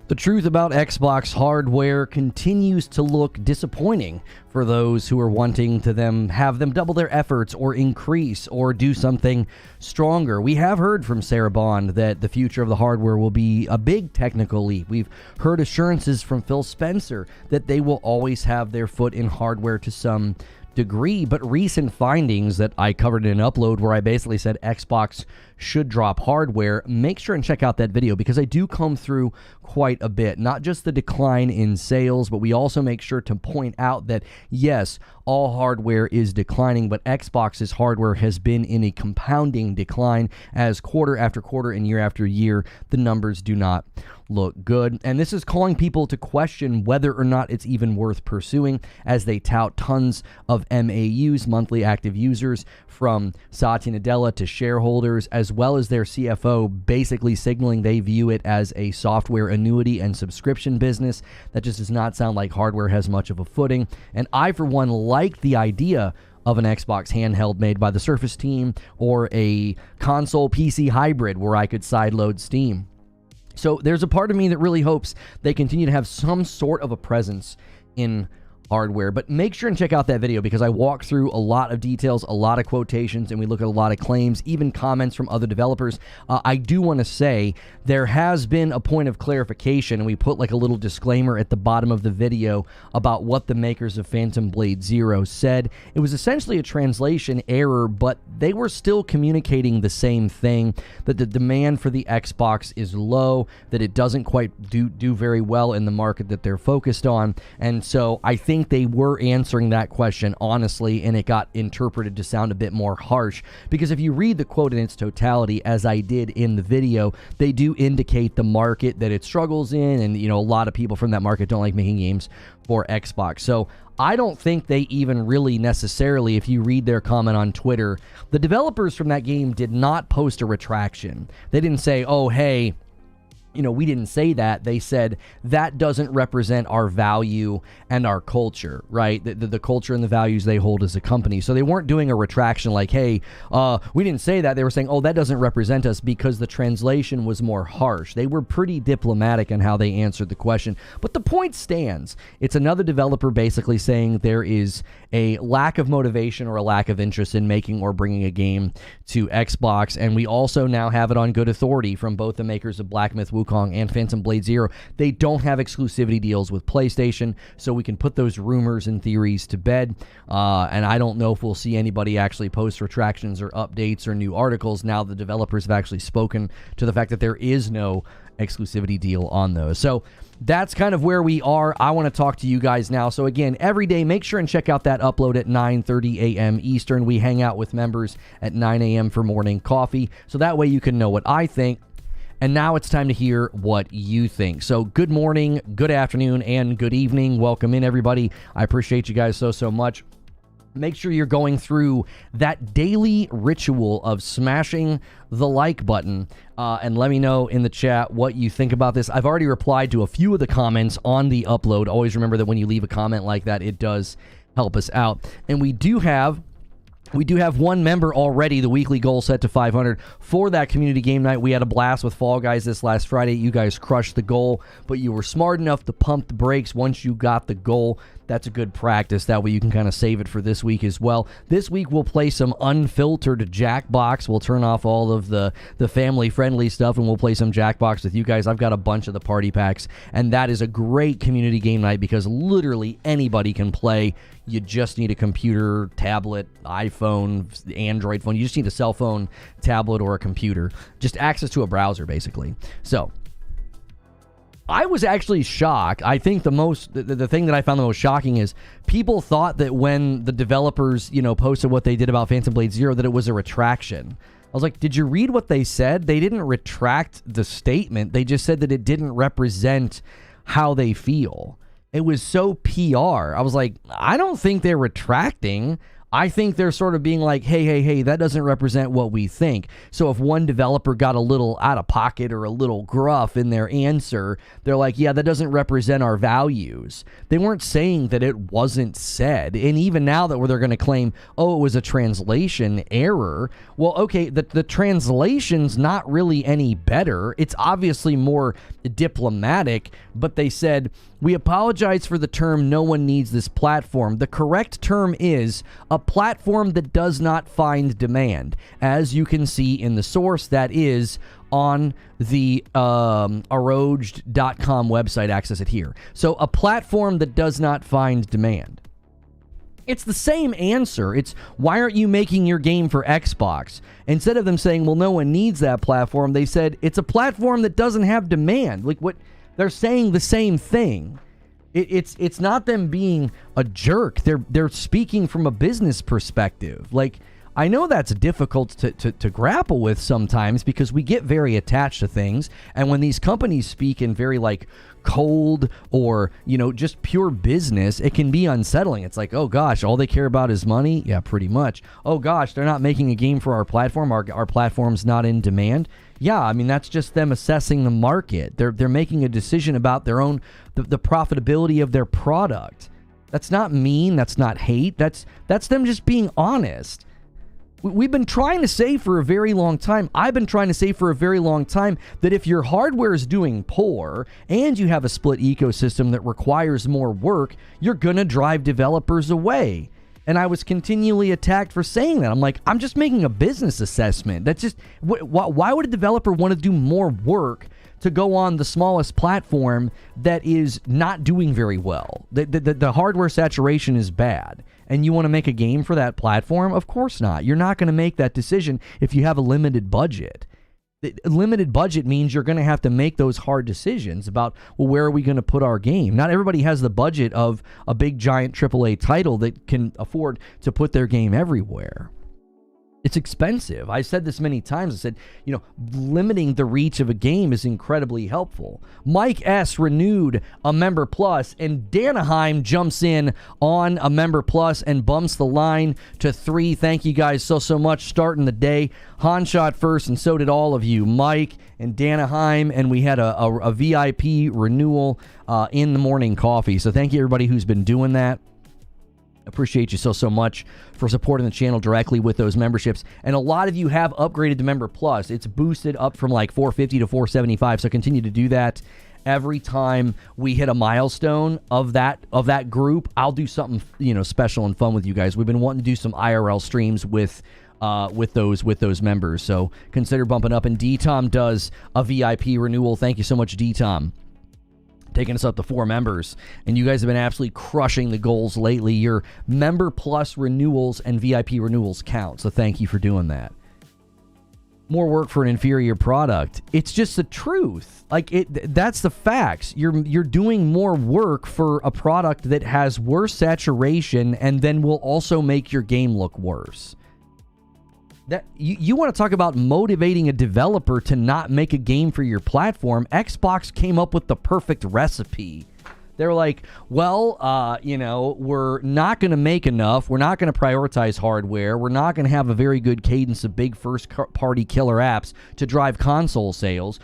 The truth about Xbox hardware continues to look disappointing for those who are wanting to have them double their efforts or increase or do something stronger. We have heard from Sarah Bond that the future of the hardware will be a big technical leap. We've heard assurances from Phil Spencer that they will always have their foot in hardware to some degree, but recent findings that I covered in an upload where I basically said Xbox should drop hardware, make sure and check out that video because I do come through quite a bit, not just the decline in sales, but we also make sure to point out that yes, all hardware is declining, but Xbox's hardware has been in a compounding decline as quarter after quarter and year after year, the numbers do not look good. And this is calling people to question whether or not it's even worth pursuing as they tout tons of MAUs, monthly active users, from Satya Nadella to shareholders, as well as their CFO, basically signaling they view it as a software annuity and subscription business. That just does not sound like hardware has much of a footing. And I, for one, like the idea of an Xbox handheld made by the Surface team or a console PC hybrid where I could sideload Steam. So there's a part of me that really hopes they continue to have some sort of a presence in hardware, but make sure and check out that video because I walk through a lot of details, a lot of quotations, and we look at a lot of claims, even comments from other developers. I do want to say there has been a point of clarification, and we put like a little disclaimer at the bottom of the video about what the makers of Phantom Blade Zero said. It was essentially a translation error, but they were still communicating the same thing, that the demand for the Xbox is low, that it doesn't quite do very well in the market that they're focused on, and so I think they were answering that question honestly, and it got interpreted to sound a bit more harsh because if you read the quote in its totality, as I did in the video, they do indicate the market that it struggles in, and a lot of people from that market don't like making games for Xbox. So I don't think they even really necessarily, if you read their comment on Twitter, the developers from that game did not post a retraction. They didn't say, oh, hey, we didn't say that. They said that doesn't represent our value and our culture, right? The culture and the values they hold as a company. So they weren't doing a retraction like, hey, we didn't say that. They were saying, oh, that doesn't represent us because the translation was more harsh. They were pretty diplomatic in how they answered the question. But the point stands. It's another developer basically saying there is a lack of motivation or a lack of interest in making or bringing a game to Xbox. And we also now have it on good authority from both the makers of Black Myth Wukong and Phantom Blade Zero. They don't have exclusivity deals with PlayStation, so we can put those rumors and theories to bed. And I don't know if we'll see anybody actually post retractions or updates or new articles now the developers have actually spoken to the fact that there is no exclusivity deal on those. So that's kind of where we are. I want to talk to you guys now. So again, every day, make sure and check out that upload at 9:30 a.m. Eastern. We hang out with members at 9 a.m. for morning coffee. So that way you can know what I think. And now it's time to hear what you think. So good morning, good afternoon, and good evening. Welcome in, everybody. I appreciate you guys so much. Make sure you're going through that daily ritual of smashing the like button and let me know in the chat what you think about this. I've already replied to a few of the comments on the upload. Always remember that when you leave a comment like that, it does help us out. And we do have one member already, the weekly goal set to 500 for that community game night. We had a blast with Fall Guys this last Friday. You guys crushed the goal, but you were smart enough to pump the brakes once you got the goal. That's a good practice. That way you can kind of save it for this week as well. This week we'll play some unfiltered Jackbox. We'll turn off all of the family-friendly stuff, and we'll play some Jackbox with you guys. I've got a bunch of the party packs, and that is a great community game night because literally anybody can play. You just need a computer, tablet, iPhone, Android phone. You just need a cell phone, tablet, or a computer. Just access to a browser, basically. So I was actually shocked. I think the thing that I found the most shocking is people thought that when the developers, posted what they did about Phantom Blade Zero, that it was a retraction. I was like, did you read what they said? They didn't retract the statement. They just said that it didn't represent how they feel. It was so PR. I was like, I don't think they're retracting. I think they're sort of being like, hey, that doesn't represent what we think. So if one developer got a little out of pocket or a little gruff in their answer, they're like, yeah, that doesn't represent our values. They weren't saying that it wasn't said. And even now that they're going to claim, oh, it was a translation error. Well, okay, the translation's not really any better. It's obviously more diplomatic, but they said, we apologize for the term no one needs this platform. The correct term is a platform that does not find demand. As you can see in the source, that is on the Avowed.com website. Access it here. So a platform that does not find demand. It's the same answer. It's, why aren't you making your game for Xbox? Instead of them saying, well, no one needs that platform, they said, it's a platform that doesn't have demand. Like, what? They're saying the same thing. It's not them being a jerk. They're speaking from a business perspective. Like, I know that's difficult to grapple with sometimes because we get very attached to things. And when these companies speak in very like cold or, just pure business, it can be unsettling. It's like, oh gosh, all they care about is money. Yeah, pretty much. Oh gosh, they're not making a game for our platform. Our platform's not in demand. Yeah, I mean, that's just them assessing the market. They're making a decision about their own, the profitability of their product. That's not mean. That's not hate. That's them just being honest. We've been trying to say for a very long time, I've been trying to say for a very long time, that if your hardware is doing poor and you have a split ecosystem that requires more work, you're going to drive developers away. And I was continually attacked for saying that. I'm like, I'm just making a business assessment. That's just, why would a developer want to do more work to go on the smallest platform that is not doing very well? The hardware saturation is bad. And you want to make a game for that platform? Of course not. You're not going to make that decision if you have a limited budget. A limited budget means you're going to have to make those hard decisions about, well, where are we going to put our game? Not everybody has the budget of a big giant AAA title that can afford to put their game everywhere. It's expensive. I said this many times. I said, limiting the reach of a game is incredibly helpful. Mike S. renewed a Member Plus, and Danaheim jumps in on a Member Plus and bumps the line to 3. Thank you guys so much. Starting the day. Han shot first, and so did all of you, Mike and Danaheim, and we had a VIP renewal in the morning coffee. So thank you, everybody who's been doing that. Appreciate you so much for supporting the channel directly with those memberships. And a lot of you have upgraded to Member Plus. It's boosted up from like $450 to $475. So continue to do that. Every time we hit a milestone of that group, I'll do something special and fun with you guys. We've been wanting to do some IRL streams with those members. So consider bumping up. And D-Tom does a VIP renewal. Thank you so much, D-Tom. Taking us up to 4 members, and you guys have been absolutely crushing the goals lately. Your Member Plus renewals and VIP renewals count, so thank you for doing that. More work for an inferior product. It's just the truth. That's the facts. You're doing more work for a product that has worse saturation and then will also make your game look worse. That you want to talk about motivating a developer to not make a game for your platform. Xbox came up with the perfect recipe. They're like, well, we're not going to make enough. We're not going to prioritize hardware. We're not going to have a very good cadence of big first-party killer apps to drive console sales.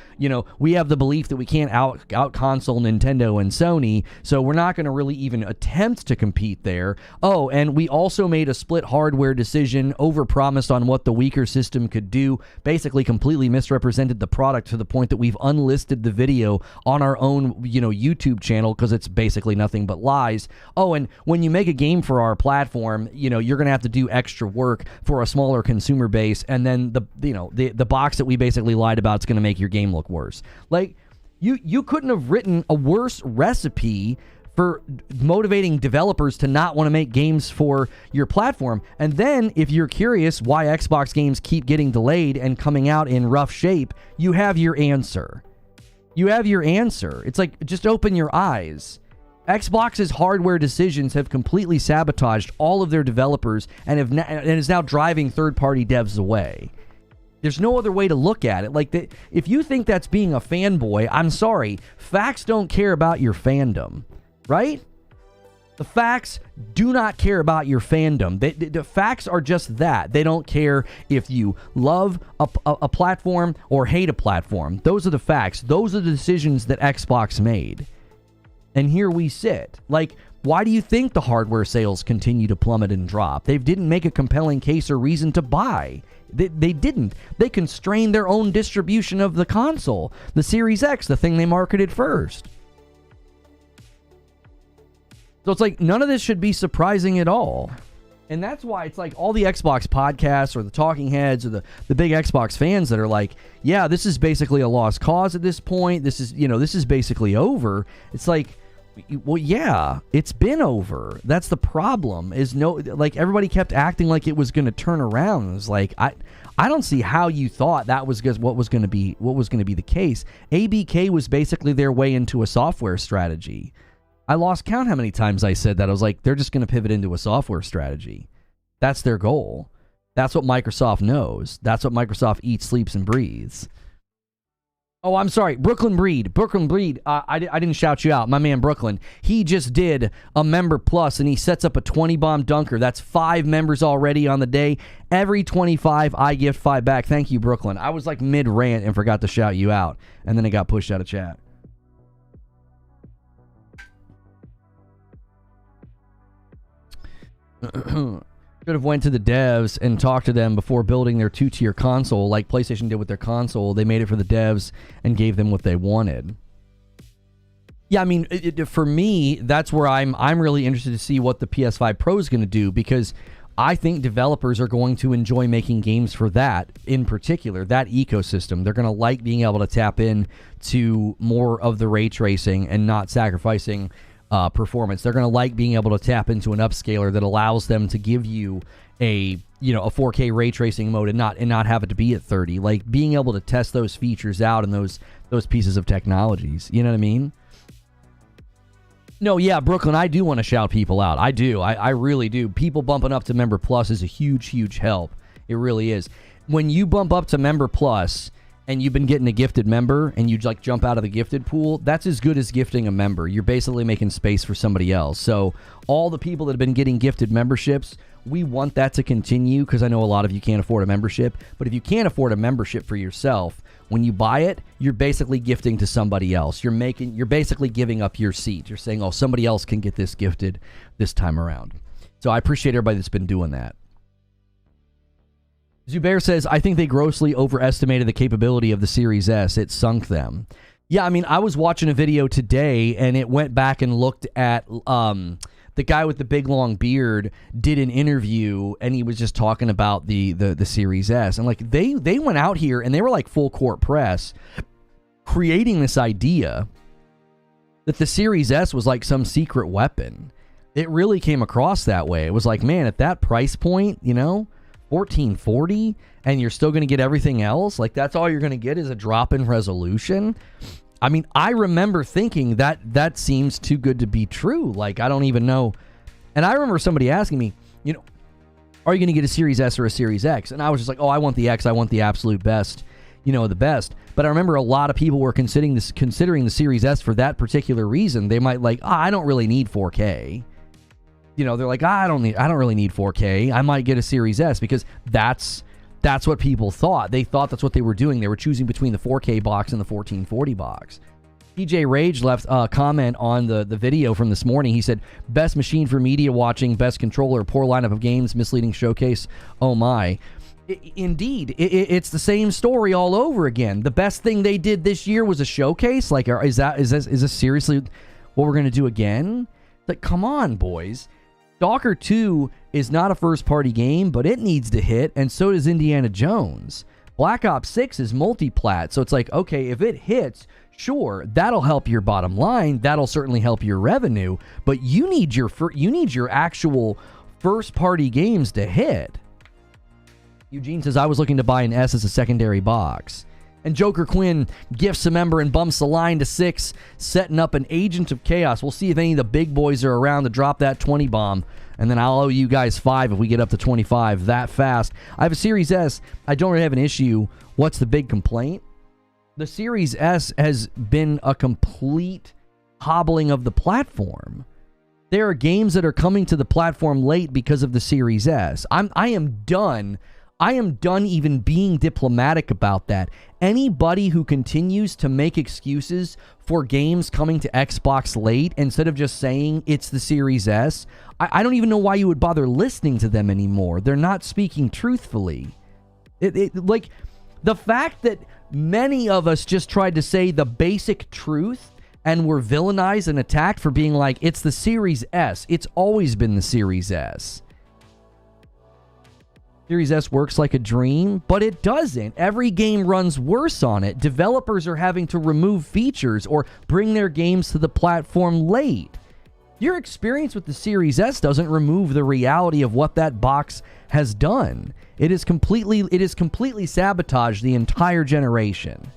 We have the belief that we can't out-console Nintendo and Sony, so we're not going to really even attempt to compete there. Oh, and we also made a split hardware decision, overpromised on what the weaker system could do, basically completely misrepresented the product to the point that we've unlisted the video on our own, YouTube channel because it's basically nothing but lies. Oh, and when you make a game for our platform, you're going to have to do extra work for a smaller consumer base, and then the box that we basically lied about is going to make your game look worse. Like, you couldn't have written a worse recipe for motivating developers to not want to make games for your platform. And then, if you're curious why Xbox games keep getting delayed and coming out in rough shape, you have your answer. You have your answer. It's like, just open your eyes. Xbox's hardware decisions have completely sabotaged all of their developers and is now driving third-party devs away. There's no other way to look at it. If you think that's being a fanboy, I'm sorry. Facts don't care about your fandom, right? The facts do not care about your fandom. The facts are just that. They don't care if you love a platform or hate a platform. Those are the facts. Those are the decisions that Xbox made. And here we sit. Like, why do you think the hardware sales continue to plummet and drop? They didn't make a compelling case or reason to buy. They didn't. They constrained their own distribution of the console. The Series X, the thing they marketed first. So it's like, none of this should be surprising at all. And that's why it's like all the Xbox podcasts or the talking heads or the big Xbox fans that are like, yeah, this is basically a lost cause at this point. This is basically over. It's like, well, yeah, it's been over. That's the problem. Like, everybody kept acting like it was going to turn around. It was like, I don't see how you thought that was what was going to be the case. ABK was basically their way into a software strategy. I lost count how many times I said that. I was like, they're just going to pivot into a software strategy. That's their goal. That's what Microsoft knows. That's what Microsoft eats, sleeps, and breathes. Oh, I'm sorry. Brooklyn Breed. I didn't shout you out. My man Brooklyn. He just did a member plus, and he sets up a 20 bomb dunker. That's 5 members already on the day. Every 25, I gift 5 back. Thank you, Brooklyn. I was like mid-rant and forgot to shout you out, and then it got pushed out of chat. Should have went to the devs and talked to them before building their 2-tier console like PlayStation did with their console. They made it for the devs and gave them what they wanted. Yeah, I mean, for me, that's where I'm really interested to see what the PS5 Pro is going to do, because I think developers are going to enjoy making games for that, in particular, that ecosystem. They're going to like being able to tap in to more of the ray tracing and not sacrificing performance. They're going to like being able to tap into an upscaler that allows them to give you a 4K ray tracing mode and not have it to be at 30. Like, being able to test those features out and those pieces of technologies. You know what I mean? No, yeah, Brooklyn, I do want to shout people out. I do. I really do. People bumping up to Member Plus is a huge, huge help. It really is. When you bump up to Member Plus and you've been getting a gifted member and you like jump out of the gifted pool, that's as good as gifting a member. You're basically making space for somebody else. So all the people that have been getting gifted memberships, we want that to continue, because I know a lot of you can't afford a membership. But if you can't afford a membership for yourself, when you buy it, you're basically gifting to somebody else. You're basically giving up your seat. You're saying, oh, somebody else can get this gifted this time around. So I appreciate everybody that's been doing that. Zubair says, I think they grossly overestimated the capability of the Series S. It sunk them. Yeah, I mean, I was watching a video today, and it went back and looked at the guy with the big, long beard did an interview, and he was just talking about the Series S. And, like, they went out here, and they were, like, full court press, creating this idea that the Series S was, like, some secret weapon. It really came across that way. It was like, man, at that price point, $1440, and you're still going to get everything else? Like, that's all you're going to get is a drop in resolution? I mean, I remember thinking that seems too good to be true. Like, I don't even know. And I remember somebody asking me, are you going to get a Series S or a Series X? And I was just like, oh, I want the X. I want the absolute best, the best. But I remember a lot of people were considering the Series S for that particular reason. They might I don't really need 4K. They're like, I don't really need 4K. I might get a Series S, because that's what people thought. They thought that's what they were doing. They were choosing between the 4K box and the 1440 box. DJ Rage left a comment on the video from this morning. He said, best machine for media watching, best controller, poor lineup of games, misleading showcase. Oh my. Indeed, it's the same story all over again. The best thing they did this year was a showcase. Like, is this seriously what we're going to do again? Like, come on, boys. Stalker 2 is not a first-party game, but it needs to hit, and so does Indiana Jones. Black Ops 6 is multi-plat, so it's like, okay, if it hits, sure, that'll help your bottom line, that'll certainly help your revenue, but you need your actual first-party games to hit. Eugene says, I was looking to buy an S as a secondary box. And Joker Quinn gifts a member and bumps the line to 6, setting up an Agent of Chaos. We'll see if any of the big boys are around to drop that 20 bomb, and then I'll owe you guys 5 if we get up to 25 that fast. I have a Series S. I don't really have an issue. What's the big complaint? The Series S has been a complete hobbling of the platform. There are games that are coming to the platform late because of the Series S. I am done. I am done even being diplomatic about that. Anybody who continues to make excuses for games coming to Xbox late instead of just saying it's the Series S, I don't even know why you would bother listening to them anymore. They're not speaking truthfully. Like, the fact that many of us just tried to say the basic truth and were villainized and attacked for being like, it's the Series S. It's always been the Series S. Series S works like a dream, but it doesn't. Every game runs worse on it. Developers are having to remove features or bring their games to the platform late. Your experience with the Series S doesn't remove the reality of what that box has done. It is completely sabotaged the entire generation.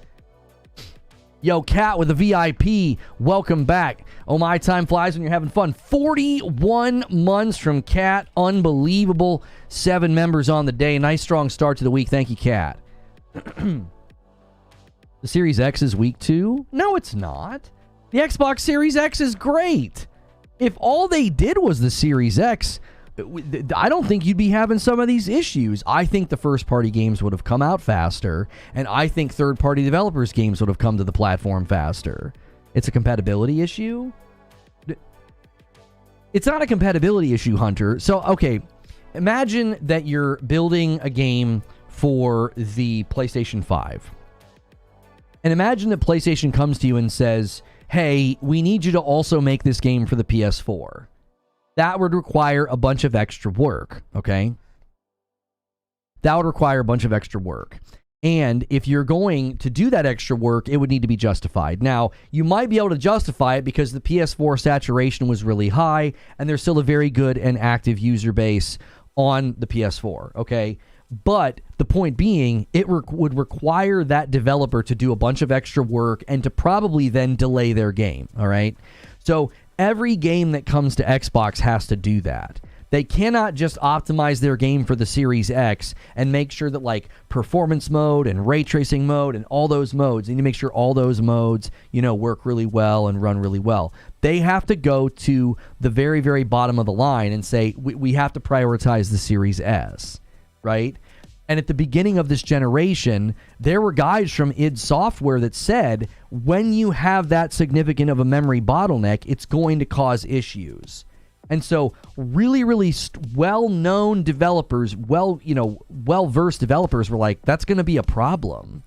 Yo, Cat with a VIP, welcome back. Oh, my time flies when you're having fun. 41 months from Cat, unbelievable. 7 members on the day. Nice strong start to the week. Thank you, Cat. The Series X is week 2? No, it's not. The Xbox Series X is great. If all they did was the Series X, I don't think you'd be having some of these issues. I think the first-party games would have come out faster, and I think third-party developers' games would have come to the platform faster. It's a compatibility issue? It's not a compatibility issue, Hunter. So, okay, imagine that you're building a game for the PlayStation 5. And imagine that PlayStation comes to you and says, hey, we need you to also make this game for the PS4. That would require a bunch of extra work, okay? That would require a bunch of extra work. And if you're going to do that extra work, it would need to be justified. Now, you might be able to justify it because the PS4 saturation was really high, and there's still a very good and active user base on the PS4, okay? But the point being, it would require that developer to do a bunch of extra work and to probably then delay their game, all right? So every game that comes to Xbox has to do that. They cannot just optimize their game for the Series X and make sure that, like, performance mode and ray tracing mode and all those modes, they need to make sure all those modes, you know, work really well and run really well. They have to go to the very, very bottom of the line and say, we have to prioritize the Series S, right? And at the beginning of this generation, there were guys from id Software that said, when you have that significant of a memory bottleneck, it's going to cause issues. And so really, really well-known developers, well-versed developers were like, that's going to be a problem.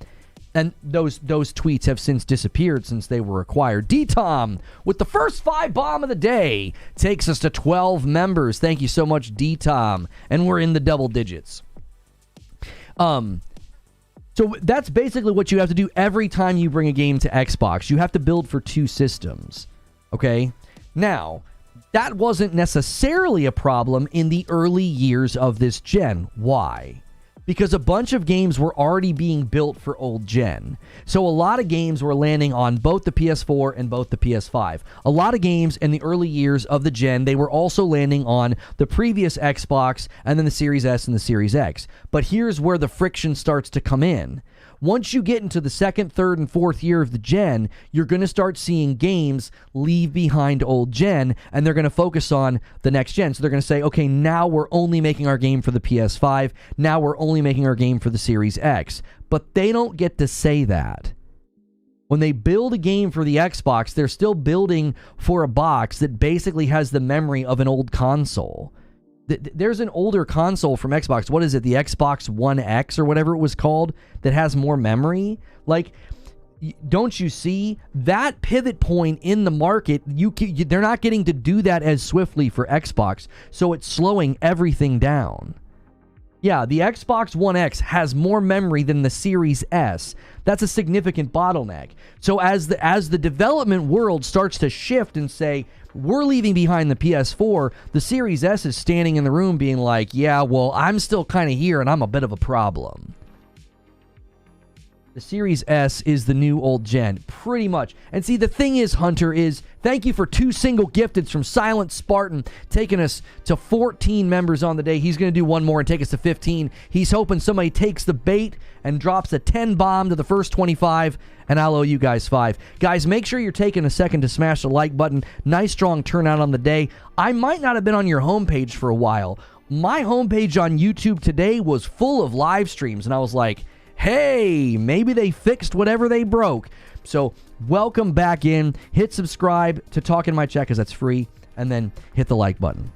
And those tweets have since disappeared since they were acquired. D-Tom, with the first 5 bomb of the day, takes us to 12 members. Thank you so much, D-Tom. And we're in the double digits. So that's basically what you have to do every time you bring a game to Xbox. You have to build for 2 systems, okay? Now, that wasn't necessarily a problem in the early years of this gen. Why? Because a bunch of games were already being built for old gen. So a lot of games were landing on both the PS4 and both the PS5. A lot of games in the early years of the gen, they were also landing on the previous Xbox and then the Series S and the Series X. But here's where the friction starts to come in. Once you get into the 2nd, 3rd, and 4th year of the gen, you're going to start seeing games leave behind old gen, and they're going to focus on the next gen. So they're going to say, okay, now we're only making our game for the PS5. Now we're only making our game for the Series X. But they don't get to say that. When they build a game for the Xbox, they're still building for a box that basically has the memory of an old console. There's an older console from Xbox. What is it? The Xbox One X or whatever it was called that has more memory. Like, don't you see that pivot point in the market? They're not getting to do that as swiftly for Xbox. So it's slowing everything down. Yeah, the Xbox One X has more memory than the Series S. That's a significant bottleneck. So as the development world starts to shift and say, we're leaving behind the PS4, the Series S is standing in the room being like, yeah, well, I'm still kind of here and I'm a bit of a problem. The Series S is the new old gen, pretty much. And see, the thing is, Hunter, is thank you for 2 single gifteds from Silent Spartan, taking us to 14 members on the day. He's going to do one more and take us to 15. He's hoping somebody takes the bait and drops a 10 bomb to the first 25, and I'll owe you guys 5. Guys, make sure you're taking a second to smash the like button. Nice, strong turnout on the day. I might not have been on your homepage for a while. My homepage on YouTube today was full of live streams, and I was like, hey, maybe they fixed whatever they broke. So welcome back in. Hit subscribe to Talk in My Chat because that's free, and then hit the like button.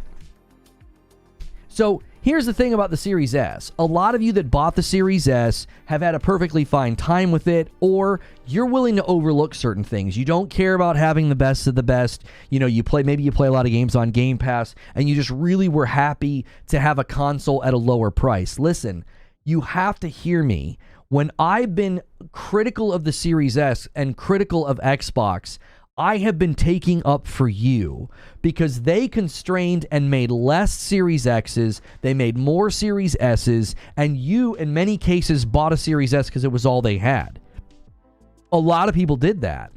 So here's the thing about the Series S. A lot of you that bought the Series S have had a perfectly fine time with it, or you're willing to overlook certain things. You don't care about having the best of the best. You know, maybe you play a lot of games on Game Pass, and you just really were happy to have a console at a lower price. Listen, you have to hear me. When I've been critical of the Series S and critical of Xbox, I have been taking up for you because they constrained and made less Series X's, they made more Series S's, and you, in many cases, bought a Series S because it was all they had. A lot of people did that.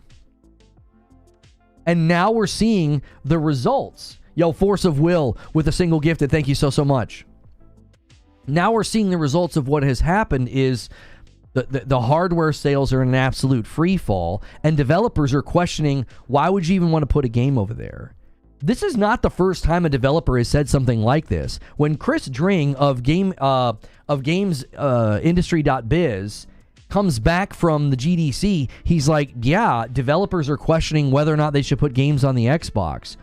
And now we're seeing the results. Yo, Force of Will with a single gifted, thank you so much. Now we're seeing the results of what has happened is the hardware sales are in an absolute free fall, and developers are questioning, why would you even want to put a game over there? This is not the first time a developer has said something like this. When Chris Dring of gamesindustry.biz comes back from the GDC, he's like, yeah, developers are questioning whether or not they should put games on the Xbox.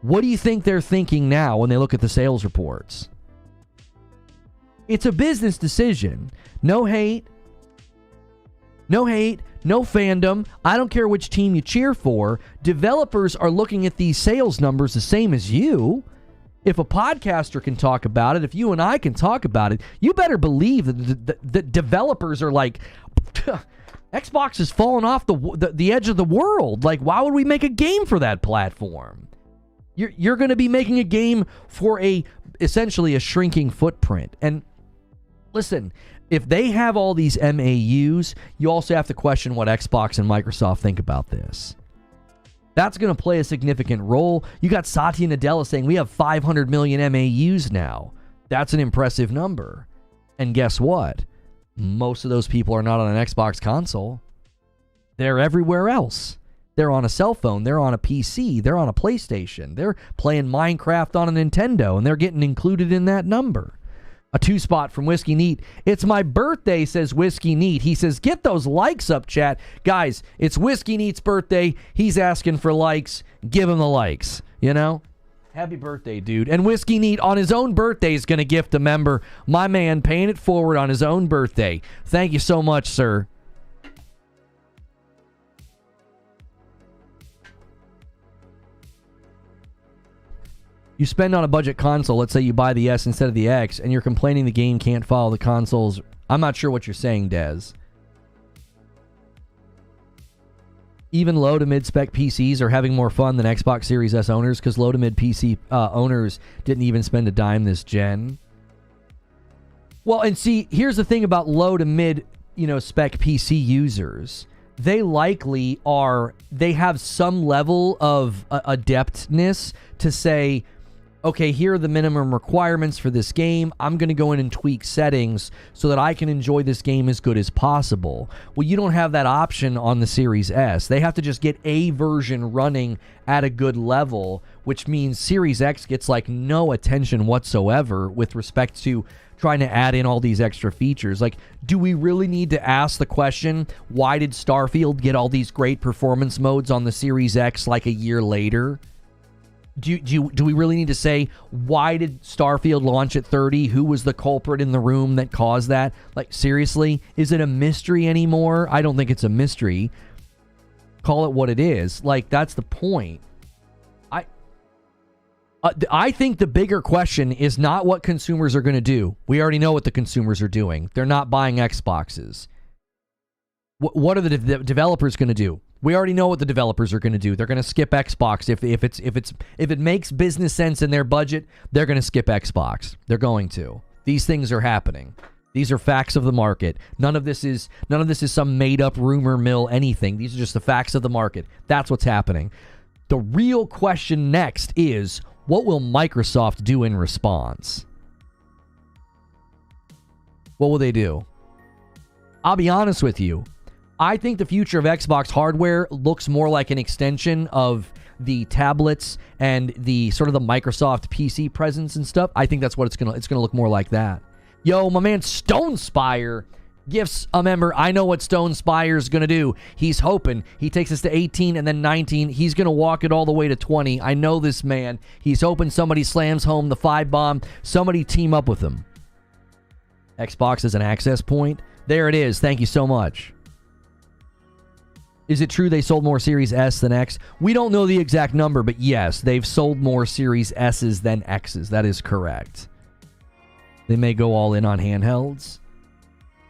What do you think they're thinking now when they look at the sales reports? It's a business decision. No hate. No hate, no fandom. I don't care which team you cheer for. Developers are looking at these sales numbers the same as you. If a podcaster can talk about it, if you and I can talk about it, you better believe that developers are like, Xbox is falling off the edge of the world. Like, why would we make a game for that platform? You're going to be making a game for essentially a shrinking footprint. And listen, if they have all these MAUs, you also have to question what Xbox and Microsoft think about this. That's going to play a significant role. You got Satya Nadella saying we have 500 million MAUs now. That's an impressive number. And guess what? Most of those people are not on an Xbox console. They're everywhere else. They're on a cell phone. They're on a PC. They're on a PlayStation. They're playing Minecraft on a Nintendo, and they're getting included in that number. A 2-spot from Whiskey Neat. It's my birthday, says Whiskey Neat. He says, get those likes up, chat. Guys, it's Whiskey Neat's birthday. He's asking for likes. Give him the likes, you know? Happy birthday, dude. And Whiskey Neat on his own birthday is going to gift a member. My man paying it forward on his own birthday. Thank you so much, sir. You spend on a budget console, let's say you buy the S instead of the X, and you're complaining the game can't follow the consoles. I'm not sure what you're saying, Dez. Even low to mid-spec PCs are having more fun than Xbox Series S owners because low to mid PC owners didn't even spend a dime this gen. Well, and see, here's the thing about low to mid, spec PC users. They likely they have some level of adeptness to say, okay, here are the minimum requirements for this game. I'm going to go in and tweak settings so that I can enjoy this game as good as possible. Well, you don't have that option on the Series S. They have to just get a version running at a good level, which means Series X gets like no attention whatsoever with respect to trying to add in all these extra features. Like, do we really need to ask the question, why did Starfield get all these great performance modes on the Series X like a year later? Do we really need to say, why did Starfield launch at 30? Who was the culprit in the room that caused that? Like, seriously? Is it a mystery anymore? I don't think it's a mystery. Call it what it is. Like, that's the point. I think the bigger question is not what consumers are going to do. We already know what the consumers are doing. They're not buying Xboxes. What are the developers going to do? We already know what the developers are going to do. They're going to skip Xbox if it makes business sense in their budget. They're going to skip Xbox. They're going to. These things are happening. These are facts of the market. None of this is some made up rumor mill anything. These are just the facts of the market. That's what's happening. The real question next is, what will Microsoft do in response? What will they do? I'll be honest with you. I think the future of Xbox hardware looks more like an extension of the tablets and the sort of the Microsoft PC presence and stuff. I think that's what it's gonna look more like that. Yo, my man Stone Spire gifts a member. I know what Stone Spire's going to do. He's hoping. He takes us to 18 and then 19. He's going to walk it all the way to 20. I know this man. He's hoping somebody slams home the 5-bomb. Somebody team up with him. Xbox is an access point. There it is. Thank you so much. Is it true they sold more Series S than X? We don't know the exact number, but yes, they've sold more Series S's than X's. That is correct. They may go all in on handhelds.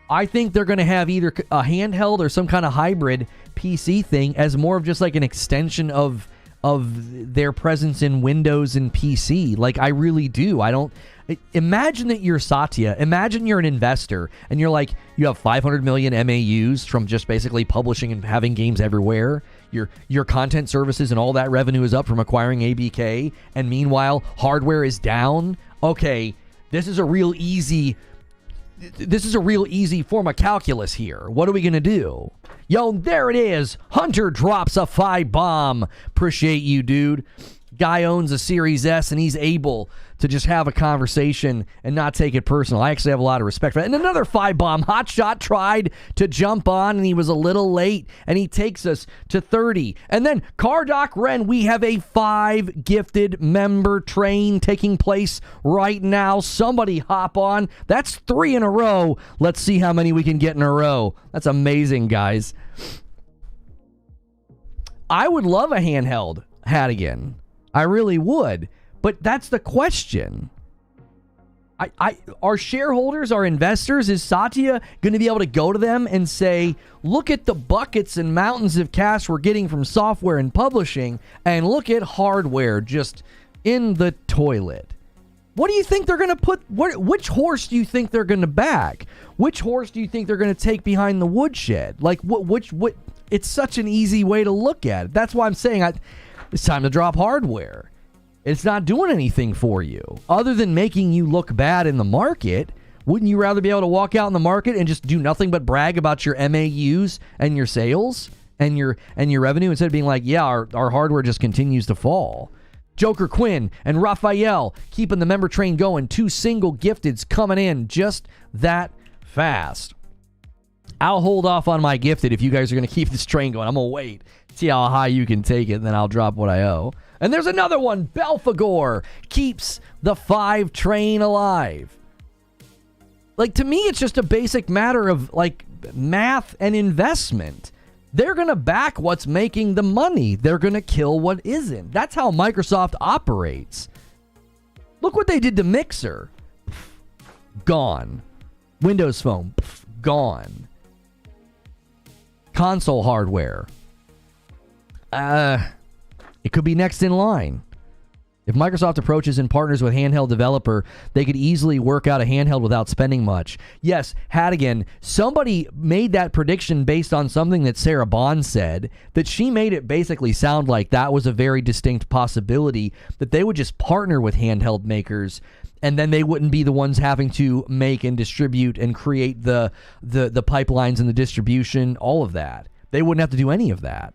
I think they're going to have either a handheld or some kind of hybrid PC thing as more of just like an extension of their presence in Windows and PC. Like, I really do. Imagine that you're Satya. Imagine you're an investor and you're like, you have 500 million MAUs from just basically publishing and having games everywhere. Your content services and all that revenue is up from acquiring ABK. And meanwhile, hardware is down. Okay. This is a real easy form of calculus here. What are we going to do? Yo, there it is. Hunter drops a 5-bomb. Appreciate you, dude. Guy owns a Series S and he's able to just have a conversation and not take it personal. I actually have a lot of respect for that. And another 5-bomb. Hotshot tried to jump on and he was a little late and he takes us to 30. And then Cardoc Ren, we have a 5 gifted member train taking place right now. Somebody hop on. That's 3 in a row. Let's see how many we can get in a row. That's amazing, guys. I would love a handheld Hadigan. I really would. But that's the question. Our shareholders, our investors, is Satya going to be able to go to them and say, look at the buckets and mountains of cash we're getting from software and publishing, and look at hardware just in the toilet? What do you think they're going to put? Which horse do you think they're going to back? Which horse do you think they're going to take behind the woodshed? Like, what? It's such an easy way to look at it. That's why I'm saying it's time to drop hardware. It's not doing anything for you other than making you look bad in the market. Wouldn't you rather be able to walk out in the market and just do nothing but brag about your MAUs and your sales and your revenue instead of being like, yeah, our hardware just continues to fall? Joker Quinn and Raphael keeping the member train going. 2 single gifteds coming in just that fast. I'll hold off on my gifted if you guys are going to keep this train going. I'm going to wait, see how high you can take it, and then I'll drop what I owe. And there's another one. Belphegor keeps the 5 train alive. Like, to me, it's just a basic matter of, like, math and investment. They're going to back what's making the money. They're going to kill what isn't. That's how Microsoft operates. Look what they did to Mixer. Gone. Windows Phone. Gone. Console hardware. It could be next in line. If Microsoft approaches and partners with handheld developer, they could easily work out a handheld without spending much. Yes, Hadigan, somebody made that prediction based on something that Sarah Bond said, that she made it basically sound like that was a very distinct possibility, that they would just partner with handheld makers, and then they wouldn't be the ones having to make and distribute and create the pipelines and the distribution, all of that. They wouldn't have to do any of that.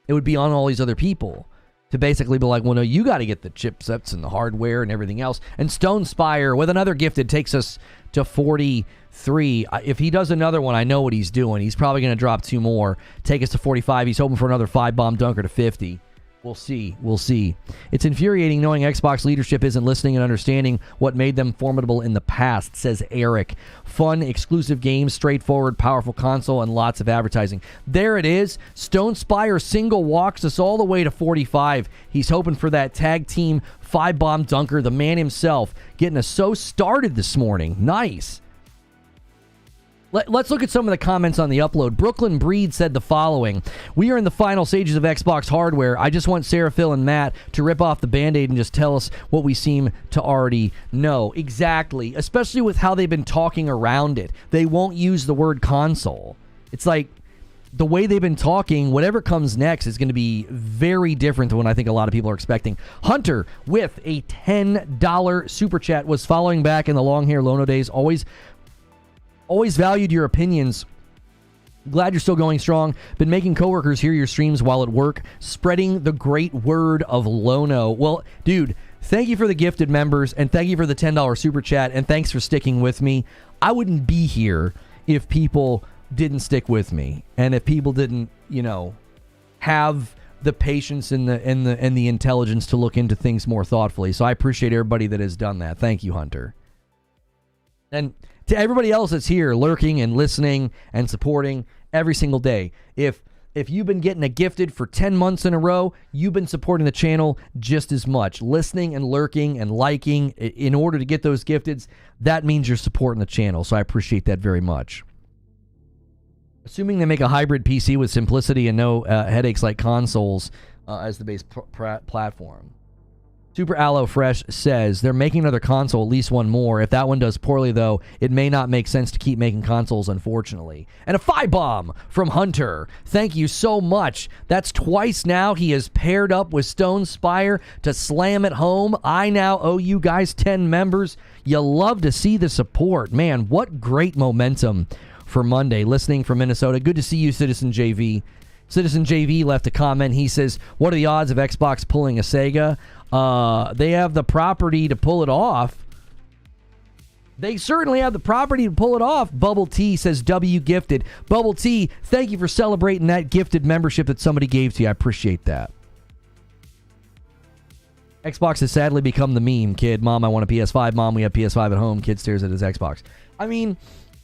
It would be on all these other people to basically be like, well, no, you got to get the chipsets and the hardware and everything else. And Stone Spire with another gifted takes us to 43. If he does another one, I know what he's doing. He's probably going to drop 2 more, take us to 45. He's hoping for another 5-bomb dunker to 50. We'll see. We'll see. It's infuriating knowing Xbox leadership isn't listening and understanding what made them formidable in the past, says Eric. Fun, exclusive games, straightforward, powerful console, and lots of advertising. There it is. Stone Spire single walks us all the way to 45. He's hoping for that tag team 5-bomb dunker, the man himself, getting us so started this morning. Nice. Let's look at some of the comments on the upload. Brooklyn Breed said the following. We are in the final stages of Xbox hardware. I just want Sarah, Phil, and Matt to rip off the Band-Aid and just tell us what we seem to already know. Exactly. Especially with how they've been talking around it. They won't use the word console. It's like the way they've been talking, whatever comes next is going to be very different than what I think a lot of people are expecting. Hunter with a $10 super chat was following back in the long hair Lono days. Always valued your opinions. Glad you're still going strong. Been making coworkers hear your streams while at work, spreading the great word of Lono. Well, dude, thank you for the gifted members, and thank you for the $10 super chat, and thanks for sticking with me. I wouldn't be here if people didn't stick with me, and if people didn't, have the patience and the intelligence to look into things more thoughtfully. So I appreciate everybody that has done that. Thank you, Hunter. And to everybody else that's here lurking and listening and supporting every single day, if you've been getting a gifted for 10 months in a row, you've been supporting the channel just as much. Listening and lurking and liking in order to get those gifteds, that means you're supporting the channel. So I appreciate that very much. Assuming they make a hybrid PC with simplicity and no headaches like consoles as the base platform. Super Aloe Fresh says they're making another console, at least one more. If that one does poorly, though, it may not make sense to keep making consoles, unfortunately. And a 5-bomb from Hunter. Thank you so much. That's twice now he has paired up with Stone Spire to slam it home. I now owe you guys 10 members. You love to see the support. Man, what great momentum for Monday. Listening from Minnesota. Good to see you, Citizen JV. Citizen JV left a comment. He says, what are the odds of Xbox pulling a Sega? They have the property to pull it off. They certainly have the property to pull it off. Bubble T says, W gifted. Bubble T, thank you for celebrating that gifted membership that somebody gave to you. I appreciate that. Xbox has sadly become the meme. Kid, Mom, I want a PS5. Mom, we have PS5 at home. Kid stares at his Xbox. I mean,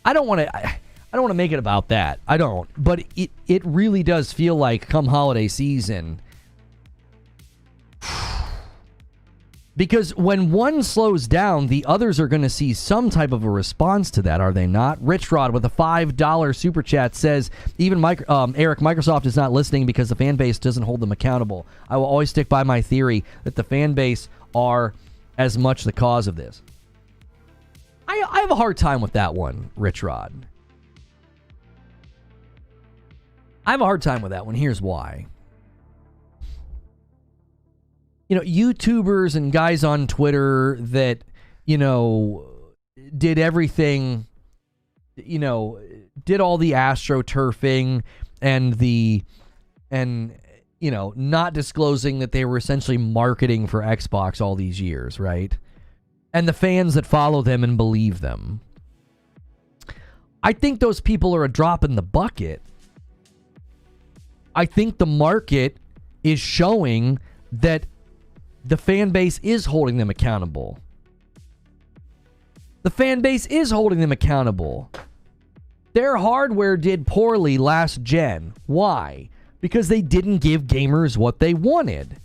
I don't want to make it about that. I don't. But it really does feel like come holiday season. Because when one slows down, the others are going to see some type of a response to that, are they not? Rich Rod with a $5 super chat says, even Eric, Microsoft is not listening because the fan base doesn't hold them accountable. I will always stick by my theory that the fan base are as much the cause of this. I have a hard time with that one, Rich Rod. I have a hard time with that one. Here's why. YouTubers and guys on Twitter that, did everything, did all the astroturfing and not disclosing that they were essentially marketing for Xbox all these years, right? And the fans that follow them and believe them. I think those people are a drop in the bucket. I think the market is showing that the fan base is holding them accountable. The fan base is holding them accountable. Their hardware did poorly last gen. Why? Because they didn't give gamers what they wanted.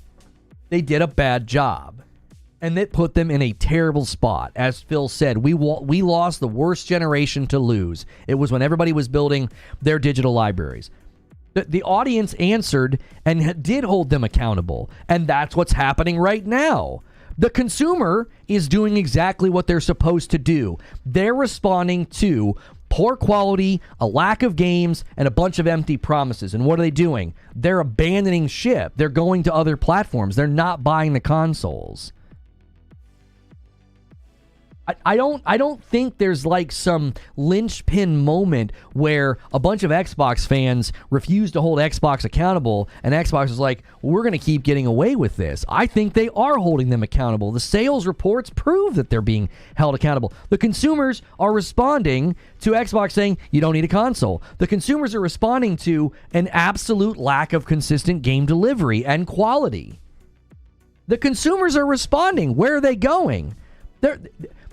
They did a bad job. And that put them in a terrible spot. As Phil said, we lost the worst generation to lose. It was when everybody was building their digital libraries. The audience answered and did hold them accountable. And that's what's happening right now. The consumer is doing exactly what they're supposed to do. They're responding to poor quality, a lack of games, and a bunch of empty promises. And what are they doing? They're abandoning ship. They're going to other platforms. They're not buying the consoles. I don't think there's like some linchpin moment where a bunch of Xbox fans refuse to hold Xbox accountable and Xbox is like, we're going to keep getting away with this. I think they are holding them accountable. The sales reports prove that they're being held accountable. The consumers are responding to Xbox saying, you don't need a console. The consumers are responding to an absolute lack of consistent game delivery and quality. The consumers are responding. Where are they going?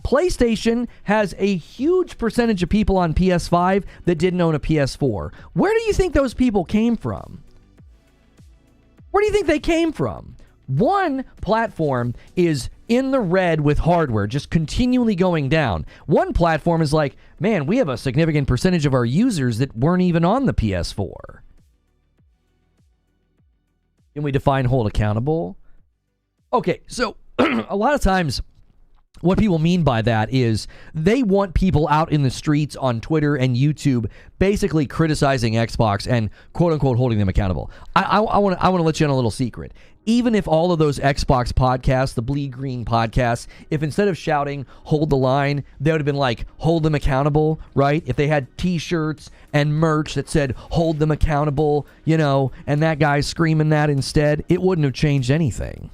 PlayStation has a huge percentage of people on PS5 that didn't own a PS4. Where do you think those people came from? Where do you think they came from? One platform is in the red with hardware, just continually going down. One platform is like, man, we have a significant percentage of our users that weren't even on the PS4. Can we define hold accountable? Okay, so a lot of times what people mean by that is they want people out in the streets on Twitter and YouTube basically criticizing Xbox and quote-unquote holding them accountable. I want to let you in a little secret. Even if all of those Xbox podcasts, the Bleed Green podcasts, if instead of shouting, hold the line, they would have been like, hold them accountable, right? If they had t-shirts and merch that said, hold them accountable, you know, and that guy's screaming that instead, it wouldn't have changed anything.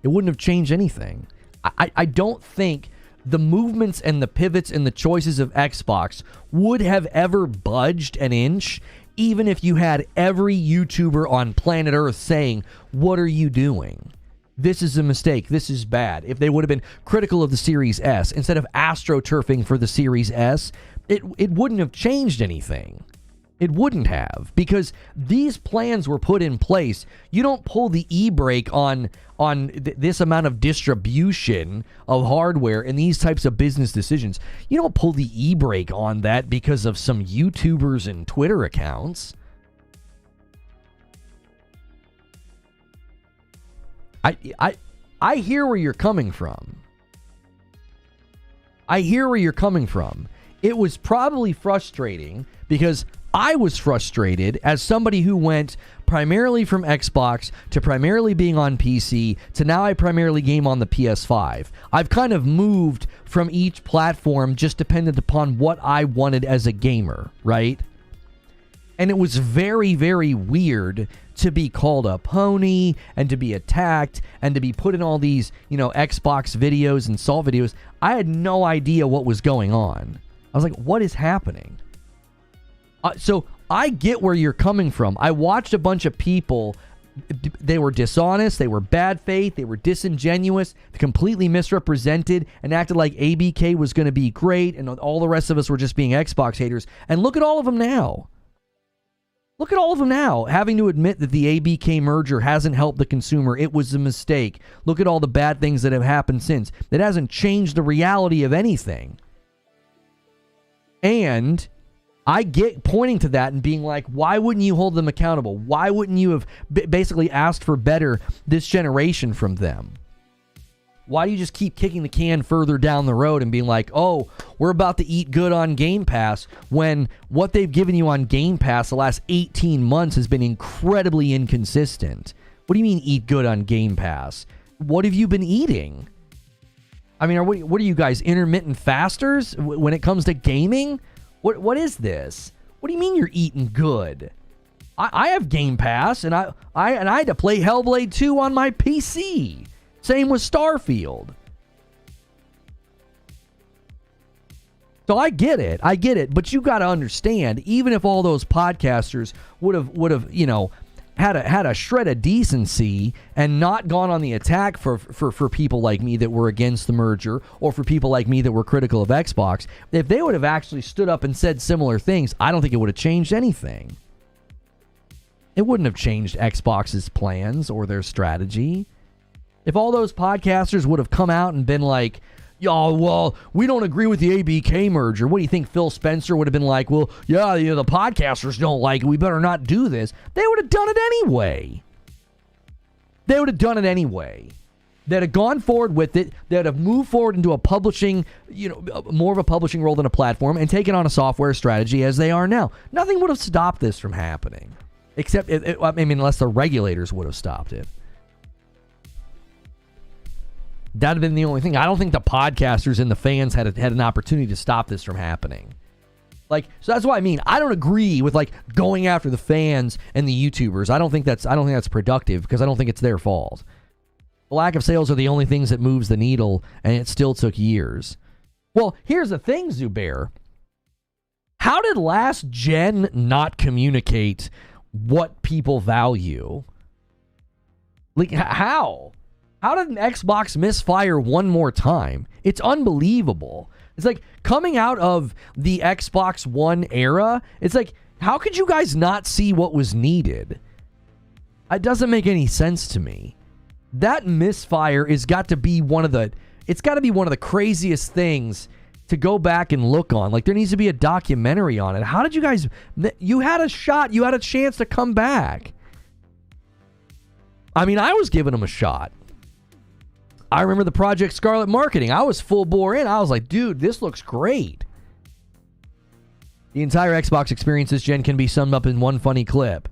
It wouldn't have changed anything. I don't think the movements and the pivots and the choices of Xbox would have ever budged an inch, even if you had every YouTuber on planet Earth saying, what are you doing? This is a mistake. This is bad. If they would have been critical of the Series S instead of astroturfing for the Series S, it wouldn't have changed anything. It wouldn't have, because these plans were put in place. You don't pull the e-brake on this amount of distribution of hardware and these types of business decisions. You don't pull the e-brake on that because of some YouTubers and Twitter accounts. I hear where you're coming from. I hear where you're coming from. It was probably frustrating because I was frustrated as somebody who went primarily from Xbox to primarily being on PC to now I primarily game on the PS5. I've kind of moved from each platform just dependent upon what I wanted as a gamer, right? And it was very, very weird to be called a pony and to be attacked and to be put in all these, you know, Xbox videos and Salt videos. I had no idea what was going on. I was like, what is happening? So I get where you're coming from. I watched a bunch of people. They were dishonest. They were bad faith. They were disingenuous, completely misrepresented, and acted like ABK was going to be great, and all the rest of us were just being Xbox haters. And look at all of them now. Look at all of them now, having to admit that the ABK merger hasn't helped the consumer. It was a mistake. Look at all the bad things that have happened since. It hasn't changed the reality of anything. And I get pointing to that and being like, why wouldn't you hold them accountable? Why wouldn't you have basically asked for better this generation from them? Why do you just keep kicking the can further down the road and being like, oh, we're about to eat good on Game Pass, when what they've given you on Game Pass the last 18 months has been incredibly inconsistent? What do you mean eat good on Game Pass? What have you been eating? I mean, what are you guys, intermittent fasters when it comes to gaming? What is this? What do you mean you're eating good? I have Game Pass, and I had to play Hellblade 2 on my PC. Same with Starfield. So I get it, but you got to understand, even if all those podcasters would have, you know, had a shred of decency and not gone on the attack for people like me that were against the merger, or for people like me that were critical of Xbox, if they would have actually stood up and said similar things, I don't think it would have changed anything. It wouldn't have changed Xbox's plans or their strategy. If all those podcasters would have come out and been like, "Yo, well, we don't agree with the ABK merger," what do you think Phil Spencer would have been like? Well, yeah, you know, the podcasters don't like it, we better not do this. They would have done it anyway. They'd have gone forward with it. They'd have moved forward into a publishing, you know, more of a publishing role than a platform, and taken on a software strategy as they are now. Nothing would have stopped this from happening. Except, I mean, unless the regulators would have stopped it. That'd have been the only thing. I don't think the podcasters and the fans had an opportunity to stop this from happening. Like, so that's what I mean. I don't agree with like going after the fans and the YouTubers. I don't think that's productive, because I don't think it's their fault. The lack of sales are the only things that moves the needle, and it still took years. Well, here's the thing, Zubair. How did last gen not communicate what people value? Like, how? How did an Xbox misfire one more time? It's unbelievable. It's like coming out of the Xbox One era. It's like, how could you guys not see what was needed? It doesn't make any sense to me. That misfire has got to be one of the craziest things to go back and look on. Like, there needs to be a documentary on it. How did you guys, you had a shot, you had a chance to come back. I mean, I was giving them a shot. I remember the Project Scarlet marketing. I was full bore in. I was like, dude, this looks great. The entire Xbox experience this gen can be summed up in one funny clip.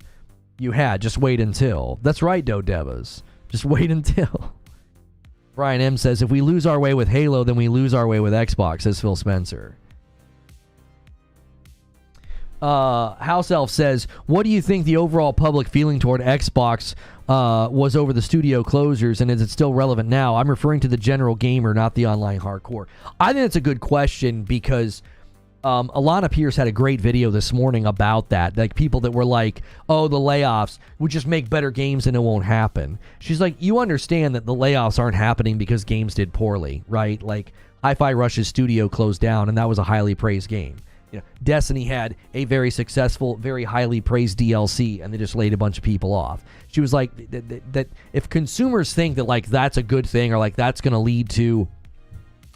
You had. Just wait until. That's right, Dodevas. Just wait until. Brian M. says, if we lose our way with Halo, then we lose our way with Xbox, says Phil Spencer. House Elf says, what do you think the overall public feeling toward Xbox was over the studio closures, and is it still relevant now? I'm referring to the general gamer, not the online hardcore. I think it's a good question because Alana Pierce had a great video this morning about that. Like, people that were like, oh, the layoffs would just make better games and it won't happen. She's like, you understand that the layoffs aren't happening because games did poorly, right? Like, Hi-Fi Rush's studio closed down, and that was a highly praised game. You know, Destiny had a very successful, very highly praised DLC, and they just laid a bunch of people off. She was like, that if consumers think that, like, that's a good thing, or like that's going to lead to,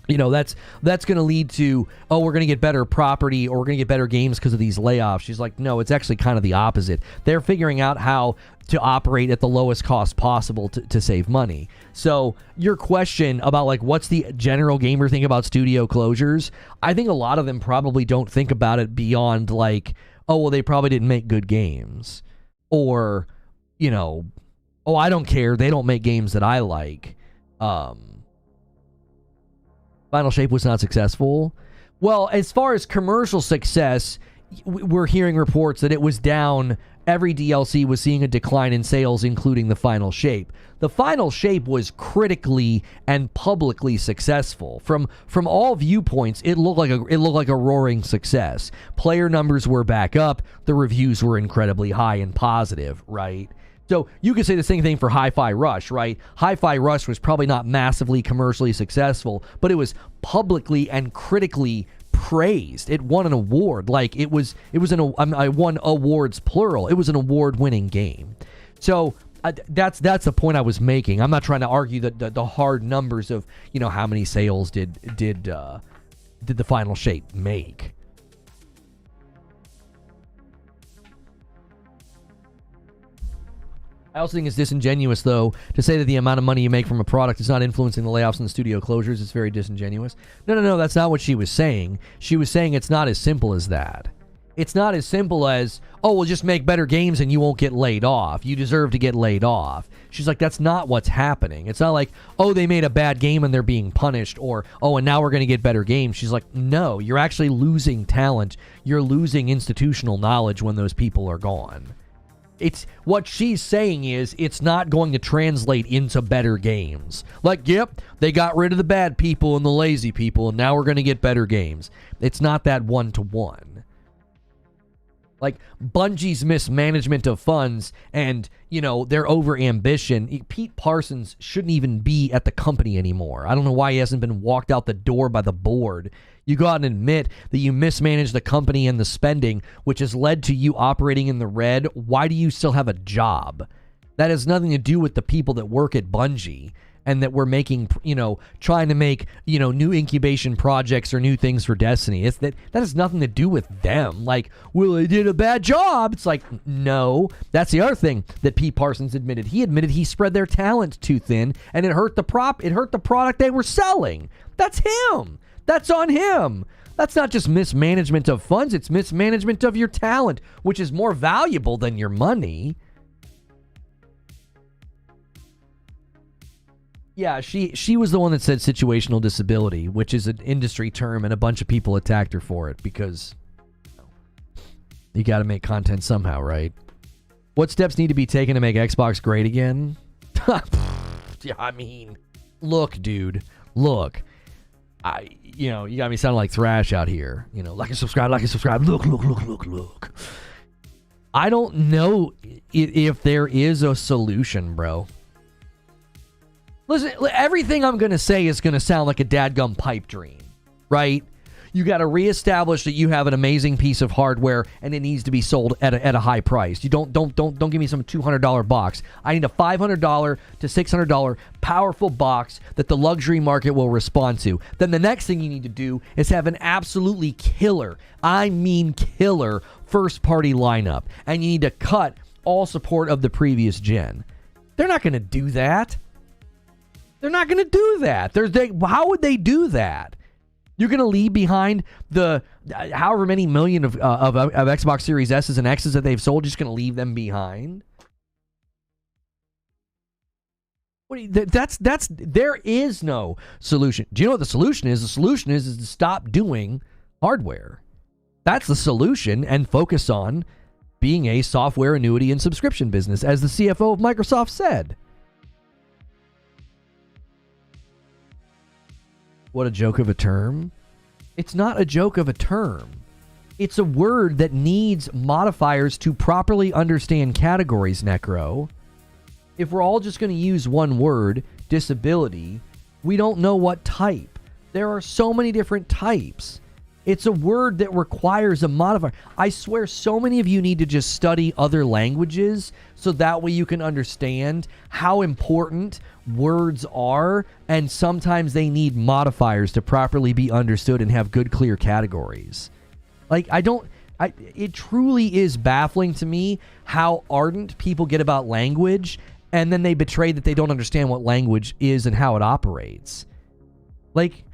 you know, that's going to lead to, oh, we're going to get better property, or we're going to get better games because of these layoffs. She's like, no, it's actually kind of the opposite. They're figuring out how to operate at the lowest cost possible to save money. So your question about, like, what's the general gamer think about studio closures? I think a lot of them probably don't think about it beyond, like, oh, well, they probably didn't make good games. Or, you know, oh, I don't care. They don't make games that I like. Final Shape was not successful. Well, as far as commercial success, we're hearing reports that it was down. Every DLC was seeing a decline in sales, including the Final Shape. The Final Shape was critically and publicly successful. From all viewpoints, it looked like a roaring success. Player numbers were back up. The reviews were incredibly high and positive, right? So you could say the same thing for Hi-Fi Rush, right? Hi-Fi Rush was probably not massively commercially successful, but it was publicly and critically praised. It won an award. Like, I won awards plural. It was an award-winning game. So that's the point I was making. I'm not trying to argue that the hard numbers of, you know, how many sales did the Final Shape make. I also think it's disingenuous, though, to say that the amount of money you make from a product is not influencing the layoffs and the studio closures. It's very disingenuous. No, that's not what she was saying. She was saying it's not as simple as that. It's not as simple as, oh, we'll just make better games and you won't get laid off. You deserve to get laid off. She's like, that's not what's happening. It's not like, oh, they made a bad game and they're being punished, or, oh, and now we're going to get better games. She's like, no, you're actually losing talent. You're losing institutional knowledge when those people are gone. It's what she's saying is it's not going to translate into better games. Like, yep, they got rid of the bad people and the lazy people, and now we're going to get better games. It's not that one-to-one. Like, Bungie's mismanagement of funds and, you know, their over-ambition. Pete Parsons shouldn't even be at the company anymore. I don't know why he hasn't been walked out the door by the board. You go out and admit that you mismanaged the company and the spending, which has led to you operating in the red. Why do you still have a job? That has nothing to do with the people that work at Bungie and that we're making, you know, trying to make, you know, new incubation projects or new things for Destiny. It's that has nothing to do with them. Like, well, they did a bad job. It's like, no. That's the other thing that Pete Parsons admitted. He admitted he spread their talent too thin, and it hurt the product they were selling. That's him. That's on him. That's not just mismanagement of funds. It's mismanagement of your talent, which is more valuable than your money. Yeah, she was the one that said situational disability, which is an industry term, and a bunch of people attacked her for it because you got to make content somehow, right? What steps need to be taken to make Xbox great again? Yeah, I mean, look, dude, look. You know, you got me sounding like Thrash out here. You know, like and subscribe. Look. I don't know if there is a solution, bro. Listen, everything I'm going to say is going to sound like a dadgum pipe dream, right? You got to reestablish that you have an amazing piece of hardware and it needs to be sold at a high price. You don't give me some $200 box. I need a $500 to $600 powerful box that the luxury market will respond to. Then the next thing you need to do is have an absolutely killer, I mean killer, first party lineup, and you need to cut all support of the previous gen. They're not going to do that. They're not going to do that. How would they do that? You're going to leave behind the however many million of Xbox Series S's and X's that they've sold. Just going to leave them behind. There is no solution. Do you know what the solution is? The solution is to stop doing hardware. That's the solution, and focus on being a software annuity and subscription business, as the CFO of Microsoft said. What a joke of a term. It's not a joke of a term. It's a word that needs modifiers to properly understand categories, Necro. If we're all just going to use one word, disability, we don't know what type. There are so many different types. It's a word that requires a modifier. I swear so many of you need to just study other languages so that way you can understand how important words are, and sometimes they need modifiers to properly be understood and have good, clear categories. Like, it truly is baffling to me how ardent people get about language, and then they betray that they don't understand what language is and how it operates. Like,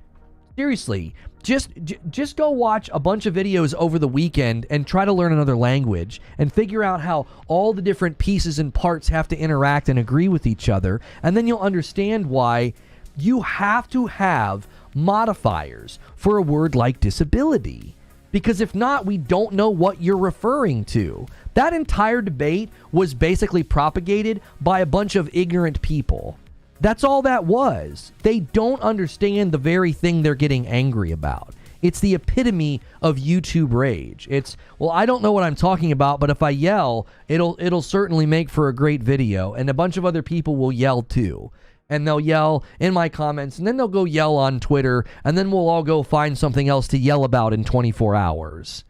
seriously, just go watch a bunch of videos over the weekend and try to learn another language and figure out how all the different pieces and parts have to interact and agree with each other, and then you'll understand why you have to have modifiers for a word like disability. Because if not, we don't know what you're referring to. That entire debate was basically propagated by a bunch of ignorant people. That's all that was. They don't understand the very thing they're getting angry about. It's the epitome of YouTube rage. It's, well, I don't know what I'm talking about, but if I yell, it'll certainly make for a great video. And a bunch of other people will yell too. And they'll yell in my comments, and then they'll go yell on Twitter, and then we'll all go find something else to yell about in 24 hours.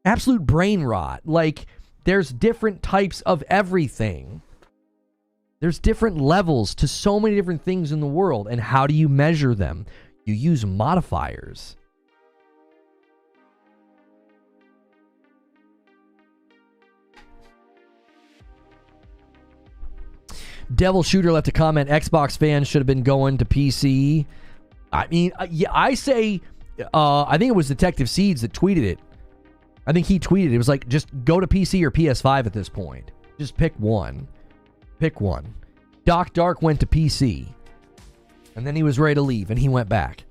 Absolute brain rot. Like, there's different types of everything. There's different levels to so many different things in the world. And how do you measure them? You use modifiers. Devil Shooter left a comment, Xbox fans should have been going to PC. I mean, yeah, I say, I think it was Detective Seeds that tweeted it. I think he tweeted, it was like, just go to PC or PS5 at this point. Just pick one. Pick one. Doc Dark went to PC. And then he was ready to leave, and he went back.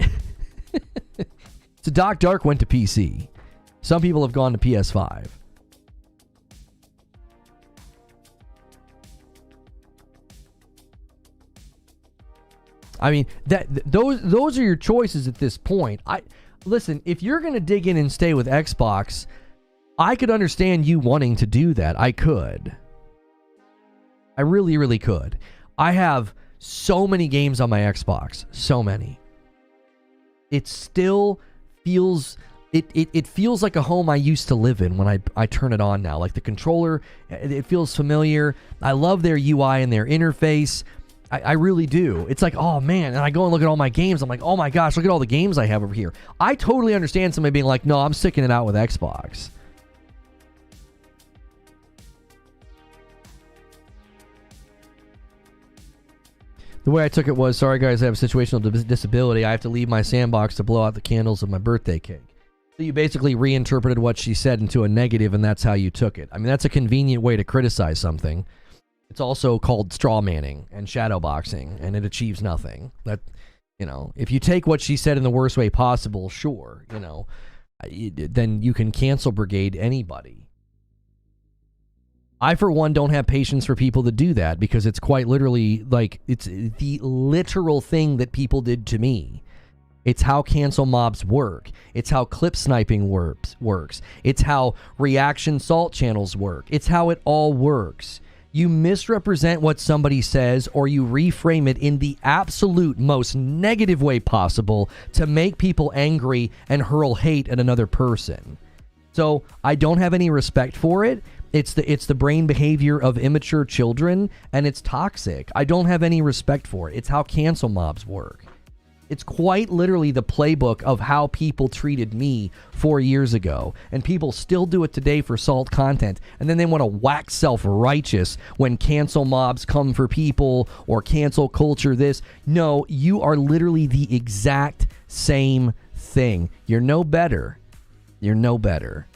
So Doc Dark went to PC. Some people have gone to PS5. I mean, those are your choices at this point. Listen, if you're going to dig in and stay with Xbox, I could understand you wanting to do that. I could. I really, really could. I have so many games on my Xbox. So many. It still feels... It feels like a home I used to live in when I turn it on now. Like the controller, it feels familiar. I love their UI and their interface. I really do. It's like, oh man, and I go and look at all my games. I'm like, oh my gosh, look at all the games I have over here. I totally understand somebody being like, no, I'm sticking it out with Xbox. The way I took it was, sorry guys, I have a situational disability. I have to leave my sandbox to blow out the candles of my birthday cake. So you basically reinterpreted what she said into a negative, and that's how you took it. I mean, that's a convenient way to criticize something. It's also called straw manning and shadow boxing, and it achieves nothing. That, you know, if you take what she said in the worst way possible, sure, you know, then you can cancel brigade anybody. I, for one, don't have patience for people that do that, because it's quite literally, like, it's the literal thing that people did to me. It's how cancel mobs work. It's how clip sniping works. It's how reaction salt channels work. It's how it all works. You misrepresent what somebody says, or you reframe it in the absolute most negative way possible to make people angry and hurl hate at another person. So I don't have any respect for it. It's the brain behavior of immature children, and it's toxic. I don't have any respect for it. It's how cancel mobs work. It's quite literally the playbook of how people treated me 4 years ago. And people still do it today for salt content. And then they want to wax self-righteous when cancel mobs come for people or cancel culture this. No, you are literally the exact same thing. You're no better. You're no better.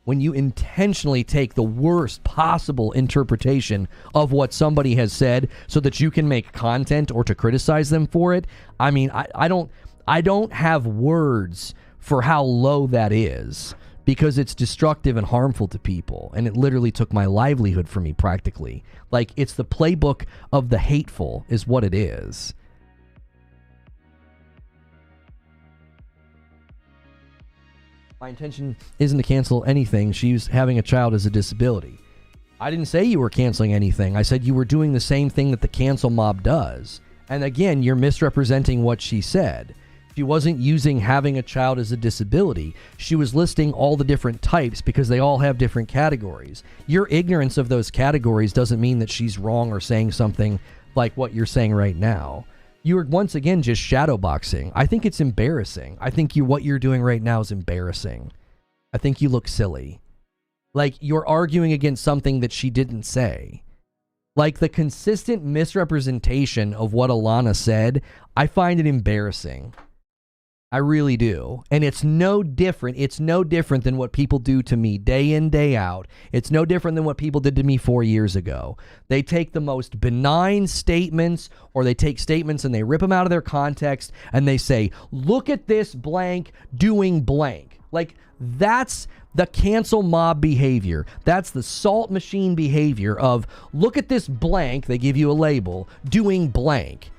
When you intentionally take the worst possible interpretation of what somebody has said so that you can make content or to criticize them for it, I mean, I don't have words for how low that is, because it's destructive and harmful to people, and it literally took my livelihood from me practically. Like, it's the playbook of the hateful is what it is. My intention isn't to cancel anything. She's having a child as a disability. I didn't say you were canceling anything. I said you were doing the same thing that the cancel mob does. And again, you're misrepresenting what she said. She wasn't using having a child as a disability. She was listing all the different types because they all have different categories. Your ignorance of those categories doesn't mean that she's wrong or saying something like what you're saying right now. You're once again just shadowboxing. I think it's embarrassing. I think what you're doing right now is embarrassing. I think you look silly. Like, you're arguing against something that she didn't say. Like, the consistent misrepresentation of what Alana said, I find it embarrassing. I really do. And it's no different. It's no different than what people do to me day in, day out. It's no different than what people did to me 4 years ago. They take the most benign statements, or they take statements and they rip them out of their context and they say, look at this blank doing blank. Like, that's the cancel mob behavior. That's the salt machine behavior of, look at this blank, they give you a label, doing blank.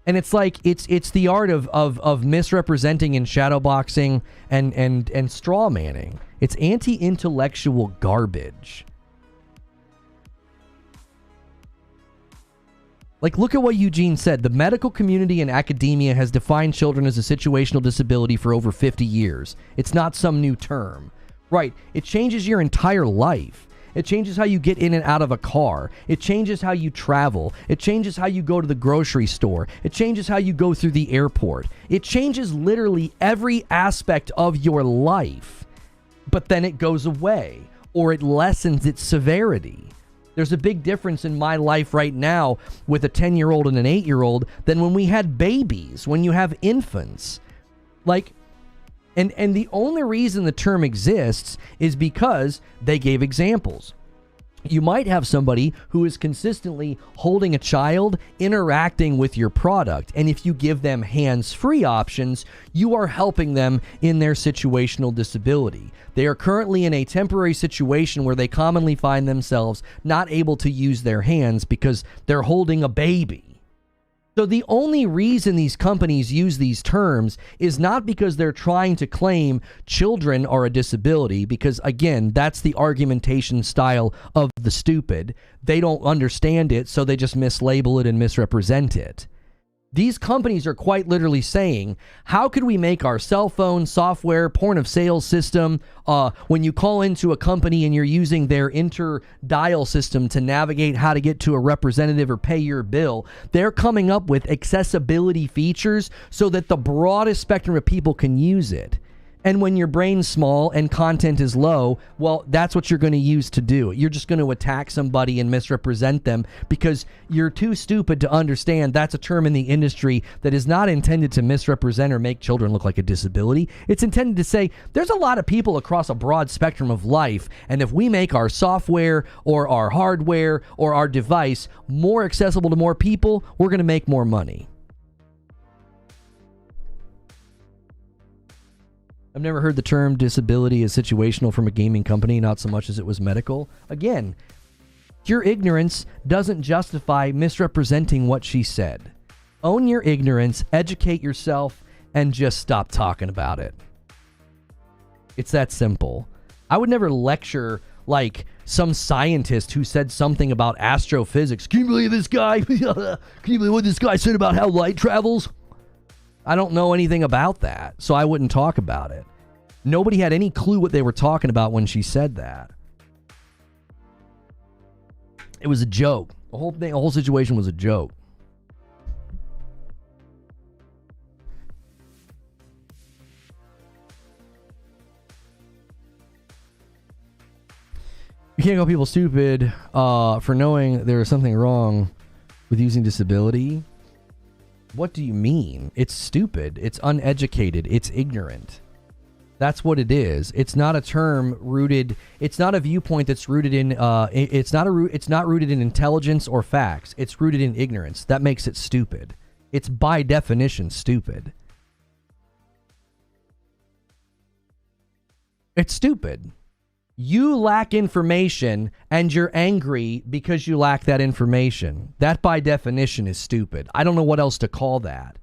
And it's like, it's the art of misrepresenting and shadowboxing and straw manning. It's anti-intellectual garbage. Like, look at what Eugene said. The medical community and academia has defined children as a situational disability for over 50 years. It's not some new term. Right. It changes your entire life. It changes how you get in and out of a car. It changes how you travel. It changes how you go to the grocery store. It changes how you go through the airport. It changes literally every aspect of your life. But then it goes away, or it lessens its severity. There's a big difference in my life right now with a 10-year-old and an 8-year-old than when we had babies, when you have infants. Like, And the only reason the term exists is because they gave examples. You might have somebody who is consistently holding a child, interacting with your product, and if you give them hands-free options, you are helping them in their situational disability. They are currently in a temporary situation where they commonly find themselves not able to use their hands because they're holding a baby. So the only reason these companies use these terms is not because they're trying to claim children are a disability, because again, that's the argumentation style of the stupid. They don't understand it, so they just mislabel it and misrepresent it. These companies are quite literally saying, how could we make our cell phone, software, point of sale system, when you call into a company and you're using their inter-dial system to navigate how to get to a representative or pay your bill, they're coming up with accessibility features so that the broadest spectrum of people can use it. And when your brain's small and content is low, well, that's what you're going to use to do it. You're just going to attack somebody and misrepresent them because you're too stupid to understand that's a term in the industry that is not intended to misrepresent or make children look like a disability. It's intended to say there's a lot of people across a broad spectrum of life, and if we make our software or our hardware or our device more accessible to more people, we're going to make more money. I've never heard the term disability as situational from a gaming company, not so much as it was medical. Again, your ignorance doesn't justify misrepresenting what she said. Own your ignorance, educate yourself, and just stop talking about it. It's that simple. I would never lecture like some scientist who said something about astrophysics. Can you believe this guy? Can you believe what this guy said about how light travels? I don't know anything about that, so I wouldn't talk about it. Nobody had any clue what they were talking about when she said that. It was a joke. The whole situation was a joke. You can't call people stupid for knowing there is something wrong with using disability. What do you mean? It's stupid. It's uneducated. It's ignorant. That's what it is. It's not a term rooted. It's not a viewpoint that's rooted in. It's not rooted in intelligence or facts. It's rooted in ignorance. That makes it stupid. It's by definition stupid. It's stupid. You lack information and you're angry because you lack that information. That by definition is stupid. I don't know what else to call that.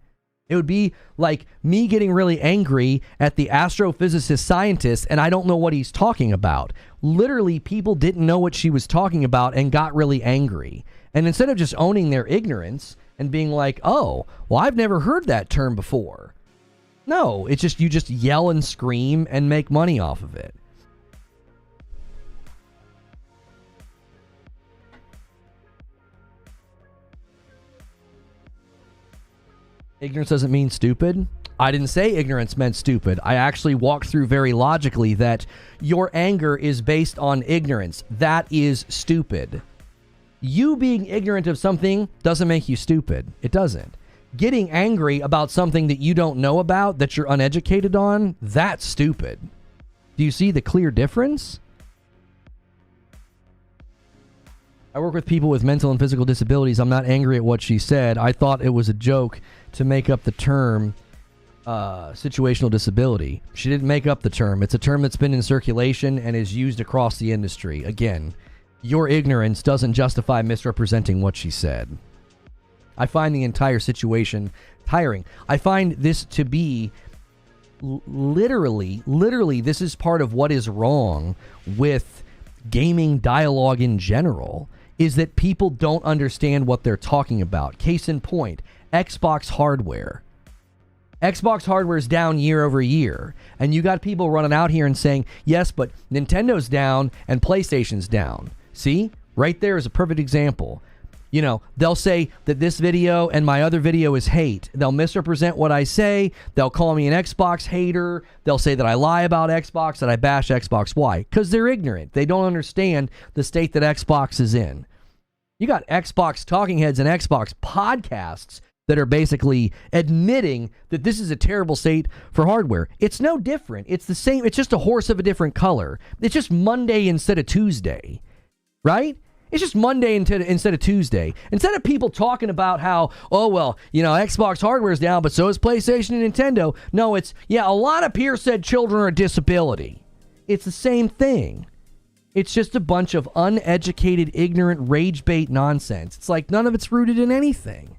It would be like me getting really angry at the astrophysicist scientist and I don't know what he's talking about. Literally, people didn't know what she was talking about and got really angry. And instead of just owning their ignorance and being like, oh, well, I've never heard that term before. No, it's just you just yell and scream and make money off of it. Ignorance doesn't mean stupid. I didn't say ignorance meant stupid. I actually walked through very logically that your anger is based on ignorance. That is stupid. You being ignorant of something doesn't make you stupid. It doesn't. Getting angry about something that you don't know about, that you're uneducated on, that's stupid. Do you see the clear difference? I work with people with mental and physical disabilities. I'm not angry at what she said. I thought it was a joke to make up the term situational disability. She didn't make up the term. It's a term that's been in circulation and is used across the industry. Again, your ignorance doesn't justify misrepresenting what she said. I find the entire situation tiring. I find this to be literally, this is part of what is wrong with gaming dialogue in general, is that people don't understand what they're talking about. Case in point, Xbox hardware. Xbox hardware is down year over year. And you got people running out here and saying, yes, but Nintendo's down and PlayStation's down. See? Right there is a perfect example. You know, they'll say that this video and my other video is hate. They'll misrepresent what I say. They'll call me an Xbox hater. They'll say that I lie about Xbox, that I bash Xbox. Why? Because they're ignorant. They don't understand the state that Xbox is in. You got Xbox talking heads and Xbox podcasts that are basically admitting that this is a terrible state for hardware. It's no different. It's the same. It's just a horse of a different color. It's just Monday instead of Tuesday, right? It's just Monday instead of Tuesday. Instead of people talking about how, oh, well, you know, Xbox hardware is down, but so is PlayStation and Nintendo. No, it's, yeah, a lot of peers said children are a disability. It's the same thing. It's just a bunch of uneducated, ignorant, rage bait nonsense. It's like none of it's rooted in anything.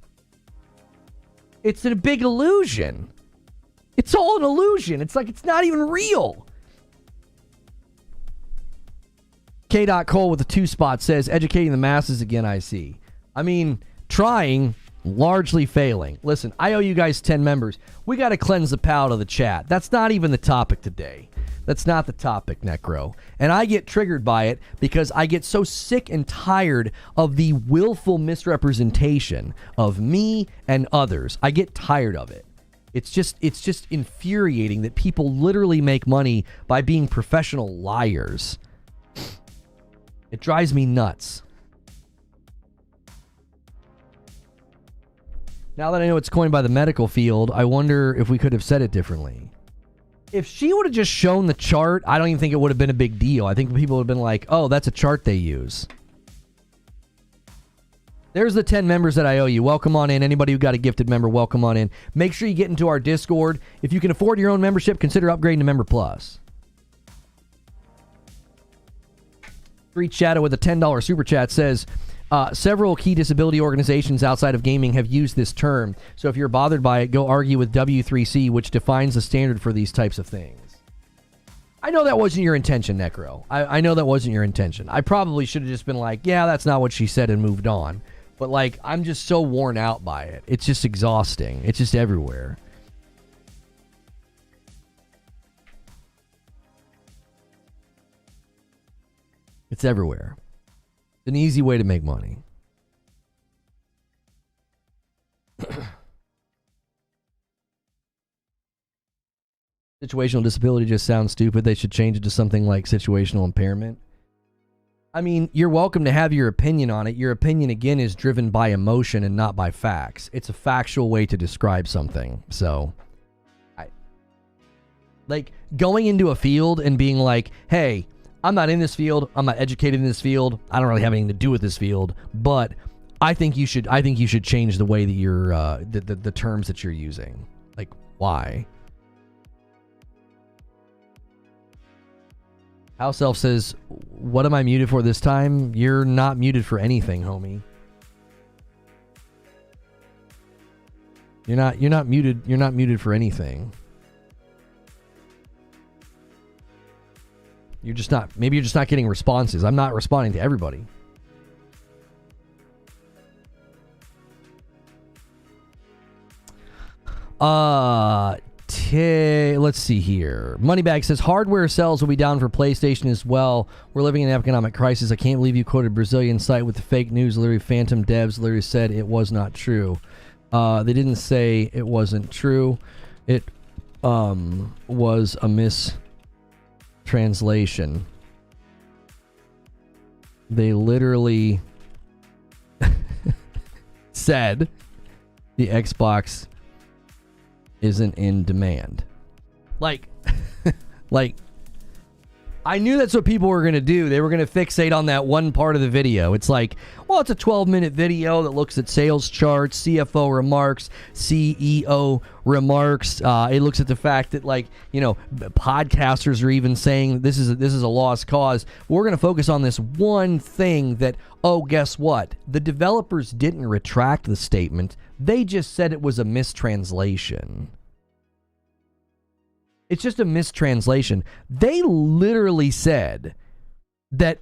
It's a big illusion. It's all an illusion. It's like it's not even real. K. Cole with a 2 spot says, educating the masses again, I see. I mean, trying, largely failing. Listen, I owe you guys 10 members. We got to cleanse the palate of the chat. That's not even the topic today. That's not the topic, Necro. And I get triggered by it because I get so sick and tired of the willful misrepresentation of me and others. I get tired of it. It's just infuriating that people literally make money by being professional liars. It drives me nuts. Now that I know it's coined by the medical field, I wonder if we could have said it differently. If she would have just shown the chart, I don't even think it would have been a big deal. I think people would have been like, oh, that's a chart they use. There's the 10 members that I owe you. Welcome on in. Anybody who got a gifted member, welcome on in. Make sure you get into our Discord. If you can afford your own membership, consider upgrading to Member Plus. Street Shadow with a $10 super chat says, several key disability organizations outside of gaming have used this term. So if you're bothered by it, go argue with W3C, which defines the standard for these types of things. I know that wasn't your intention, Necro. I know that wasn't your intention. I probably should have just been like, yeah, that's not what she said and moved on. But, like, I'm just so worn out by it. It's just exhausting. It's just everywhere. It's everywhere. It's an easy way to make money. Situational disability just sounds stupid. They should change it to something like situational impairment. I mean, you're welcome to have your opinion on it. Your opinion, again, is driven by emotion and not by facts. It's a factual way to describe something. So, like, going into a field and being like, hey, I'm not in this field. I'm not educated in this field. I don't really have anything to do with this field. But I think you should change the way that you're, the terms that you're using. Like, why? House Elf says, what am I muted for this time? You're not muted for anything, homie. You're not muted for anything. Maybe you're just not getting responses. I'm not responding to everybody. Let's see here. Moneybag says hardware sales will be down for PlayStation as well. We're living in an economic crisis. I can't believe you quoted a Brazilian site with the fake news. Literally, Phantom devs literally said it was not true. They didn't say it wasn't true. It was a mistranslation. They literally said the Xbox isn't in demand. Like, I knew that's what people were going to do. They were going to fixate on that one part of the video. It's like, well, it's a 12-minute video that looks at sales charts, CFO remarks, CEO remarks. It looks at the fact that, like, you know, podcasters are even saying this is a lost cause. We're going to focus on this one thing that, oh, guess what? The developers didn't retract the statement. They just said it was a mistranslation. It's just a mistranslation. They literally said that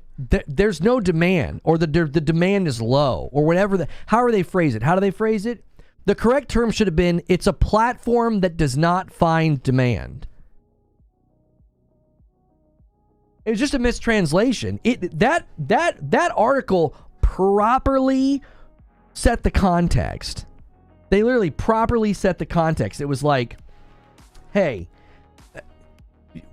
there's no demand, or the demand is low, or whatever. However they phrase it. How do they phrase it? The correct term should have been, it's a platform that does not find demand. It was just a mistranslation. That article properly set the context. They literally properly set the context. It was like, hey,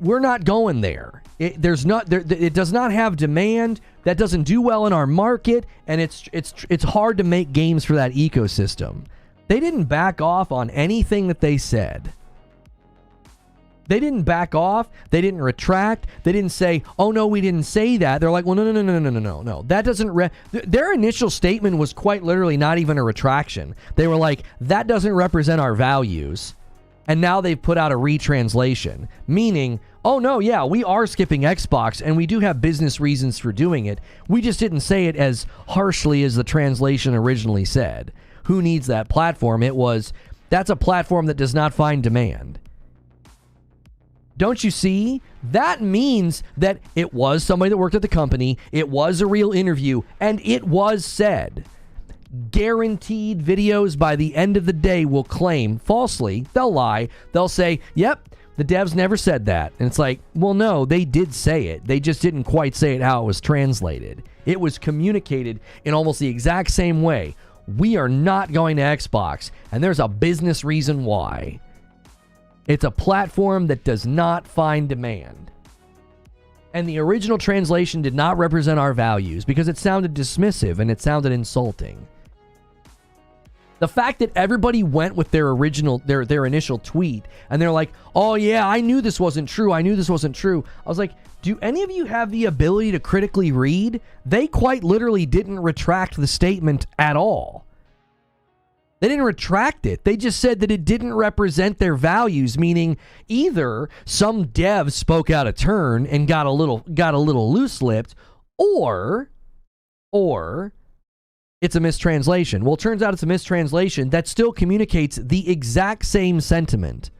we're not going there. It does not have demand. That doesn't do well in our market, and it's hard to make games for that ecosystem. They didn't back off on anything that they said. They didn't back off. They didn't retract. They didn't say, "Oh no, we didn't say that." They're like, "Well, no. That doesn't." Their initial statement was quite literally not even a retraction. They were like, "That doesn't represent our values." And now they've put out a retranslation, meaning, oh no, yeah, we are skipping Xbox, and we do have business reasons for doing it. We just didn't say it as harshly as the translation originally said. Who needs that platform? That's a platform that does not find demand. Don't you see? That means that it was somebody that worked at the company, it was a real interview, and it was said. Guaranteed videos by the end of the day will claim falsely. They'll lie. They'll say, yep, the devs never said that. And it's like, well, no, they did say it. They just didn't quite say it how it was translated. It was communicated in almost the exact same way. We are not going to Xbox, and there's a business reason why. It's a platform that does not find demand. And the original translation did not represent our values because it sounded dismissive and it sounded insulting. The fact that everybody went with their initial tweet and they're like, oh yeah, I knew this wasn't true. I was like, do any of you have the ability to critically read? They quite literally didn't retract the statement at all. They didn't retract it. They just said that it didn't represent their values, meaning either some dev spoke out of turn and got a little loose-lipped, or it's a mistranslation. Well, it turns out it's a mistranslation that still communicates the exact same sentiment.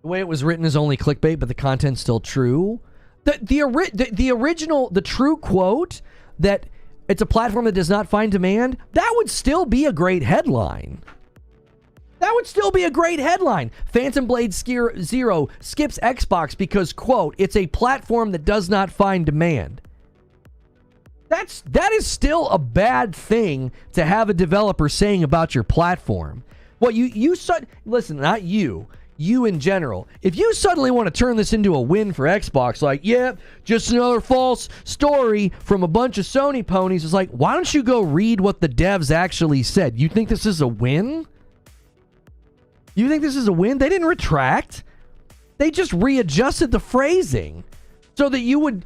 The way it was written is only clickbait, but the content's still true. The original, the true quote that it's a platform that does not find demand, that would still be a great headline. That would still be a great headline. Phantom Blade Zero skips Xbox because, quote, it's a platform that does not find demand. That is still a bad thing to have a developer saying about your platform. Well, listen, not you in general. If you suddenly want to turn this into a win for Xbox, like, yeah, just another false story from a bunch of Sony ponies, it's like, why don't you go read what the devs actually said? You think this is a win? You think this is a win? They didn't retract. They just readjusted the phrasing so that you would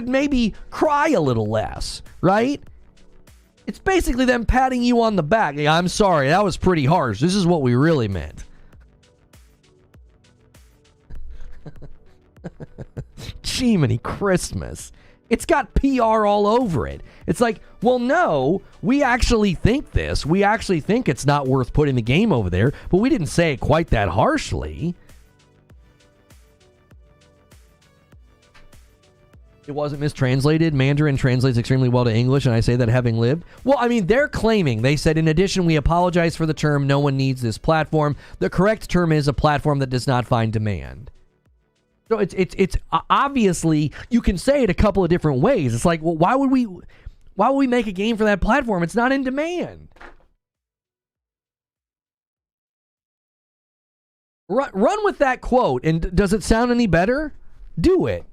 maybe cry a little less, right? It's basically them patting you on the back. Yeah, I'm sorry, that was pretty harsh. This is what we really meant. Jiminy Christmas. It's got PR all over it. It's like, well, no, we actually think this. We actually think it's not worth putting the game over there, but we didn't say it quite that harshly. It wasn't mistranslated. Mandarin translates extremely well to English, and I say that having lived. Well, I mean, they're claiming, they said, in addition, we apologize for the term, no one needs this platform. The correct term is a platform that does not find demand. So it's obviously, you can say it a couple of different ways. It's like, well, why would we make a game for that platform? It's not in demand. Run with that quote, and does it sound any better? Do it.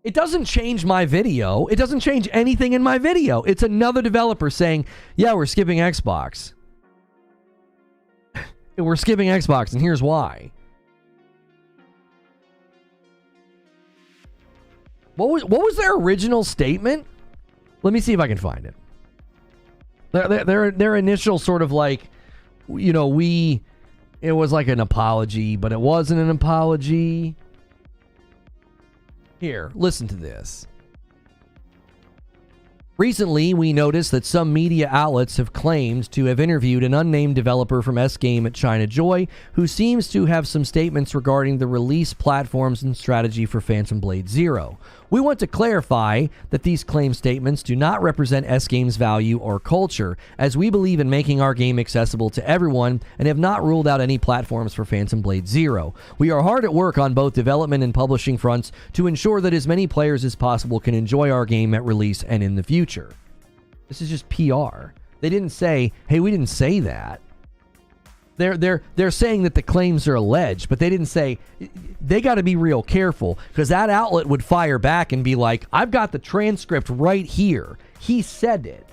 It doesn't change my video. It doesn't change anything in my video. It's another developer saying, yeah, we're skipping Xbox. We're skipping Xbox, and here's why. What was their original statement? Let me see if I can find it. Their initial sort of like, you know, it was like an apology, but it wasn't an apology. Here, listen to this. Recently, we noticed that some media outlets have claimed to have interviewed an unnamed developer from S-Game at China Joy, who seems to have some statements regarding the release platforms and strategy for Phantom Blade Zero. We want to clarify that these claim statements do not represent S-Game's value or culture, as we believe in making our game accessible to everyone and have not ruled out any platforms for Phantom Blade Zero. We are hard at work on both development and publishing fronts to ensure that as many players as possible can enjoy our game at release and in the future. This is just PR. They didn't say, hey, we didn't say that. They're saying that the claims are alleged, but they didn't say. They got to be real careful, because that outlet would fire back and be like, I've got the transcript right here. He said it.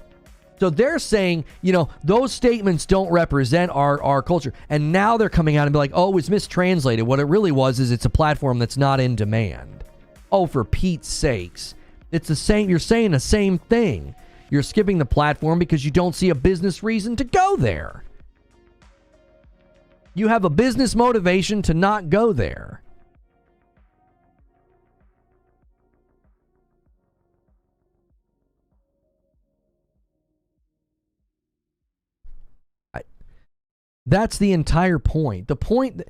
So they're saying, you know, those statements don't represent our culture. And now they're coming out and be like, oh, it was mistranslated. What it really was is it's a platform that's not in demand. Oh, for Pete's sakes. It's the same. You're saying the same thing. You're skipping the platform because you don't see a business reason to go there. You have a business motivation to not go there. That's the entire point. The point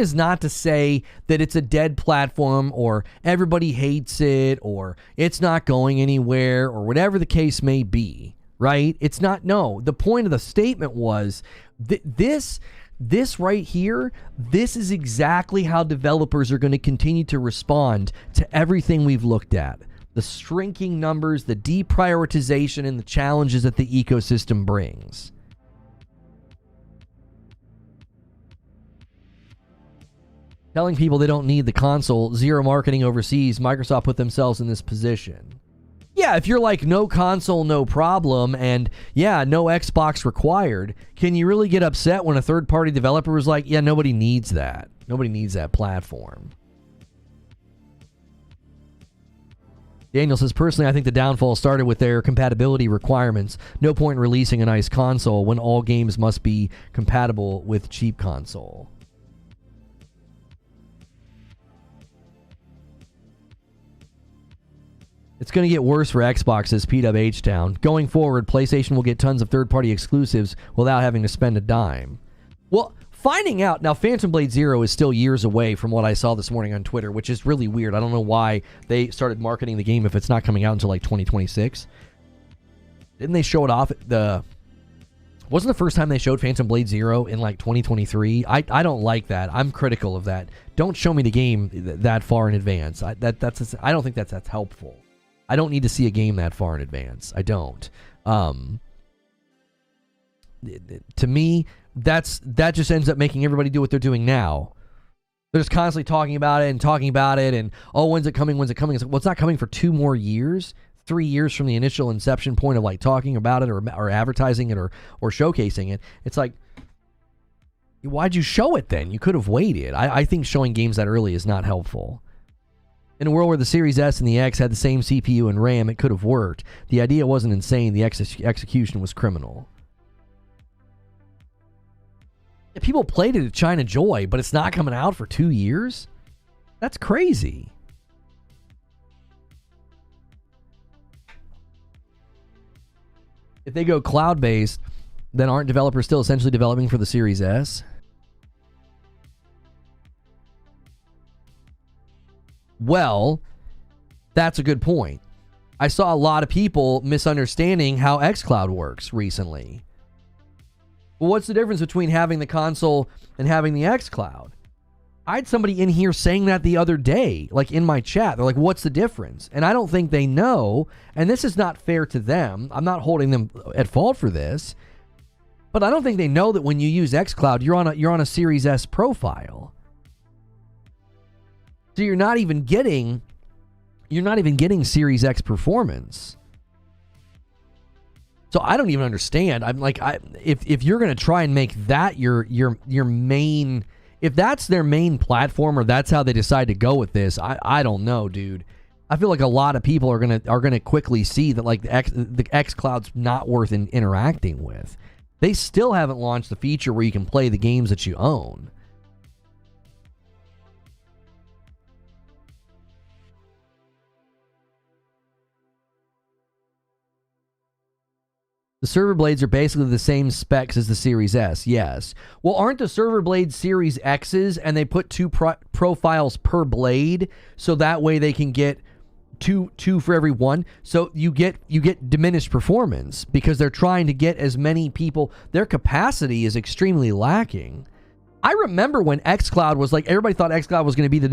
is not to say that it's a dead platform or everybody hates it or it's not going anywhere or whatever the case may be, right? It's not. No, the point of the statement was this right here, this is exactly how developers are going to continue to respond to everything we've looked at. The shrinking numbers, the deprioritization, and the challenges that the ecosystem brings. Telling people they don't need the console, zero marketing overseas, Microsoft put themselves in this position. Yeah, if you're like, no console, no problem, and yeah, no Xbox required, can you really get upset when a third-party developer was like, yeah, nobody needs that. Nobody needs that platform. Daniel says, personally, I think the downfall started with their compatibility requirements. No point in releasing a nice console when all games must be compatible with cheap console. It's going to get worse for Xbox, says PWH Town. Going forward, PlayStation will get tons of third-party exclusives without having to spend a dime. Well, finding out now, Phantom Blade Zero is still years away from what I saw this morning on Twitter, which is really weird. I don't know why they started marketing the game if it's not coming out until like 2026. Didn't they show it off at wasn't the first time they showed Phantom Blade Zero in like 2023? I don't like that. I'm critical of that. Don't show me the game that far in advance. I don't think that's helpful. I don't need to see a game that far in advance. I don't. To me, that just ends up making everybody do what they're doing now. They're just constantly talking about it and oh, when's it coming? It's like, well, it's not coming for 2 more years. 3 years from the initial inception point of like talking about it or advertising it or showcasing it. It's like, why'd you show it then? You could have waited. I think showing games that early is not helpful. In a world where the Series S and the X had the same CPU and RAM, it could have worked. The idea wasn't insane. The execution was criminal. People played it at China Joy, but it's not coming out for 2 years? That's crazy. If they go cloud-based, then aren't developers still essentially developing for the Series S? Well, that's a good point. I saw a lot of people misunderstanding how xCloud works recently. Well, what's the difference between having the console and having the xCloud? I had somebody in here saying that the other day, like in my chat. They're like, what's the difference? And I don't think they know, and this is not fair to them. I'm not holding them at fault for this, but I don't think they know that when you use xCloud, you're on a Series S profile. So you're not even getting Series X performance. So I don't even understand. I'm like, if you're going to try and make that your main, if that's their main platform or that's how they decide to go with this, I don't know, dude. I feel like a lot of people are gonna quickly see that like the xCloud's not worth interacting with. They still haven't launched the feature where you can play the games that you own. The server blades are basically the same specs as the Series S, yes. Well, aren't the server blades Series X's and they put 2 profiles per blade so that way they can get two for every one? So you get diminished performance because they're trying to get as many people. Their capacity is extremely lacking. I remember when xCloud was like, everybody thought xCloud was going to be the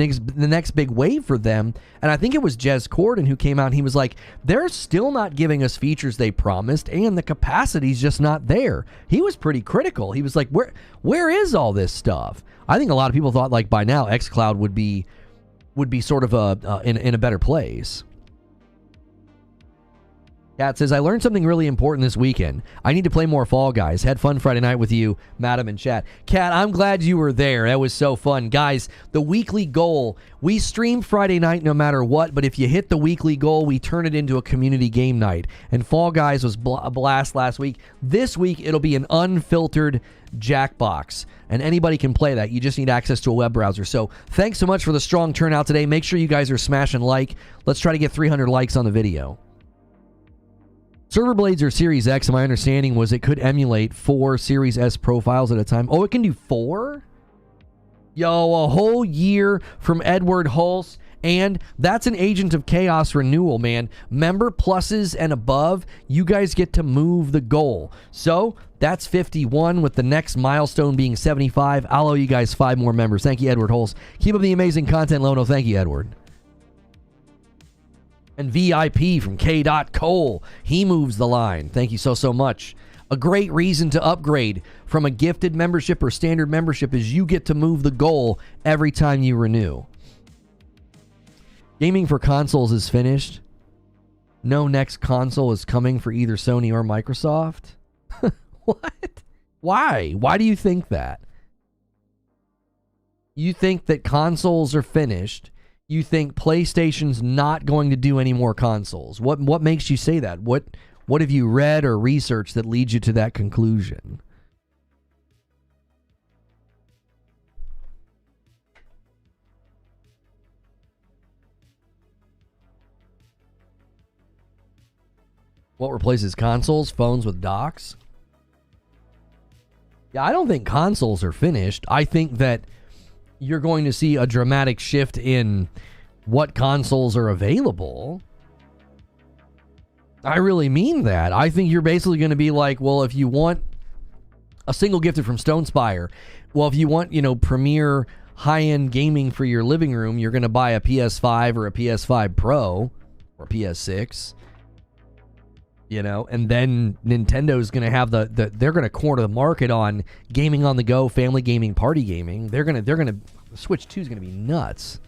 next big wave for them. And I think it was Jez Corden who came out and he was like, they're still not giving us features they promised and the capacity's just not there. He was pretty critical. He was like, where is all this stuff? I think a lot of people thought like by now xCloud would be sort of in a better place. Kat says, I learned something really important this weekend. I need to play more Fall Guys. Had fun Friday night with you, Madam, and chat. Kat, I'm glad you were there. That was so fun. Guys, the weekly goal, we stream Friday night no matter what, but if you hit the weekly goal, we turn it into a community game night. And Fall Guys was a blast last week. This week, it'll be an unfiltered Jackbox, and anybody can play that. You just need access to a web browser. So thanks so much for the strong turnout today. Make sure you guys are smashing like. Let's try to get 300 likes on the video. Server blades are Series X, and my understanding was it could emulate 4 Series S profiles at a time. Oh, it can do 4? Yo, a whole year from Edward Hulse, and that's an Agent of Chaos renewal, man. Member pluses and above, you guys get to move the goal. So, that's 51, with the next milestone being 75. I'll owe you guys 5 more members. Thank you, Edward Hulse. Keep up the amazing content, Lono. Thank you, Edward. And VIP from K. Cole. He moves the line. Thank you so much. A great reason to upgrade from a gifted membership or standard membership is you get to move the goal every time you renew. Gaming for consoles is finished. No next console is coming for either Sony or Microsoft. What? Why? Why do you think that? You think that consoles are finished. You think PlayStation's not going to do any more consoles. What makes you say that? What have you read or researched that leads you to that conclusion? What replaces consoles? Phones with docks? Yeah, I don't think consoles are finished. I think that you're going to see a dramatic shift in what consoles are available. I really mean that. I think you're basically going to be like, well, if you want a single gifted from Stone Spire, well, if you want, premier high-end gaming for your living room, you're going to buy a PS5 or a PS5 Pro or PS6. And then Nintendo's going to have they're going to corner the market on gaming on the go, family gaming, party gaming. They're going to Switch 2 is going to be nuts.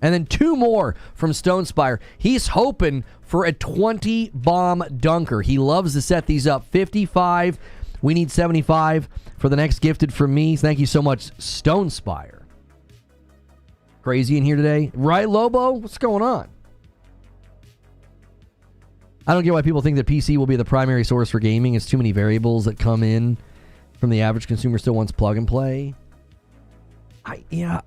And then 2 more from Stone Spire. He's hoping for a 20 bomb dunker. He loves to set these up. 55. We need 75 for the next gifted from me. Thank you so much, Stone Spire. Crazy in here today. Right, Lobo? What's going on? I don't get why people think that PC will be the primary source for gaming. It's too many variables that come in from the average consumer still wants plug and play. The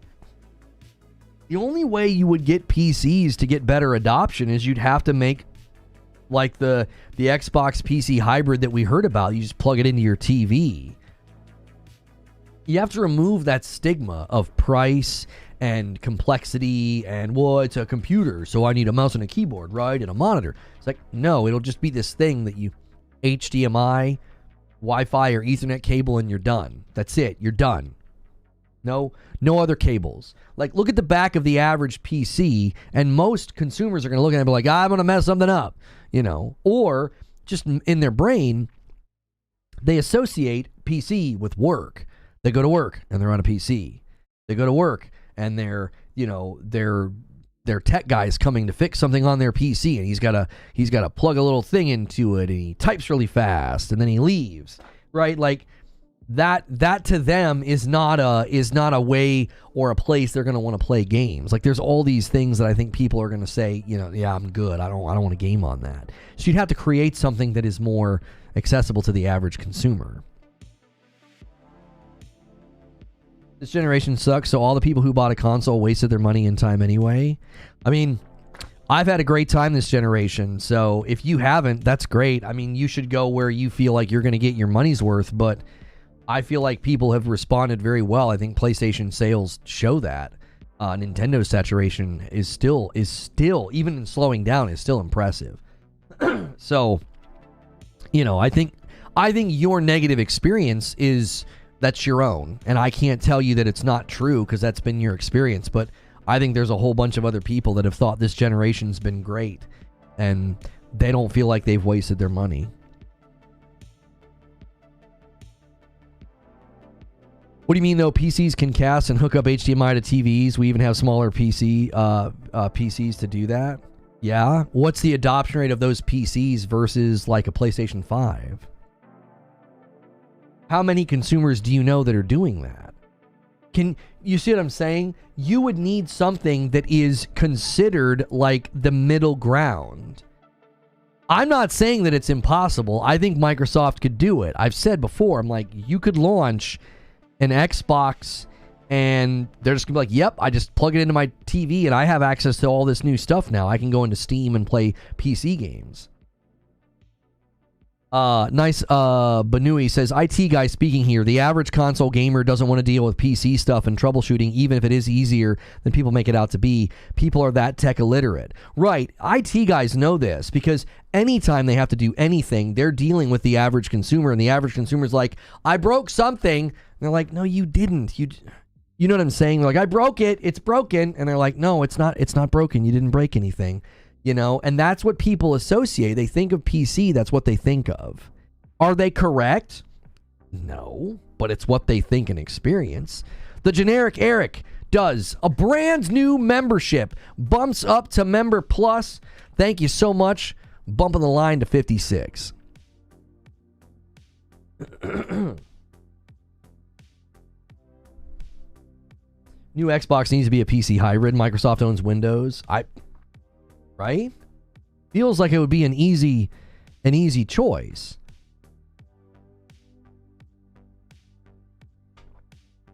only way you would get PCs to get better adoption is you'd have to make like the Xbox PC hybrid that we heard about. You just plug it into your TV. You have to remove that stigma of price and complexity and, well, it's a computer, so I need a mouse and a keyboard, right? And a monitor. It's like, no, it'll just be this thing that you HDMI, Wi-Fi, or Ethernet cable, and you're done. That's it. You're done. No other cables. Like, look at the back of the average PC, and most consumers are going to look at it and be like, I'm going to mess something up, Or just in their brain, they associate PC with work. They go to work, and they're on a PC. They go to work, and their tech guy's coming to fix something on their PC, and he's got to plug a little thing into it, and he types really fast, and then he leaves, right? Like that to them is not a way or a place they're going to want to play games. Like, there's all these things that I think people are going to say, yeah, I'm good. I don't want to game on that. So you'd have to create something that is more accessible to the average consumer. This generation sucks, so all the people who bought a console wasted their money and time anyway. I mean, I've had a great time this generation, so if you haven't, that's great. I mean, you should go where you feel like you're going to get your money's worth, but I feel like people have responded very well. I think PlayStation sales show that. Nintendo's saturation is still, even in slowing down, is still impressive. So, I think your negative experience that's your own, and I can't tell you that it's not true because that's been your experience, but I think there's a whole bunch of other people that have thought this generation's been great, and they don't feel like they've wasted their money. What do you mean, though? PCs can cast and hook up HDMI to TVs. We even have smaller PCs to do that. Yeah? What's the adoption rate of those PCs versus like a PlayStation 5? How many consumers do you know that are doing that? Can you see what I'm saying? You would need something that is considered like the middle ground. I'm not saying that it's impossible. I think Microsoft could do it. I've said before, I'm like, you could launch an Xbox and they're just gonna be like, yep, I just plug it into my TV and I have access to all this new stuff now. I can go into Steam and play PC games. Nice, Banui says, IT guy speaking here. The average console gamer doesn't want to deal with PC stuff and troubleshooting, even if it is easier than people make it out to be. People are that tech illiterate. Right. IT guys know this because anytime they have to do anything, they're dealing with the average consumer, and the average consumer's like, I broke something. And they're like, no, you didn't. You know what I'm saying? They're like, I broke it. It's broken. And they're like, no, it's not broken. You didn't break anything. And that's what people associate. They think of PC, that's what they think of. Are they correct? No, but it's what they think and experience. The generic Eric does a brand new membership, bumps up to Member Plus. Thank you so much. Bumping the line to 56. New Xbox needs to be a PC hybrid. Microsoft owns Windows. Right? Feels like it would be an easy choice.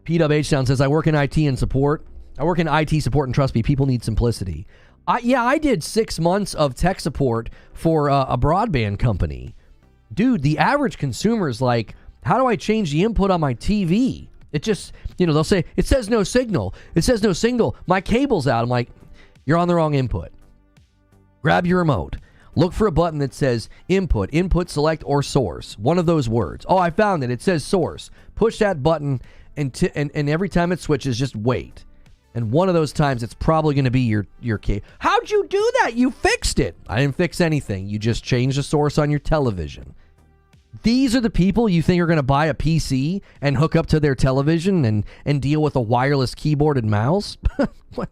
PWH says, I work in IT and support. I work in IT support, and trust me, people need simplicity. I did 6 months of tech support for a broadband company. Dude, the average consumer is like, How do I change the input on my TV? It just, they'll say, it says no signal. It says no signal. My cable's out. I'm like, you're on the wrong input. Grab your remote. Look for a button that says input, select, or source. One of those words. Oh, I found it. It says source. Push that button, and every time it switches, just wait. And one of those times, it's probably going to be your cable. How'd you do that? You fixed it. I didn't fix anything. You just changed the source on your television. These are the people you think are going to buy a PC and hook up to their television and deal with a wireless keyboard and mouse? What?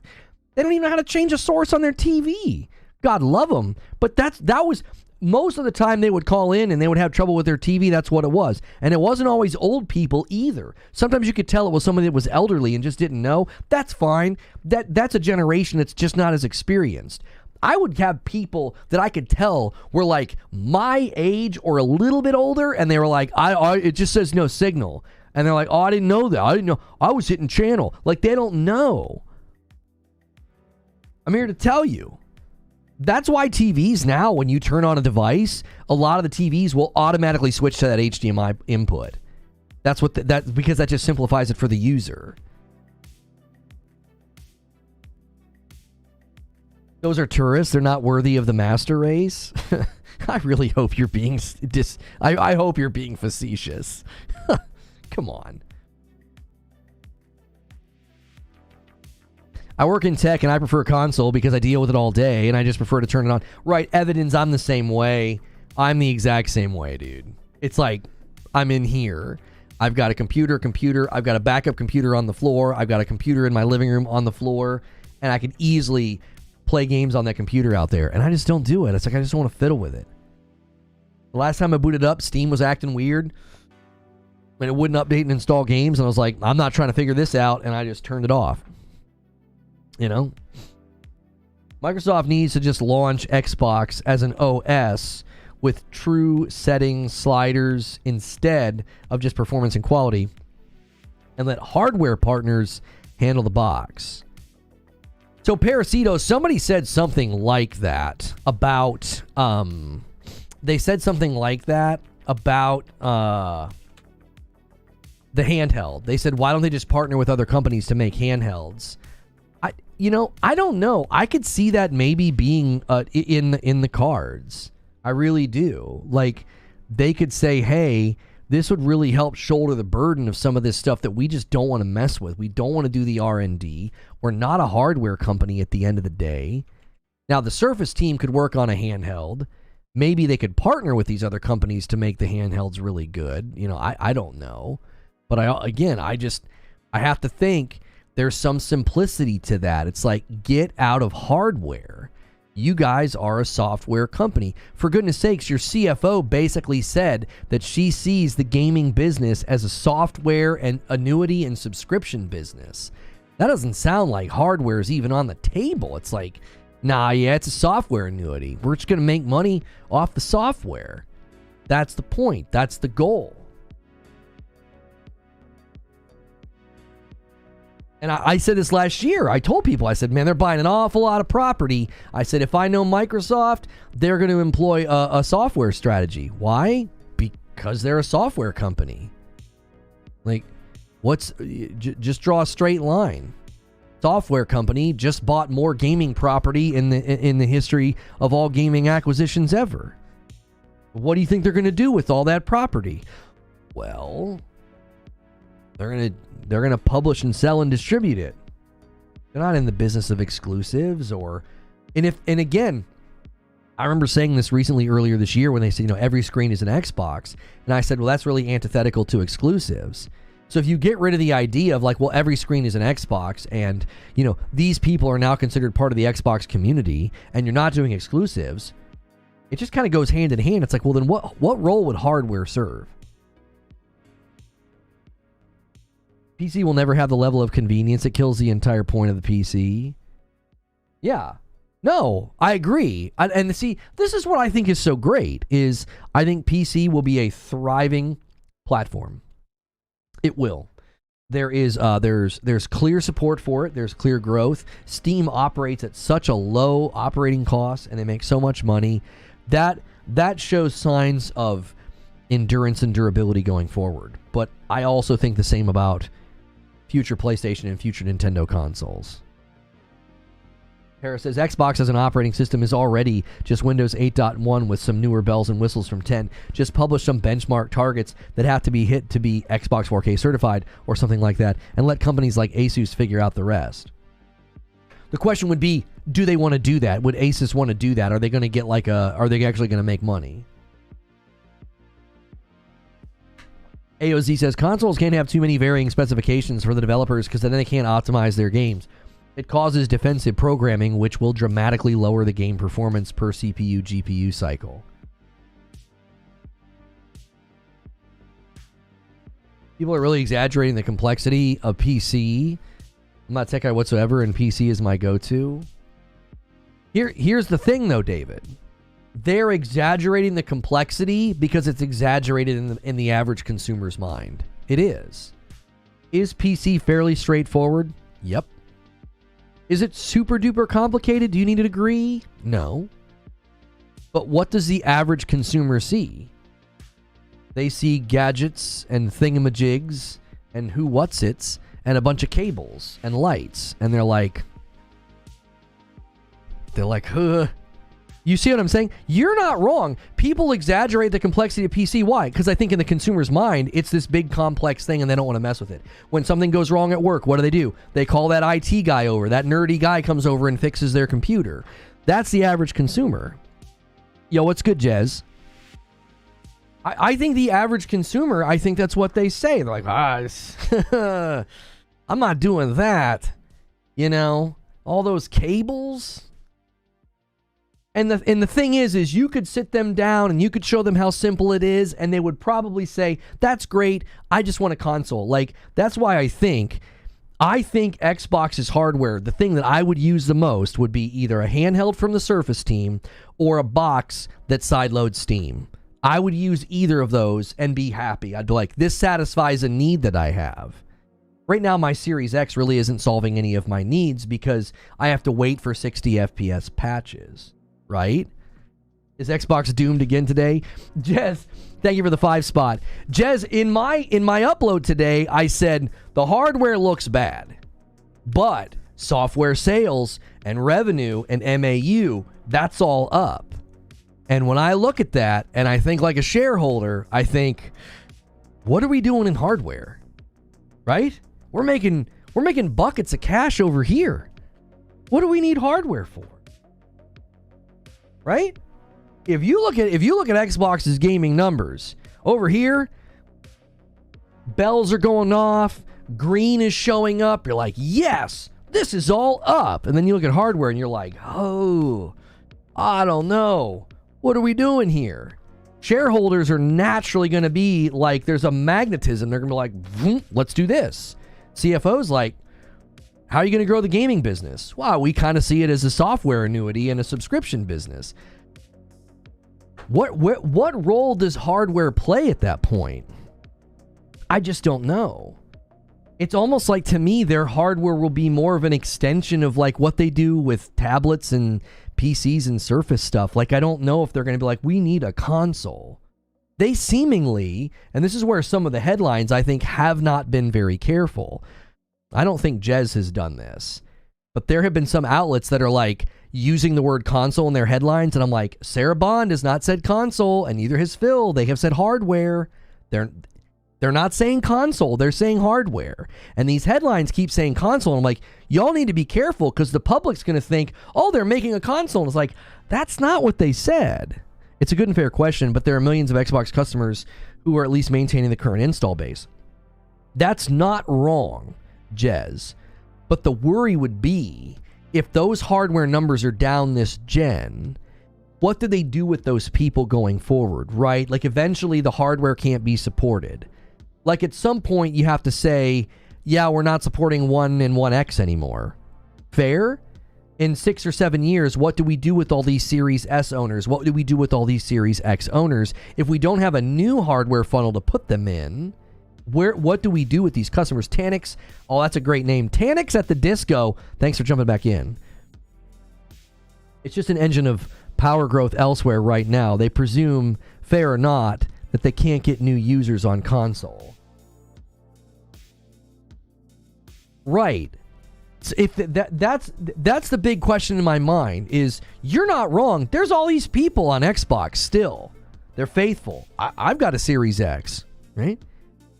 They don't even know how to change a source on their TV. God love them. But that was most of the time they would call in and they would have trouble with their TV. That's what it was. And it wasn't always old people either. Sometimes you could tell it was somebody that was elderly and just didn't know. That's fine. That's a generation that's just not as experienced. I would have people that I could tell were like my age or a little bit older, and they were like, it just says no signal. And they're like, oh, I didn't know that. I didn't know. I was hitting channel. Like, they don't know. I'm here to tell you. That's why TVs now, when you turn on a device, a lot of the TVs will automatically switch to that HDMI input. That's because that just simplifies it for the user. Those are tourists. They're not worthy of the master race. I really hope you're being I hope you're being facetious. Come on. I work in tech and I prefer console because I deal with it all day and I just prefer to turn it on. Right, evidence, I'm the same way. I'm the exact same way, dude. It's like, I'm in here. I've got a computer. I've got a backup computer on the floor. I've got a computer in my living room on the floor. And I could easily play games on that computer out there. And I just don't do it. It's like, I just don't want to fiddle with it. The last time I booted up, Steam was acting weird. And it wouldn't update and install games. And I was like, I'm not trying to figure this out. And I just turned it off. Microsoft needs to just launch Xbox as an OS with true settings sliders instead of just performance and quality, and let hardware partners handle the box. So Parasito, somebody said something like that about the handheld. They said, why don't they just partner with other companies to make handhelds? I don't know. I could see that maybe being in the cards. I really do. Like, they could say, hey, this would really help shoulder the burden of some of this stuff that we just don't want to mess with. We don't want to do the R&D. We're not a hardware company at the end of the day. Now, the Surface team could work on a handheld. Maybe they could partner with these other companies to make the handhelds really good. I don't know. But I have to think there's some simplicity to that. It's like, get out of hardware. You guys are a software company. For goodness sakes, your CFO basically said that she sees the gaming business as a software and annuity and subscription business. That doesn't sound like hardware is even on the table. It's like, nah, yeah, it's a software annuity. We're just going to make money off the software. That's the point. That's the goal. And I said this last year. I told people, I said, man, they're buying an awful lot of property. I said, if I know Microsoft, they're going to employ a software strategy. Why? Because they're a software company. Like, just draw a straight line. Software company just bought more gaming property in the history of all gaming acquisitions ever. What do you think they're going to do with all that property? Well, they're going to publish and sell and distribute it. They're not in the business of exclusives and again, I remember saying this recently earlier this year when they said, every screen is an Xbox. And I said, well, that's really antithetical to exclusives. So if you get rid of the idea of like, well, every screen is an Xbox and, these people are now considered part of the Xbox community and you're not doing exclusives, it just kind of goes hand in hand. It's like, well, then what role would hardware serve? PC will never have the level of convenience. It kills the entire point of the PC. Yeah. No, I agree. And see, this is what I think is so great, is I think PC will be a thriving platform. It will. There's clear support for it. There's clear growth. Steam operates at such a low operating cost and they make so much money. That shows signs of endurance and durability going forward. But I also think the same about future PlayStation and future Nintendo consoles. Harris says, Xbox as an operating system is already just Windows 8.1 with some newer bells and whistles from 10. Just publish some benchmark targets that have to be hit to be Xbox 4K certified or something like that, and let companies like Asus figure out the rest. The question would be, do they want to do that? Would Asus want to do that? Are they going to get are they actually going to make money? AOZ says, consoles can't have too many varying specifications for the developers because then they can't optimize their games. It causes defensive programming, which will dramatically lower the game performance per CPU GPU cycle. People are really exaggerating the complexity of PC. I'm not a tech guy whatsoever, and PC is my go-to. Here's the thing, though, David. They're exaggerating the complexity because it's exaggerated in the average consumer's mind. It is. Is PC fairly straightforward? Yep. Is it super duper complicated? Do you need a degree? No. But what does the average consumer see? They see gadgets and thingamajigs and who-what's-its and a bunch of cables and lights. And they're like, huh. You see what I'm saying? You're not wrong. People exaggerate the complexity of PC. Why? Because I think in the consumer's mind, it's this big complex thing and they don't want to mess with it. When something goes wrong at work, what do? They call that IT guy over. That nerdy guy comes over and fixes their computer. That's the average consumer. Yo, what's good, Jez? I think the average consumer, I think that's what they say. They're like, I'm not doing that. You know, all those cables. And the thing is you could sit them down and you could show them how simple it is, and they would probably say, that's great, I just want a console. Like, that's why I think Xbox's hardware, the thing that I would use the most would be either a handheld from the Surface team or a box that sideloads Steam. I would use either of those and be happy. I'd be like, this satisfies a need that I have. Right now, my Series X really isn't solving any of my needs because I have to wait for 60 FPS patches. Right? Is Xbox doomed again today? Jez, thank you for the 5 spot. Jez, in my upload today, I said the hardware looks bad, but software sales and revenue and MAU, that's all up. And when I look at that and I think like a shareholder, I think, what are we doing in hardware? Right? We're making buckets of cash over here. What do we need hardware for? Right? If you look at Xbox's gaming numbers, over here, bells are going off, green is showing up, you're like, yes, this is all up. And then you look at hardware and you're like, oh, I don't know. What are we doing here? Shareholders are naturally going to be like, there's a magnetism. They're going to be like, let's do this. CFO's like, how are you going to grow the gaming business? Well, we kind of see it as a software annuity and a subscription business. What role does hardware play at that point? I just don't know. It's almost like, to me, their hardware will be more of an extension of like what they do with tablets and PCs and Surface stuff. Like, I don't know if they're going to be like, we need a console. They seemingly, and this is where some of the headlines, I think, have not been very careful. I don't think Jez has done this, but there have been some outlets that are like using the word console in their headlines, and I'm like, Sarah Bond has not said console, and neither has Phil. They have said hardware. They're not saying console, they're saying hardware. And these headlines keep saying console, and I'm like, y'all need to be careful because the public's going to think, oh, they're making a console. And it's like, that's not what they said. It's a good and fair question, but there are millions of Xbox customers who are at least maintaining the current install base. That's not wrong, Jez. But the worry would be, if those hardware numbers are down this gen, what do they do with those people going forward, right? Like, eventually the hardware can't be supported. Like, at some point you have to say, yeah, we're not supporting 1 and 1X anymore. Fair? In 6 or 7 years, what do we do with all these Series S owners? What do we do with all these Series X owners? If we don't have a new hardware funnel to put them in, what do we do with these customers? Tanix, oh, that's a great name. Tanix at the Disco, thanks for jumping back in. It's just an engine of power growth elsewhere right now. They presume, fair or not, that they can't get new users on console. Right. So if that's the big question in my mind is, you're not wrong. There's all these people on Xbox still. They're faithful. I've got a Series X, right?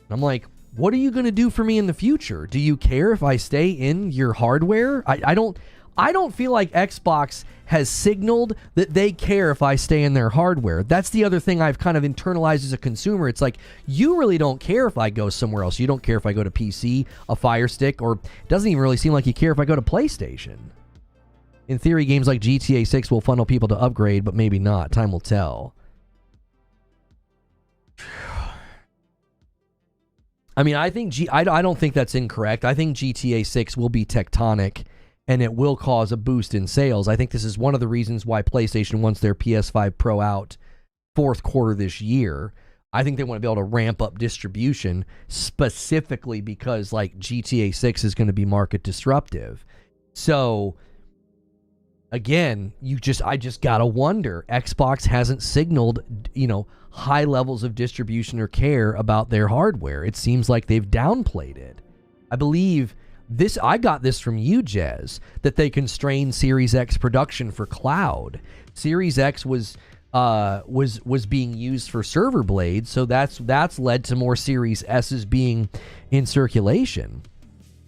I'm like, what are you going to do for me in the future? Do you care if I stay in your hardware? I don't feel like Xbox has signaled that they care if I stay in their hardware. That's the other thing I've kind of internalized as a consumer. It's like, you really don't care if I go somewhere else. You don't care if I go to PC, a Fire Stick, or it doesn't even really seem like you care if I go to PlayStation. In theory, games like GTA 6 will funnel people to upgrade, but maybe not. Time will tell. I mean, I don't think that's incorrect. I think GTA 6 will be tectonic, and it will cause a boost in sales. I think this is one of the reasons why PlayStation wants their PS5 Pro out fourth quarter this year. I think they want to be able to ramp up distribution specifically because, like, GTA 6 is going to be market disruptive. So, again, I just got to wonder. Xbox hasn't signaled, high levels of distribution or care about their hardware. It seems like they've downplayed it. I believe I got this from you, Jez, that they constrained Series X production for cloud. Series X was being used for server blades, so that's led to more Series S's being in circulation.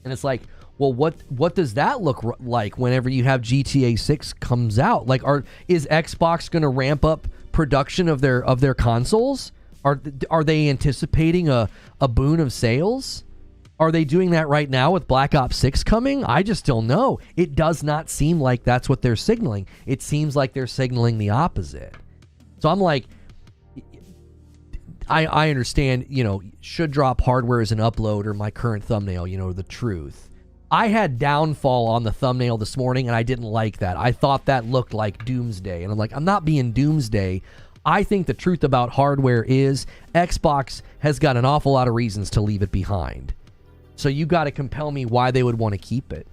And it's like, well, what does that look like whenever you have GTA 6 comes out? Like, is Xbox going to ramp up production of their consoles? Are they anticipating a boon of sales? Are they doing that right now with Black Ops 6 coming? I just don't know. It does not seem like that's what they're signaling. It seems like they're signaling the opposite. So I'm like, I understand, should drop hardware as an upload or my current thumbnail, the truth. I had downfall on the thumbnail this morning, and I didn't like that. I thought that looked like doomsday. And I'm like, I'm not being doomsday. I think the truth about hardware is Xbox has got an awful lot of reasons to leave it behind. So you got to compel me why they would want to keep it.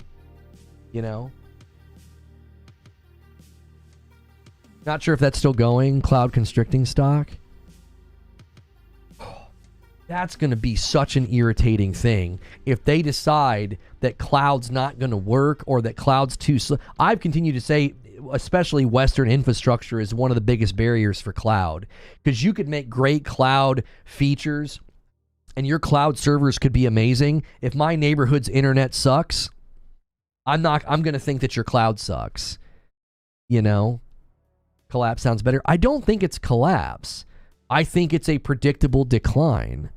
Not sure if that's still going. Cloud constricting stock. That's going to be such an irritating thing if they decide that cloud's not going to work or that cloud's too slow. I've continued to say, especially Western infrastructure is one of the biggest barriers for cloud, because you could make great cloud features and your cloud servers could be amazing. If my neighborhood's internet sucks, I'm going to think that your cloud sucks. Collapse sounds better. I don't think it's collapse. I think it's a predictable decline.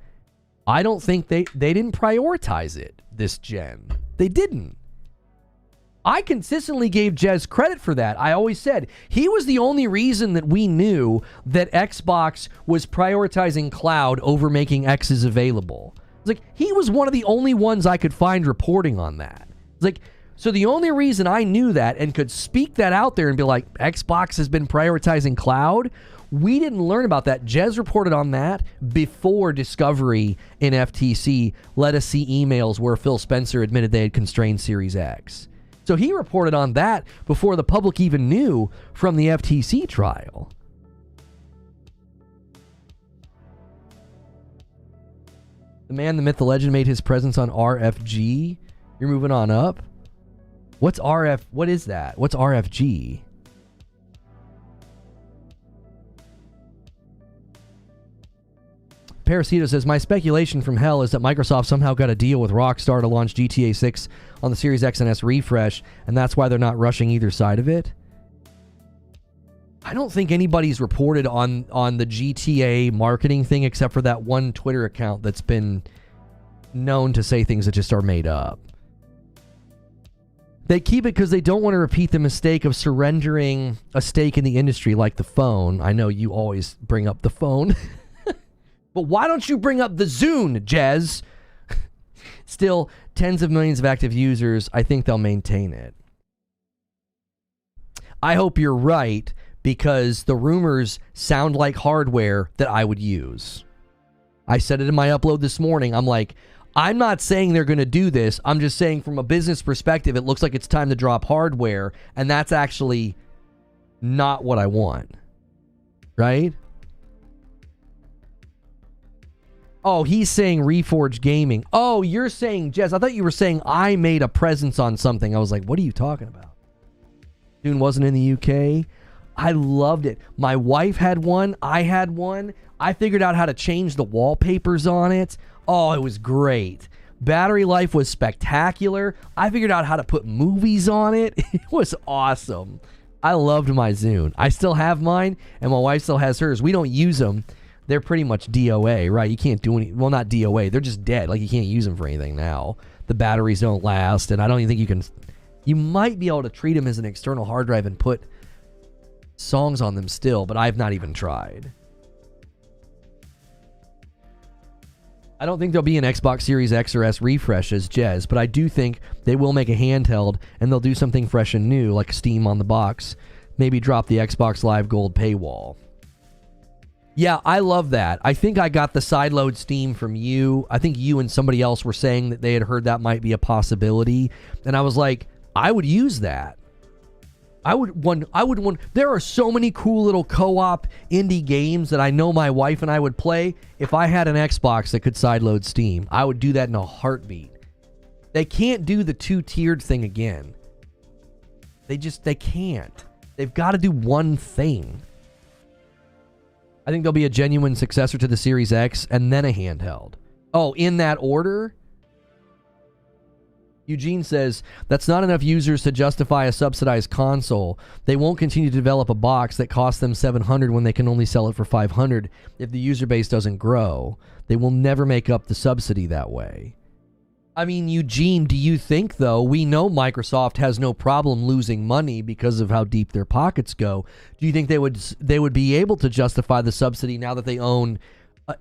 I don't think they didn't prioritize it this gen. They didn't. I consistently gave Jez credit for that. I always said he was the only reason that we knew that Xbox was prioritizing cloud over making X's available. It's like, he was one of the only ones I could find reporting on that. It's like, so the only reason I knew that and could speak that out there and be like, Xbox has been prioritizing cloud, we didn't learn about that. Jez reported on that before Discovery in FTC let us see emails where Phil Spencer admitted they had constrained Series X. So he reported on that before the public even knew from the FTC trial. The man, the myth, the legend made his presence on RFG. You're moving on up. What's RF? What is that? What's RFG? Parasito says, my speculation from hell is that Microsoft somehow got a deal with Rockstar to launch GTA 6 on the Series X and S refresh, and that's why they're not rushing either side of it. I don't think anybody's reported on the GTA marketing thing except for that one Twitter account that's been known to say things that just are made up. They keep it because they don't want to repeat the mistake of surrendering a stake in the industry like the phone. I know you always bring up the phone. But why don't you bring up the Zune, Jez? Still, tens of millions of active users. I think they'll maintain it. I hope you're right, because the rumors sound like hardware that I would use. I said it in my upload this morning. I'm like, I'm not saying they're going to do this. I'm just saying from a business perspective, it looks like it's time to drop hardware, and that's actually not what I want. Right? Oh, he's saying Reforge Gaming. Oh, you're saying Jez. I thought you were saying I made a presence on something. I was like, what are you talking about? Dune wasn't in the UK. I loved it. My wife had one. I had one. I figured out how to change the wallpapers on it. Oh, it was great. Battery life was spectacular. I figured out how to put movies on it. It was awesome. I loved my Zune. I still have mine, and my wife still has hers. We don't use them. They're pretty much DOA, right? You can't do any... Well, not DOA. They're just dead. Like, you can't use them for anything now. The batteries don't last, and I don't even think you can... You might be able to treat them as an external hard drive and put songs on them still, but I've not even tried. I don't think there'll be an Xbox Series X or S refresh as Jez, but I do think they will make a handheld, and they'll do something fresh and new, like Steam on the box. Maybe drop the Xbox Live Gold paywall. Yeah, I love that. I think I got the sideload Steam from you. I think you and somebody else were saying that they had heard that might be a possibility. And I was like, I would use that. I would want. There are so many cool little co-op indie games that I know my wife and I would play. If I had an Xbox that could sideload Steam, I would do that in a heartbeat. They can't do the two-tiered thing again. They can't. They've got to do one thing. I think there'll be a genuine successor to the Series X and then a handheld. Oh, in that order? Eugene says, that's not enough users to justify a subsidized console. They won't continue to develop a box that costs them $700 when they can only sell it for $500 if the user base doesn't grow. They will never make up the subsidy that way. I mean, Eugene, do you think, though, we know Microsoft has no problem losing money because of how deep their pockets go. Do you think they would be able to justify the subsidy now that they own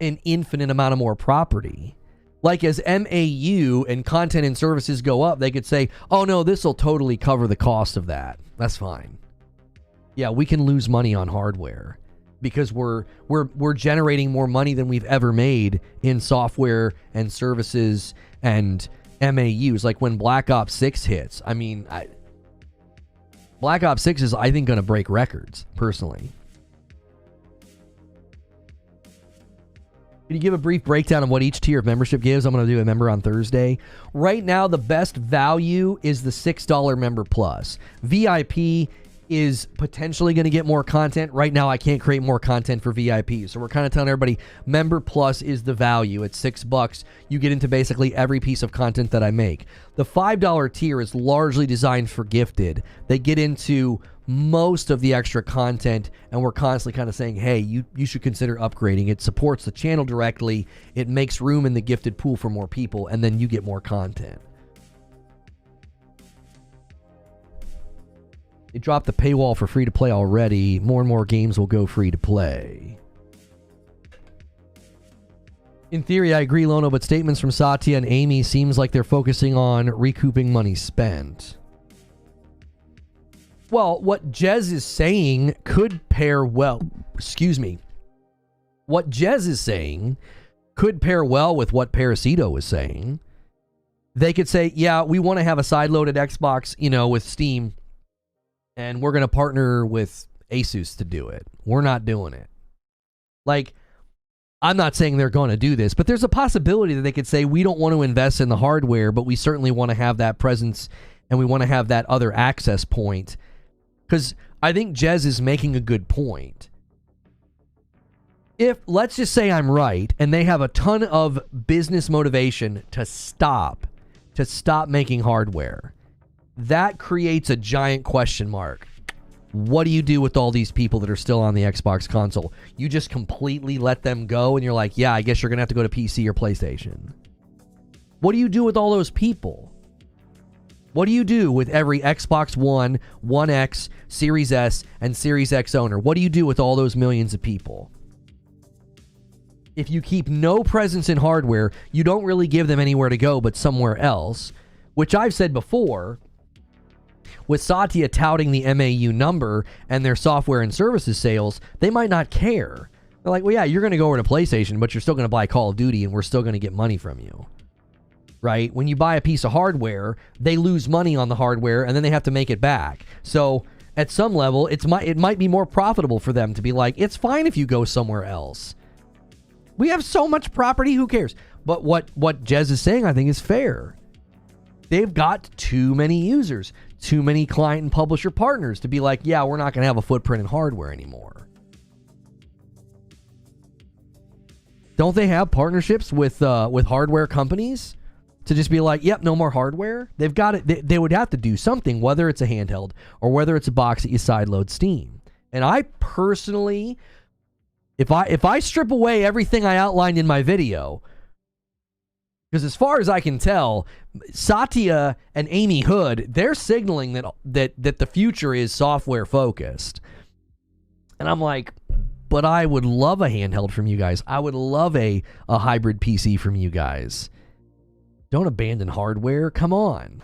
an infinite amount of more property? Like, as MAU and content and services go up, they could say, oh, no, this will totally cover the cost of that. That's fine. Yeah, we can lose money on hardware because we're generating more money than we've ever made in software and services and MAUs. Like when Black Ops 6 hits, I mean, Black Ops 6 is, I think, going to break records, personally. Can you give a brief breakdown of what each tier of membership gives? I'm going to do a member on Thursday. Right now, the best value is the $6 member plus. VIP is potentially going to get more content. Right now, I can't create more content for VIP. So we're kind of telling everybody member plus is the value. It's $6. You get into basically every piece of content that I make. The $5 tier is largely designed for gifted. They get into most of the extra content, and we're constantly kind of saying, hey, you should consider upgrading. It supports the channel directly. It makes room in the gifted pool for more people, and then you get more content. They dropped the paywall for free to play already. More and more games will go free to play. In theory, I agree, Lono, but statements from Satya and Amy seems like they're focusing on recouping money spent. Well, what Jez is saying could pair well. Excuse me. What Jez is saying could pair well with what Parasito is saying. They could say, yeah, we want to have a side-loaded Xbox, with Steam, and we're going to partner with Asus to do it. We're not doing it. Like, I'm not saying they're going to do this, but there's a possibility that they could say, we don't want to invest in the hardware, but we certainly want to have that presence, and we want to have that other access point. Because I think Jez is making a good point. If, let's just say I'm right, and they have a ton of business motivation to stop making hardware, that creates a giant question mark. What do you do with all these people that are still on the Xbox console? You just completely let them go, and you're like, yeah, I guess you're going to have to go to PC or PlayStation. What do you do with all those people? What do you do with every Xbox One, One X, Series S, and Series X owner? What do you do with all those millions of people? If you keep no presence in hardware, you don't really give them anywhere to go but somewhere else, which I've said before, with Satya touting the MAU number and their software and services sales, they might not care. They're like, well, yeah, you're going to go over to PlayStation, but you're still going to buy Call of Duty, and we're still going to get money from you. Right? When you buy a piece of hardware, they lose money on the hardware, and then they have to make it back. So at some level, it might be more profitable for them to be like, it's fine if you go somewhere else. We have so much property, who cares? But what Jez is saying, I think, is fair. They've got too many users, too many client and publisher partners to be like, yeah, we're not going to have a footprint in hardware anymore. Don't they have partnerships with hardware companies to just be like, yep, no more hardware? They've got it. They would have to do something, whether it's a handheld or whether it's a box that you sideload Steam. And I personally, if I strip away everything I outlined in my video, because as far as I can tell, Satya and Amy Hood, they're signaling that the future is software focused. And I'm like, but I would love a handheld from you guys. I would love a hybrid PC from you guys. Don't abandon hardware. Come on.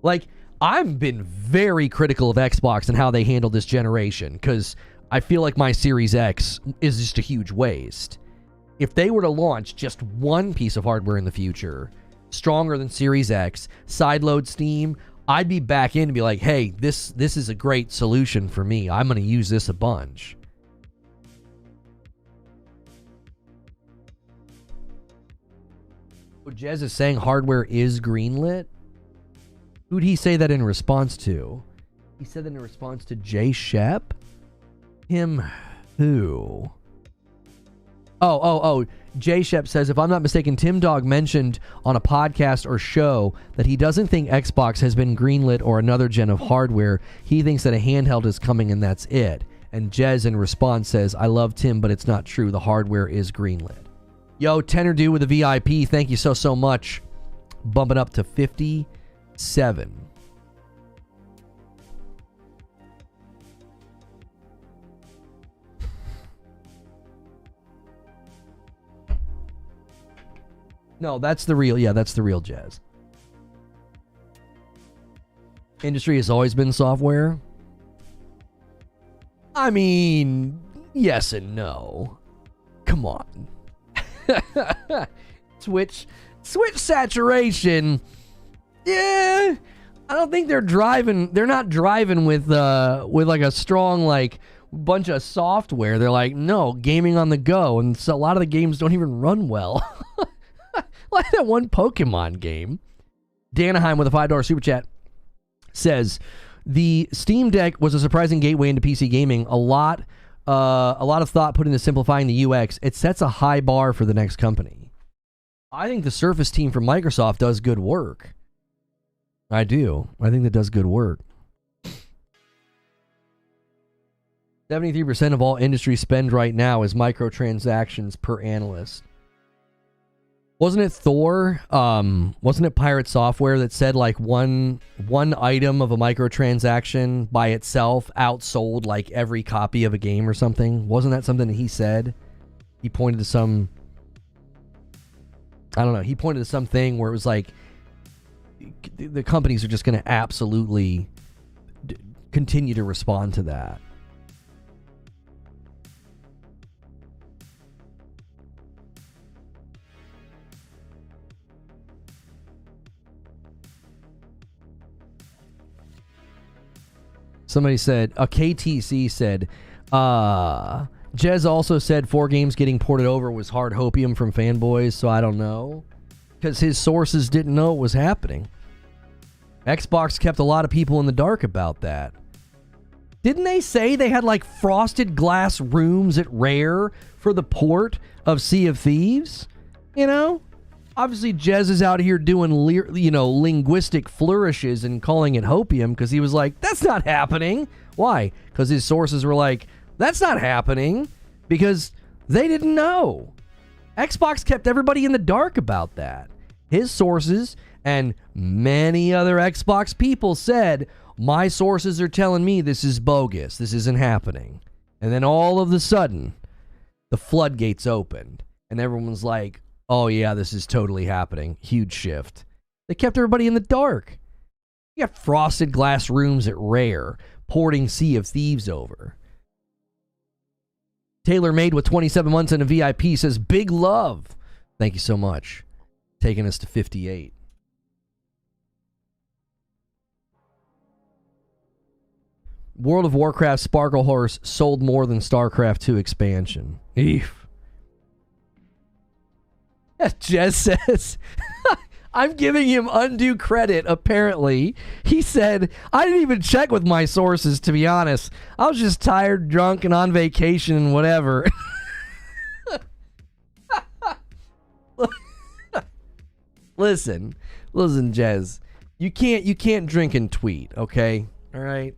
Like, I've been very critical of Xbox and how they handle this generation, because I feel like my Series X is just a huge waste. If they were to launch just one piece of hardware in the future, stronger than Series X, sideload Steam, I'd be back in and be like, hey, this is a great solution for me. I'm going to use this a bunch. Jez is saying hardware is greenlit. Who'd he say that in response to? He said that in response to Jay Shep? Him who? Oh. Jay Shep says, if I'm not mistaken, Tim Dog mentioned on a podcast or show that he doesn't think Xbox has been greenlit or another gen of hardware. He thinks that a handheld is coming and that's it. And Jez in response says, I love Tim, but it's not true. The hardware is greenlit. Yo, Tenor Dude with a VIP, thank you so much. Bumping up to 57. No, that's the real, that's the real Jazz. Industry has always been software. I mean, yes and no. Come on. Switch saturation. Yeah, I don't think they're not driving with like a strong like bunch of software. They're like, no, gaming on the go, and so a lot of the games don't even run well. Like that one Pokemon game. Danaheim with a $5 super chat says, the Steam Deck was a surprising gateway into PC gaming. A lot of thought put into simplifying the UX. It sets a high bar for the next company. I think the Surface team from Microsoft does good work. I do. I think that does good work. 73% of all industry spend right now is microtransactions per analyst. Wasn't it Thor? Wasn't it Pirate Software that said like one item of a microtransaction by itself outsold like every copy of a game or something? Wasn't that something that he said? He pointed to some, I don't know, he pointed to something where it was like the companies are just going to absolutely continue to respond to that. Somebody said, a KTC said, Jez also said 4 games getting ported over was hard hopium from fanboys, so I don't know. Because his sources didn't know it was happening. Xbox kept a lot of people in the dark about that. Didn't they say they had like frosted glass rooms at Rare for the port of Sea of Thieves? You know? Obviously, Jez is out here doing, linguistic flourishes and calling it hopium because he was like, that's not happening. Why? Because his sources were like, that's not happening because they didn't know. Xbox kept everybody in the dark about that. His sources and many other Xbox people said, my sources are telling me this is bogus. This isn't happening. And then all of a sudden, the floodgates opened and everyone's like, oh yeah, this is totally happening. Huge shift. They kept everybody in the dark. You got frosted glass rooms at Rare, porting Sea of Thieves over. Taylor Made with 27 months and a VIP says, big love. Thank you so much. Taking us to 58. World of Warcraft Sparkle Horse sold more than StarCraft 2 expansion. Eef. Jez says, I'm giving him undue credit, apparently. He said, I didn't even check with my sources, to be honest. I was just tired, drunk, and on vacation and whatever. Listen, Jez. You can't drink and tweet, okay? All right?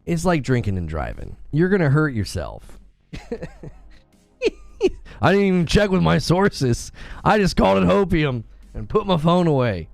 It's like drinking and driving. You're going to hurt yourself. I didn't even check with my sources. I just called it hopium and put my phone away.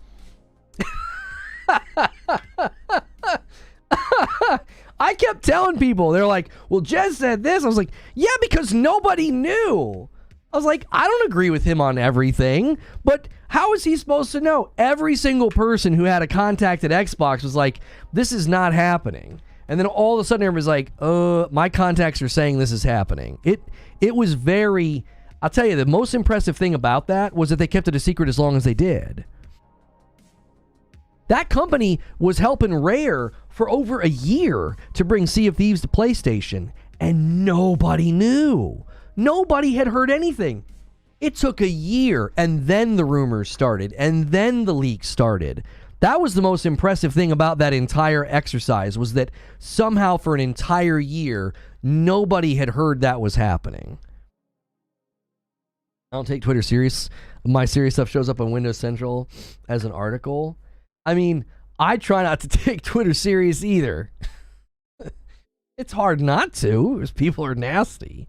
I kept telling people, they're like, well, Jez said this. I was like, yeah, because nobody knew. I was like, I don't agree with him on everything, but how is he supposed to know? Every single person who had a contact at Xbox was like, this is not happening. And then all of a sudden everybody's like, my contacts are saying this is happening. It was very, I'll tell you, the most impressive thing about that was that they kept it a secret as long as they did. That company was helping Rare for over a year to bring Sea of Thieves to PlayStation, and nobody knew. Nobody had heard anything. It took a year, and then the rumors started, and then the leaks started. That was the most impressive thing about that entire exercise, was that somehow for an entire year, nobody had heard that was happening. I don't take Twitter serious. My serious stuff shows up on Windows Central as an article. I mean, I try not to take Twitter serious either. It's hard not to, because people are nasty.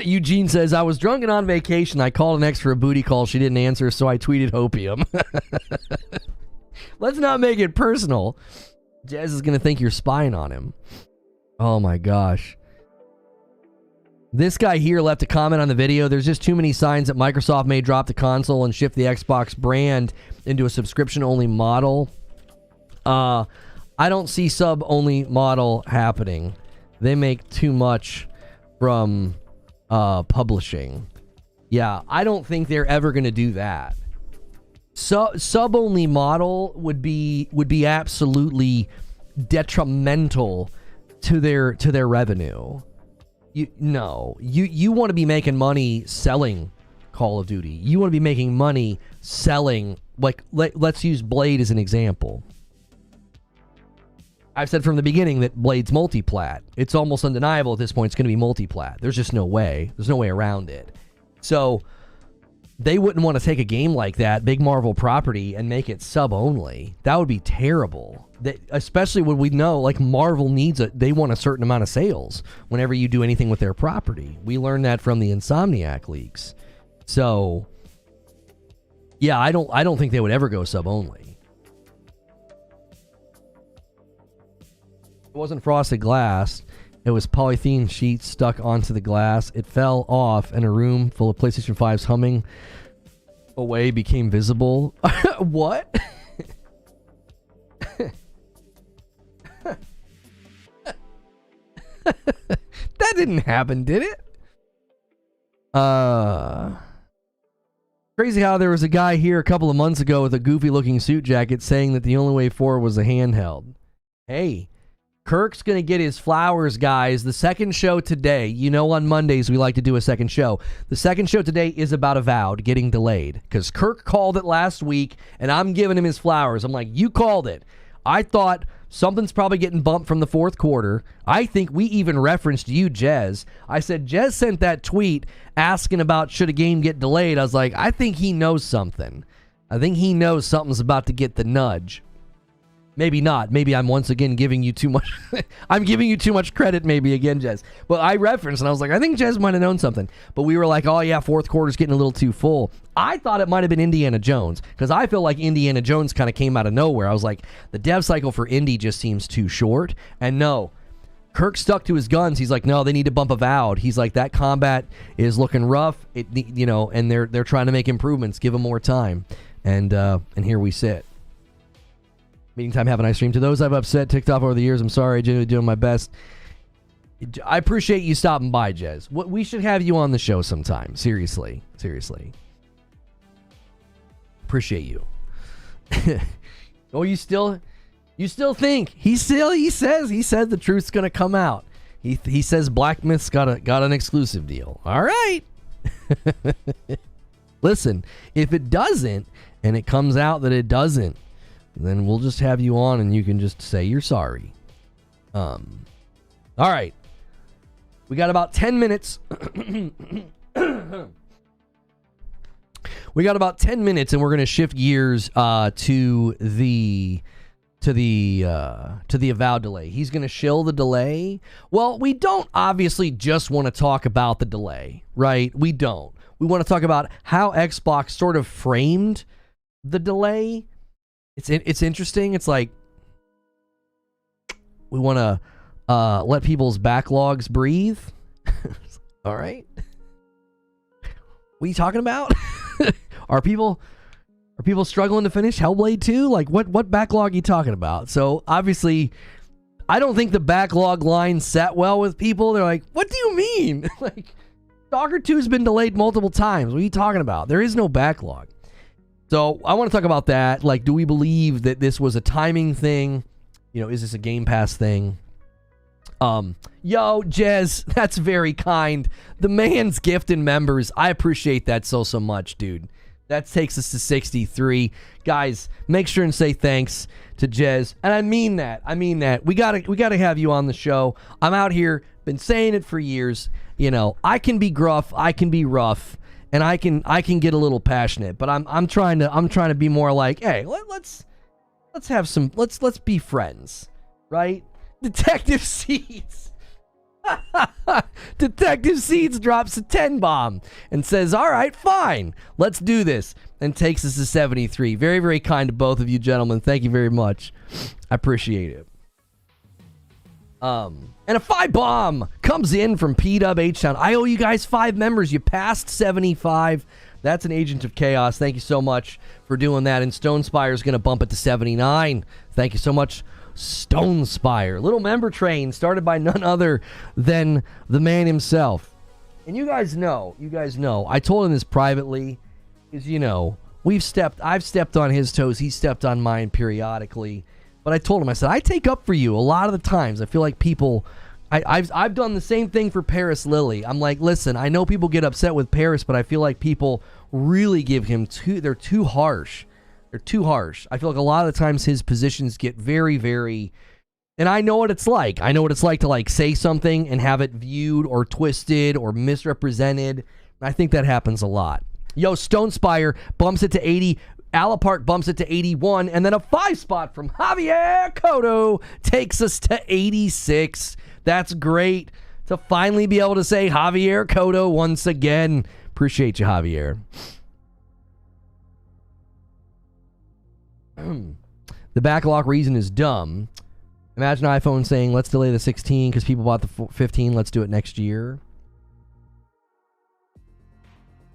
Eugene says, I was drunk and on vacation. I called an ex for a booty call. She didn't answer, so I tweeted hopium. Let's not make it personal. Jez is going to think you're spying on him. Oh my gosh. This guy here left a comment on the video. There's just too many signs that Microsoft may drop the console and shift the Xbox brand into a subscription-only model. I don't see sub-only model happening. They make too much from publishing. Yeah, I don't think they're ever going to do that. Sub-only model would be absolutely detrimental to their revenue. You want to be making money selling Call of Duty. You want to be making money selling, like, let's use Blade as an example. I've said from the beginning that Blade's multi-plat. It's almost undeniable at this point it's going to be multi-plat. There's just no way. There's no way around it. So they wouldn't want to take a game like that, big Marvel property, and make it sub-only. That would be terrible. Especially when we know, like, Marvel they want a certain amount of sales whenever you do anything with their property. We learned that from the Insomniac leaks. So, yeah, I don't think they would ever go sub-only. It wasn't frosted glass. It was polythene sheets stuck onto the glass. It fell off, and a room full of PlayStation 5s humming away became visible. What? That didn't happen, did it? Crazy how there was a guy here a couple of months ago with a goofy-looking suit jacket saying that the only way forward was a handheld. Hey, Kirk's going to get his flowers, guys. The second show today, on Mondays we like to do a second show. The second show today is about Avowed getting delayed because Kirk called it last week, and I'm giving him his flowers. I'm like, you called it. I thought something's probably getting bumped from the fourth quarter. I think we even referenced you, Jez. I said, Jez sent that tweet asking about should a game get delayed. I was like, I think he knows something. I think he knows something's about to get the nudge. Maybe not. Maybe I'm once again giving you too much. I'm giving you too much credit maybe again, Jez. But I referenced and I was like, I think Jez might have known something. But we were like, oh yeah, fourth quarter's getting a little too full. I thought it might have been Indiana Jones because I feel like Indiana Jones kind of came out of nowhere. I was like, the dev cycle for Indy just seems too short. And no, Kirk stuck to his guns. He's like, no, they need to bump Avowed. He's like, that combat is looking rough. And they're trying to make improvements. Give them more time. And here we sit. Meeting time, have a nice stream. To those I've upset, ticked off over the years, I'm sorry, genuinely doing my best. I appreciate you stopping by, Jez. We should have you on the show sometime. Seriously. Appreciate you. Oh, you still think? He said the truth's gonna come out. He says Black Myth's got an exclusive deal. All right. Listen, if it doesn't, and it comes out that it doesn't, then we'll just have you on and you can just say you're sorry. All right. We got about 10 minutes. We got about 10 minutes, and we're going to shift gears to the Avowed delay. He's going to shill the delay. Well, we don't obviously just want to talk about the delay, right? We don't. We want to talk about how Xbox sort of framed the delay. It's interesting. It's like we want to let people's backlogs breathe. All right. What are you talking about? Are people struggling to finish Hellblade 2? Like what backlog are you talking about? So obviously, I don't think the backlog line sat well with people. They're like, what do you mean? Like, Stalker 2 has been delayed multiple times. What are you talking about? There is no backlog. So I want to talk about that. Like, do we believe that this was a timing thing? You know, is this a Game Pass thing? Yo, Jez, that's very kind. The man's gift and members. I appreciate that so much, dude. That takes us to 63. Guys, make sure and say thanks to Jez. And I mean that. We gotta have you on the show. I'm out here, been saying it for years. You know, I can be gruff, I can be rough, and I can get a little passionate. But I'm trying to be more like, hey, let's be friends, right? Detective Seeds. Detective Seeds drops a 10 bomb and says, all right, fine, let's do this, and takes us to 73. Very, very kind to both of you gentlemen. Thank you very much. I appreciate it. And a 5 bomb comes in from P-Dub H-Town. I owe you guys 5 members. You passed 75. That's an Agent of Chaos. Thank you so much for doing that. And Stone Spire is going to bump it to 79. Thank you so much, Stone Spire. Little member train started by none other than the man himself. And you guys know, I told him this privately, is, you know, I've stepped on his toes, he stepped on mine periodically. But I told him, I said, I take up for you a lot of the times. I feel like people, I've done the same thing for Paris Lily. I'm like, listen, I know people get upset with Paris, but I feel like people really give him they're too harsh. They're too harsh. I feel like a lot of the times his positions get very, very, and I know what it's like. I know what it's like to like say something and have it viewed or twisted or misrepresented. I think that happens a lot. Yo, Stone Spire bumps it to 80. Alapart bumps it to 81, and then a 5 spot from Javier Cotto takes us to 86. That's great to finally be able to say Javier Cotto once again. Appreciate you, Javier. The backlog reason is dumb. Imagine iPhone saying, let's delay the 16 because people bought the 15. Let's do it next year.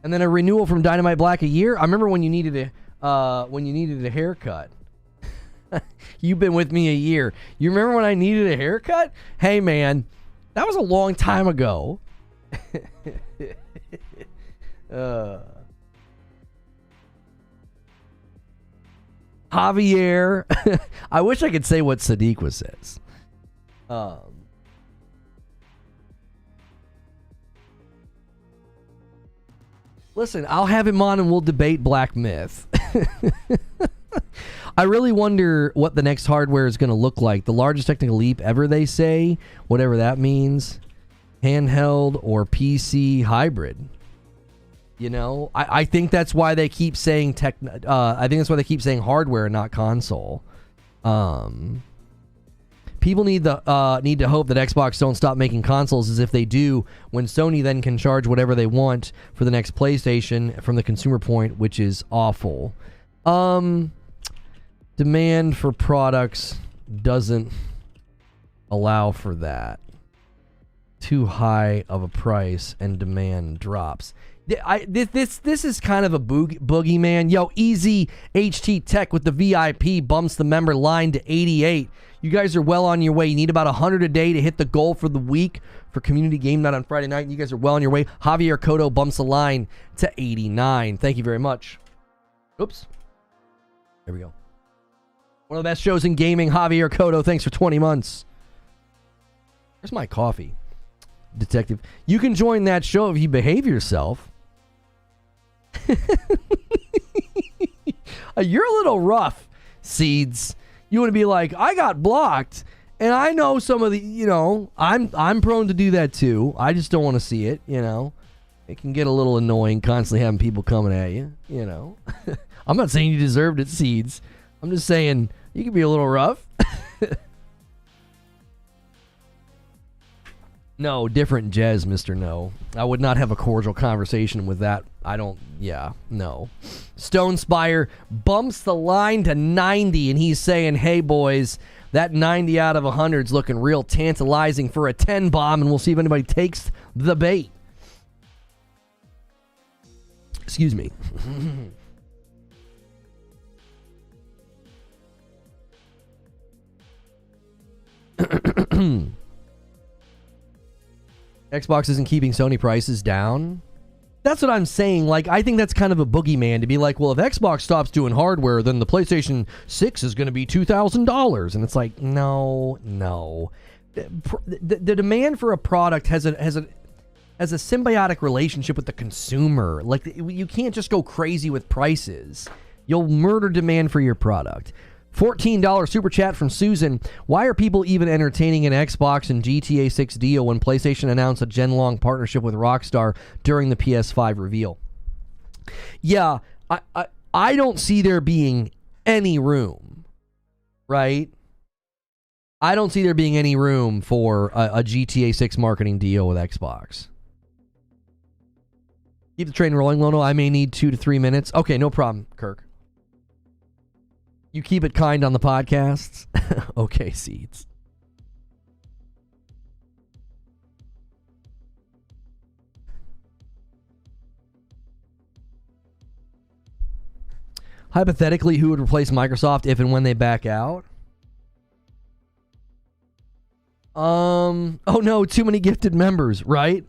And then a renewal from Dynamite Black a year. I remember when you needed a haircut. You've been with me a year. You remember when I needed a haircut? Hey, man, that was a long time ago. Javier. I wish I could say what Sadiq says. Listen, I'll have him on and we'll debate Black Myth. I really wonder what the next hardware is going to look like. The largest technical leap ever, they say. Whatever that means. Handheld or PC hybrid. You know, I think that's why they keep saying I think that's why they keep saying hardware and not console. People need to hope that Xbox don't stop making consoles, as if they do, when Sony then can charge whatever they want for the next PlayStation from the consumer point, which is awful. Demand for products doesn't allow for that. Too high of a price and demand drops. This is kind of a boogeyman. Yo, Easy HT Tech with the VIP bumps the member line to 88. You guys are well on your way. You need about 100 a day to hit the goal for the week for Community Game Night on Friday night. You guys are well on your way. Javier Cotto bumps the line to 89. Thank you very much. Oops. There we go. One of the best shows in gaming, Javier Cotto. Thanks for 20 months. Where's my coffee? Detective. You can join that show if you behave yourself. You're a little rough, Seeds. You want to be like, I got blocked, and I know some of the, you know, I'm prone to do that too. I just don't want to see it, you know. It can get a little annoying constantly having people coming at you, you know. I'm not saying you deserved it, Seeds. I'm just saying you can be a little rough. No, different Jez, Mr. No. I would not have a cordial conversation with that. No. Stone Spire bumps the line to 90, and he's saying, hey, boys, that 90 out of 100 is looking real tantalizing for a 10 bomb, and we'll see if anybody takes the bait. Excuse me. Xbox isn't keeping Sony prices down. That's what I'm saying. Like, I think that's kind of a boogeyman to be like, well, if Xbox stops doing hardware, then the PlayStation 6 is going to be $2,000. And it's like, no. The demand for a product has a symbiotic relationship with the consumer. Like, you can't just go crazy with prices. You'll murder demand for your product. $14 super chat from Susan. Why are people even entertaining an Xbox and GTA 6 deal when PlayStation announced a gen-long partnership with Rockstar during the PS5 reveal? Yeah, I don't see there being any room, right? I don't see there being any room for a GTA 6 marketing deal with Xbox. Keep the train rolling, Lono. I may need 2 to 3 minutes. Okay, no problem, Kirk. You keep it kind on the podcasts? Okay, Seeds. Hypothetically, who would replace Microsoft if and when they back out? Oh no, too many gifted members, right?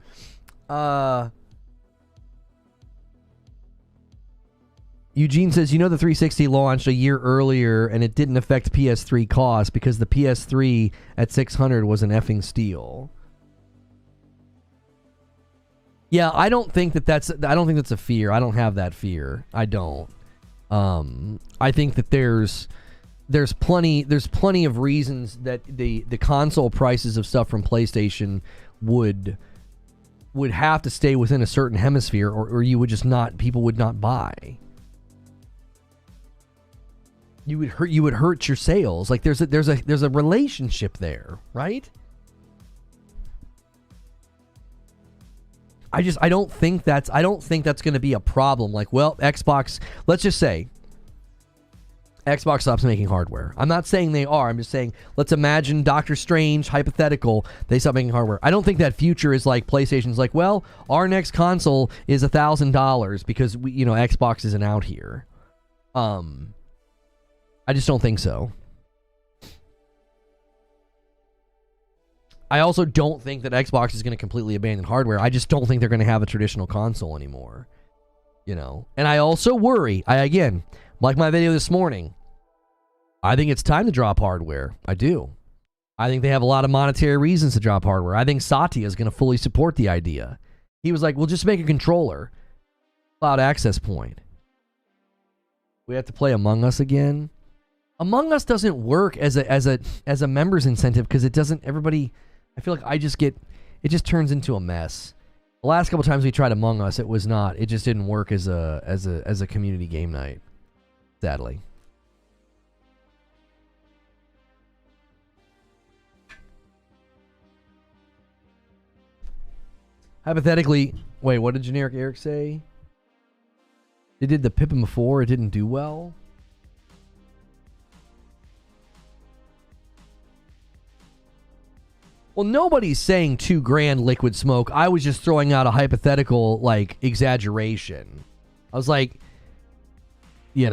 Eugene says, you know, the 360 launched a year earlier and it didn't affect PS3 cost because the PS3 at $600 was an effing steal. Yeah, I don't think that's a fear. I don't have that fear. I don't. I think that there's plenty of reasons that the console prices of stuff from PlayStation would have to stay within a certain hemisphere, or you would just not, people would not buy. You would hurt your sales. Like there's a relationship there, right? I don't think that's going to be a problem. Like, well, Xbox, let's just say Xbox stops making hardware. I'm not saying they are. I'm just saying, let's imagine Doctor Strange, hypothetical, they stop making hardware. I don't think that future is like PlayStation's like, well, our next console is $1,000 because Xbox isn't out here. I just don't think so. I also don't think that Xbox is going to completely abandon hardware. I just don't think they're going to have a traditional console anymore. And I also worry, again, like my video this morning, I think it's time to drop hardware. I do. I think they have a lot of monetary reasons to drop hardware. I think Satya is going to fully support the idea. He was like, we'll just make a controller. Cloud access point. We have to play Among Us again. Among Us doesn't work as a members incentive because it doesn't. Everybody, I feel like it just turns into a mess. The last couple times we tried Among Us, it was not. It just didn't work as a community game night. Sadly. Hypothetically, wait, what did Generic Eric say? They did the Pippin before, it didn't do well. Well, nobody's saying $2,000 Liquid Smoke. I was just throwing out a hypothetical, like, exaggeration. I was like, yeah,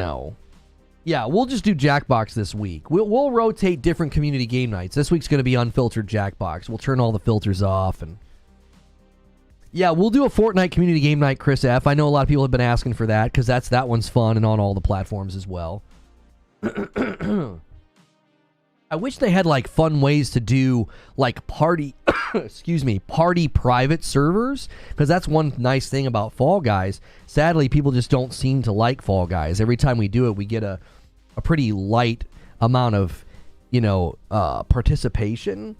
we'll just do Jackbox this week. We'll rotate different community game nights. This week's going to be unfiltered Jackbox. We'll turn all the filters off. And yeah, we'll do a Fortnite community game night, Chris F. I know a lot of people have been asking for that because that one's fun and on all the platforms as well. I wish they had like fun ways to do like party excuse me, party private servers, because that's one nice thing about Fall Guys. Sadly, people just don't seem to like Fall Guys. Every time we do it, we get a pretty light amount of, participation.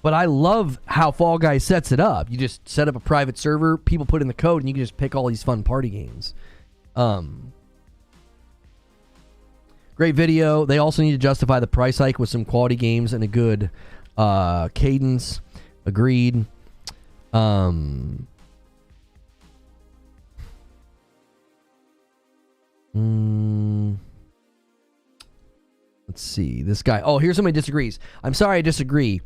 But I love how Fall Guys sets it up. You just set up a private server, people put in the code, and you can just pick all these fun party games. Great video. They also need to justify the price hike with some quality games and a good cadence. Agreed. Let's see. This guy. Oh, here's somebody disagrees. I'm sorry, I disagree.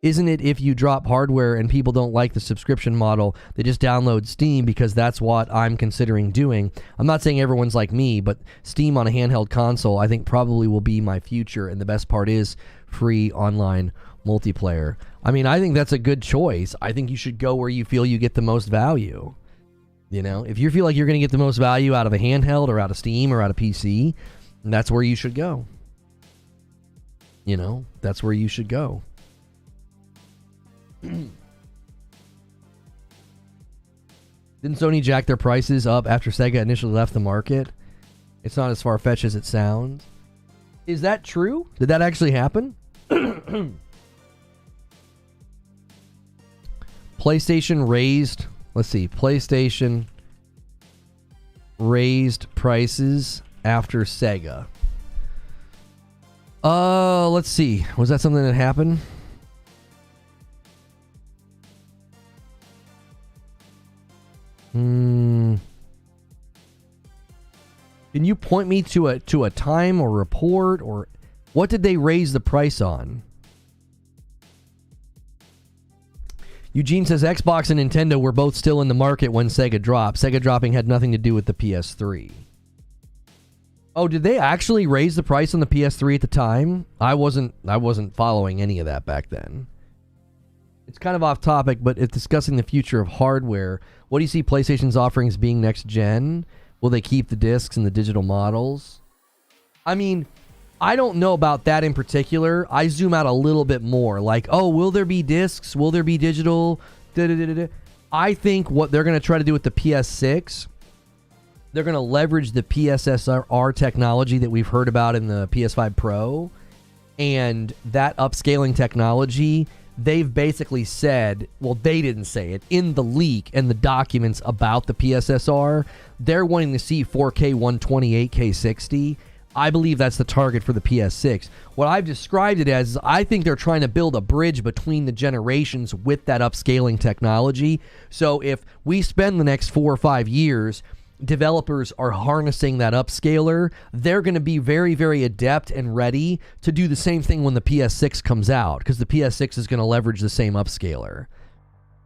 Isn't it if you drop hardware and people don't like the subscription model, they just download Steam, because that's what I'm considering doing. I'm not saying everyone's like me, but Steam on a handheld console I think probably will be my future, and the best part is free online multiplayer. I mean, I think that's a good choice. I think you should go where you feel you get the most value. If you feel like you're going to get the most value out of a handheld or out of Steam or out of PC, that's where you should go. That's where you should go. Didn't Sony jack their prices up after Sega initially left the market? It's not as far-fetched as it sounds. Is that true? Did that actually happen? PlayStation raised... Let's see. PlayStation raised prices after Sega. Let's see. Was that something that happened? Can you point me to a time or report, or what did they raise the price on? Eugene says Xbox and Nintendo were both still in the market when Sega dropped. Sega dropping had nothing to do with the PS3. Oh, did they actually raise the price on the PS3 at the time? I wasn't following any of that back then. It's kind of off topic, but if discussing the future of hardware, what do you see PlayStation's offerings being next gen? Will they keep the discs and the digital models? I mean, I don't know about that in particular. I zoom out a little bit more. Like, oh, will there be discs? Will there be digital? I think what they're going to try to do with the PS6, they're going to leverage the PSSR technology that we've heard about in the PS5 Pro. And that upscaling technology, they've basically said, well, they didn't say it, in the leak and the documents about the PSSR, they're wanting to see 4K 128, 8K 60. I believe that's the target for the PS6. What I've described it as is I think they're trying to build a bridge between the generations with that upscaling technology. So if we spend the next 4 or 5 years, developers are harnessing that upscaler, they're going to be very, very adept and ready to do the same thing when the PS6 comes out, because the PS6 is going to leverage the same upscaler.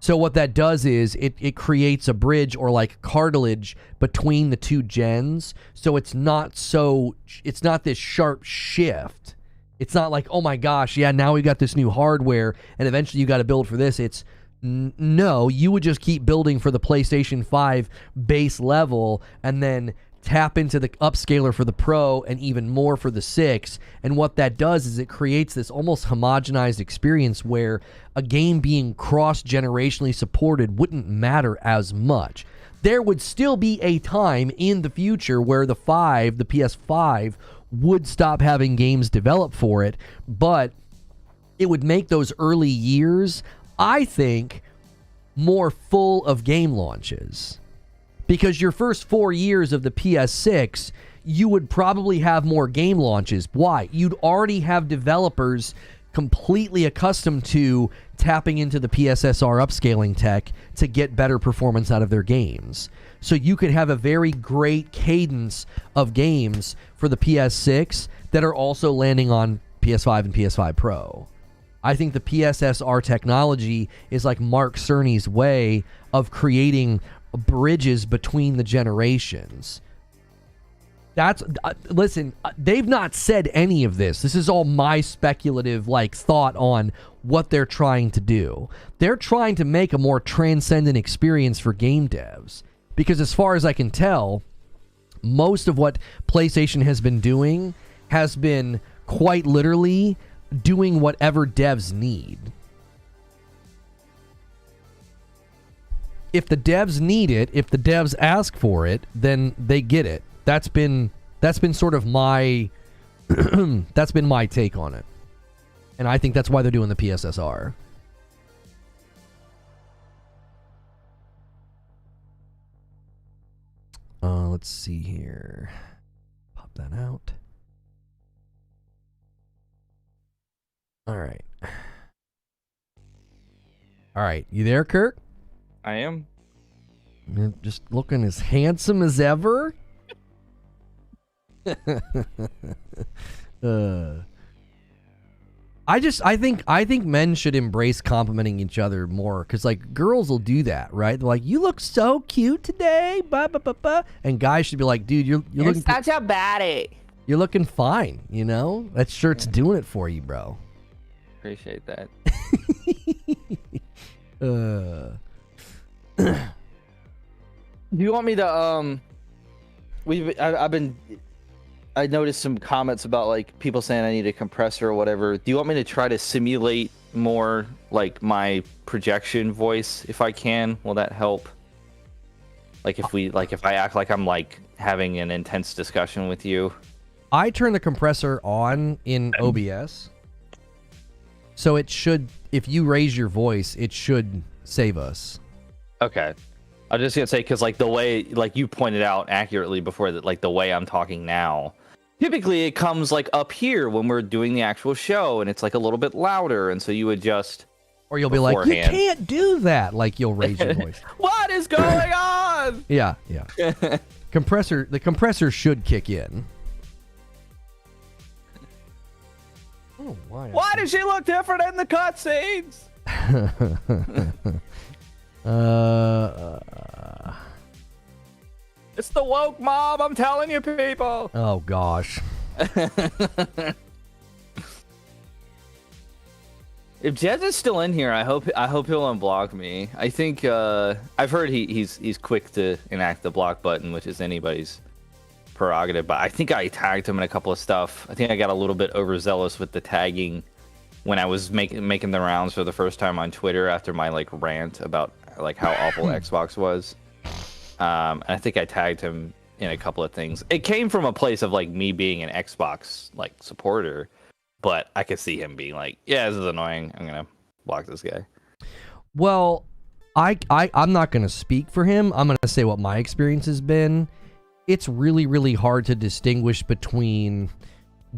So what that does is it creates a bridge or like cartilage between the two gens. So it's not this sharp shift. It's not like, oh my gosh, yeah, now we got this new hardware and eventually you got to build for this. It's no, you would just keep building for the PlayStation 5 base level and then tap into the upscaler for the Pro and even more for the 6. And what that does is it creates this almost homogenized experience where a game being cross-generationally supported wouldn't matter as much. There would still be a time in the future where the PS5 would stop having games developed for it, but it would make those early years, I think, more full of game launches. Because your first 4 years of the PS6, you would probably have more game launches. Why? You'd already have developers completely accustomed to tapping into the PSSR upscaling tech to get better performance out of their games. So you could have a very great cadence of games for the PS6 that are also landing on PS5 and PS5 Pro. I think the PSSR technology is like Mark Cerny's way of creating bridges between the generations. That's listen, they've not said any of this. This is all my speculative thought on what they're trying to do. They're trying to make a more transcendent experience for game devs, because as far as I can tell, most of what PlayStation has been doing has been quite literally doing whatever devs need. if the devs need it, if the devs ask for it, then they get it. That's been sort of my that's been my take on it. And I think that's why they're doing the PSSR. Let's see here. Pop that out. All right. All right. You there, Kirk? I am. You're just looking as handsome as ever. I think men should embrace complimenting each other more, because like girls will do that, right? They're like, "You look so cute today," ba ba ba ba, and guys should be like, "Dude, you're looking such a baddie. You're looking fine, you know? That shirt's doing it for you, bro." Appreciate that. Do you want me to I noticed some comments about like people saying I need a compressor or whatever. Do you want me to try to simulate more like my projection voice if I can? Will that help? Like if I act like I'm like having an intense discussion with you. I turn the compressor on in OBS. So it should, if you raise your voice, it should save us. Okay. I was just gonna say, because like the way, like you pointed out accurately before, that like the way I'm talking now, typically it comes like up here when we're doing the actual show, and it's like a little bit louder, and so you adjust. Or you'll be like, "You can't do that." Like you'll raise your voice. What is going on? Yeah. The compressor should kick in. Oh, why does she look different in the cutscenes? It's the woke mob, I'm telling you, people. Oh gosh. If Jez is still in here, I hope he'll unblock me. I think I've heard he's quick to enact the block button, which is anybody's prerogative, but I think I tagged him in a couple of stuff. I think I got a little bit overzealous with the tagging when I was making the rounds for the first time on Twitter after my like rant about like how awful Xbox was. And I think I tagged him in a couple of things. It came from a place of like me being an Xbox like supporter, but I could see him being like, "Yeah, this is annoying. I'm gonna block this guy." Well, I'm not gonna speak for him. I'm gonna say what my experience has been. It's really, really hard to distinguish between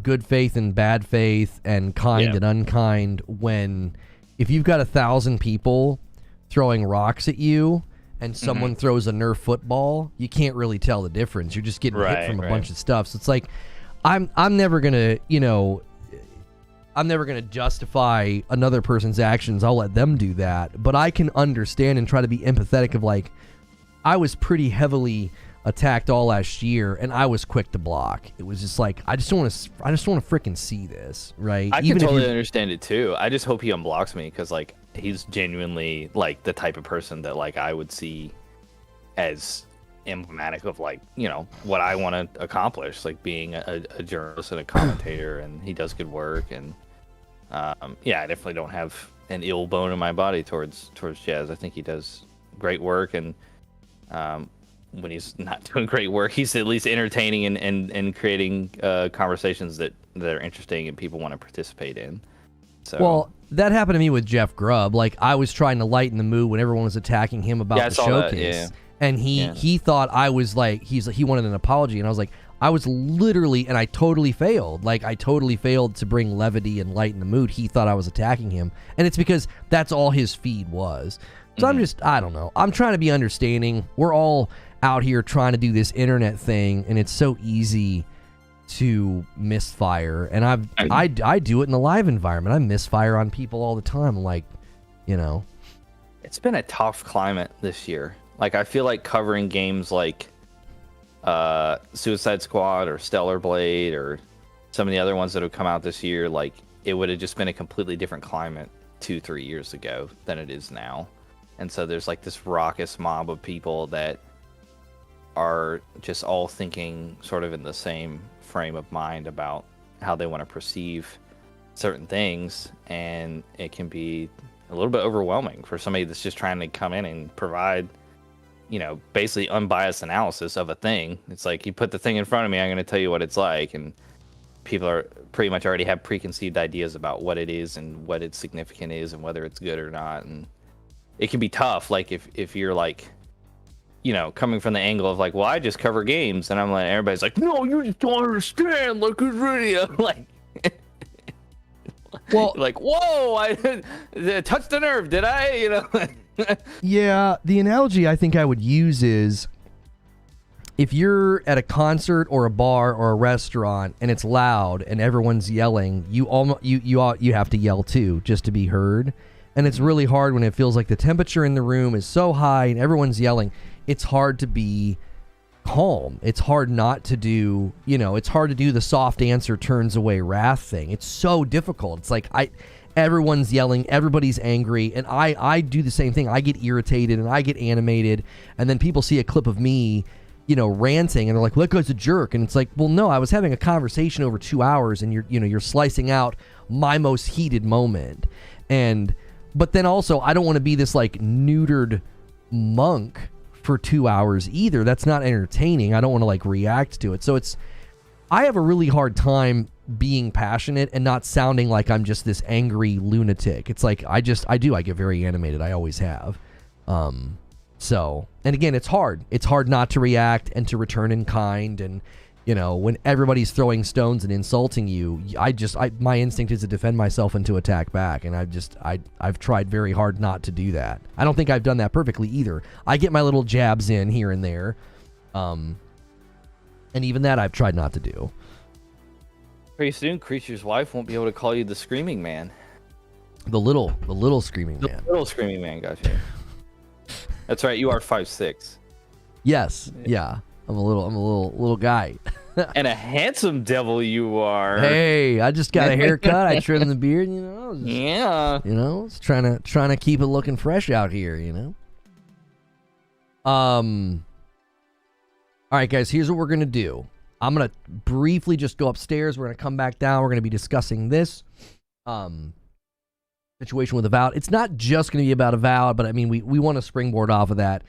good faith and bad faith and kind and unkind when if you've got 1,000 people throwing rocks at you and someone throws a Nerf football, you can't really tell the difference. You're just getting hit from a bunch of stuff. So it's like I'm never gonna, I'm never gonna justify another person's actions. I'll let them do that. But I can understand and try to be empathetic of like, I was pretty heavily attacked all last year, and I was quick to block. It was just like I just don't want to freaking see this, right? I can totally understand it too. I just hope he unblocks me, because like he's genuinely like the type of person that like I would see as emblematic of like what I want to accomplish, like being a journalist and a commentator, and he does good work. And I definitely don't have an ill bone in my body towards Jazz. I think he does great work, and when he's not doing great work, he's at least entertaining and creating conversations that are interesting and people want to participate in. So, well, that happened to me with Jeff Grubb. Like I was trying to lighten the mood when everyone was attacking him about the showcase, and he thought I was like he wanted an apology, and I was like, I was literally, and I totally failed. Like I totally failed to bring levity and lighten the mood. He thought I was attacking him, and it's because that's all his feed was. So I don't know. I'm trying to be understanding. We're all out here trying to do this internet thing, and it's so easy to misfire. And I do it in the live environment. I misfire on people all the time. Like, it's been a tough climate this year. Like I feel like covering games like Suicide Squad or Stellar Blade or some of the other ones that have come out this year, like it would have just been a completely different climate 2-3 years ago than it is now. And so there's like this raucous mob of people that are just all thinking sort of in the same frame of mind about how they want to perceive certain things, and it can be a little bit overwhelming for somebody that's just trying to come in and provide basically unbiased analysis of a thing. It's like you put the thing in front of me, I'm going to tell you what it's like, and people are pretty much already have preconceived ideas about what it is and what its significant is and whether it's good or not. And it can be tough, like if you're like, coming from the angle of like, well, I just cover games, and I'm like, everybody's like, no, you just don't understand, like it's video. Like, well, like, whoa, I touched the nerve, did I? Yeah, the analogy I think I would use is if you're at a concert or a bar or a restaurant and it's loud and everyone's yelling, you have to yell too just to be heard. And it's really hard when it feels like the temperature in the room is so high and everyone's yelling. It's hard to be calm. It's hard not to do, it's hard to do the soft answer turns away wrath thing. It's so difficult. It's like everyone's yelling, everybody's angry, and I do the same thing. I get irritated and I get animated, and then people see a clip of me, ranting, and they're like, well, that guy's a jerk. And it's like, well, no, I was having a conversation over 2 hours, and you're slicing out my most heated moment. But then also, I don't want to be this like neutered monk for 2 hours either. That's not entertaining. I don't want to like react to it. So I have a really hard time being passionate and not sounding like I'm just this angry lunatic. It's like I get very animated. I always have. So, and again, it's hard. It's hard not to react and to return in kind. And, when everybody's throwing stones and insulting you, my instinct is to defend myself and to attack back. And I've tried very hard not to do that. I don't think I've done that perfectly either. I get my little jabs in here and there. And even that I've tried not to do. Pretty soon, Creature's wife won't be able to call you the Screaming Man. The little Screaming Man. The little Screaming Man, gotcha. That's right, you are 5'6". Yes, yeah. I'm a little guy. And a handsome devil you are. Hey, I just got a haircut. I trimmed the beard. Yeah. It's trying to keep it looking fresh out here. All right, guys. Here's what we're gonna do. I'm gonna briefly just go upstairs. We're gonna come back down. We're gonna be discussing this situation with Avowed. It's not just gonna be about Avowed, but I mean, we want to springboard off of that.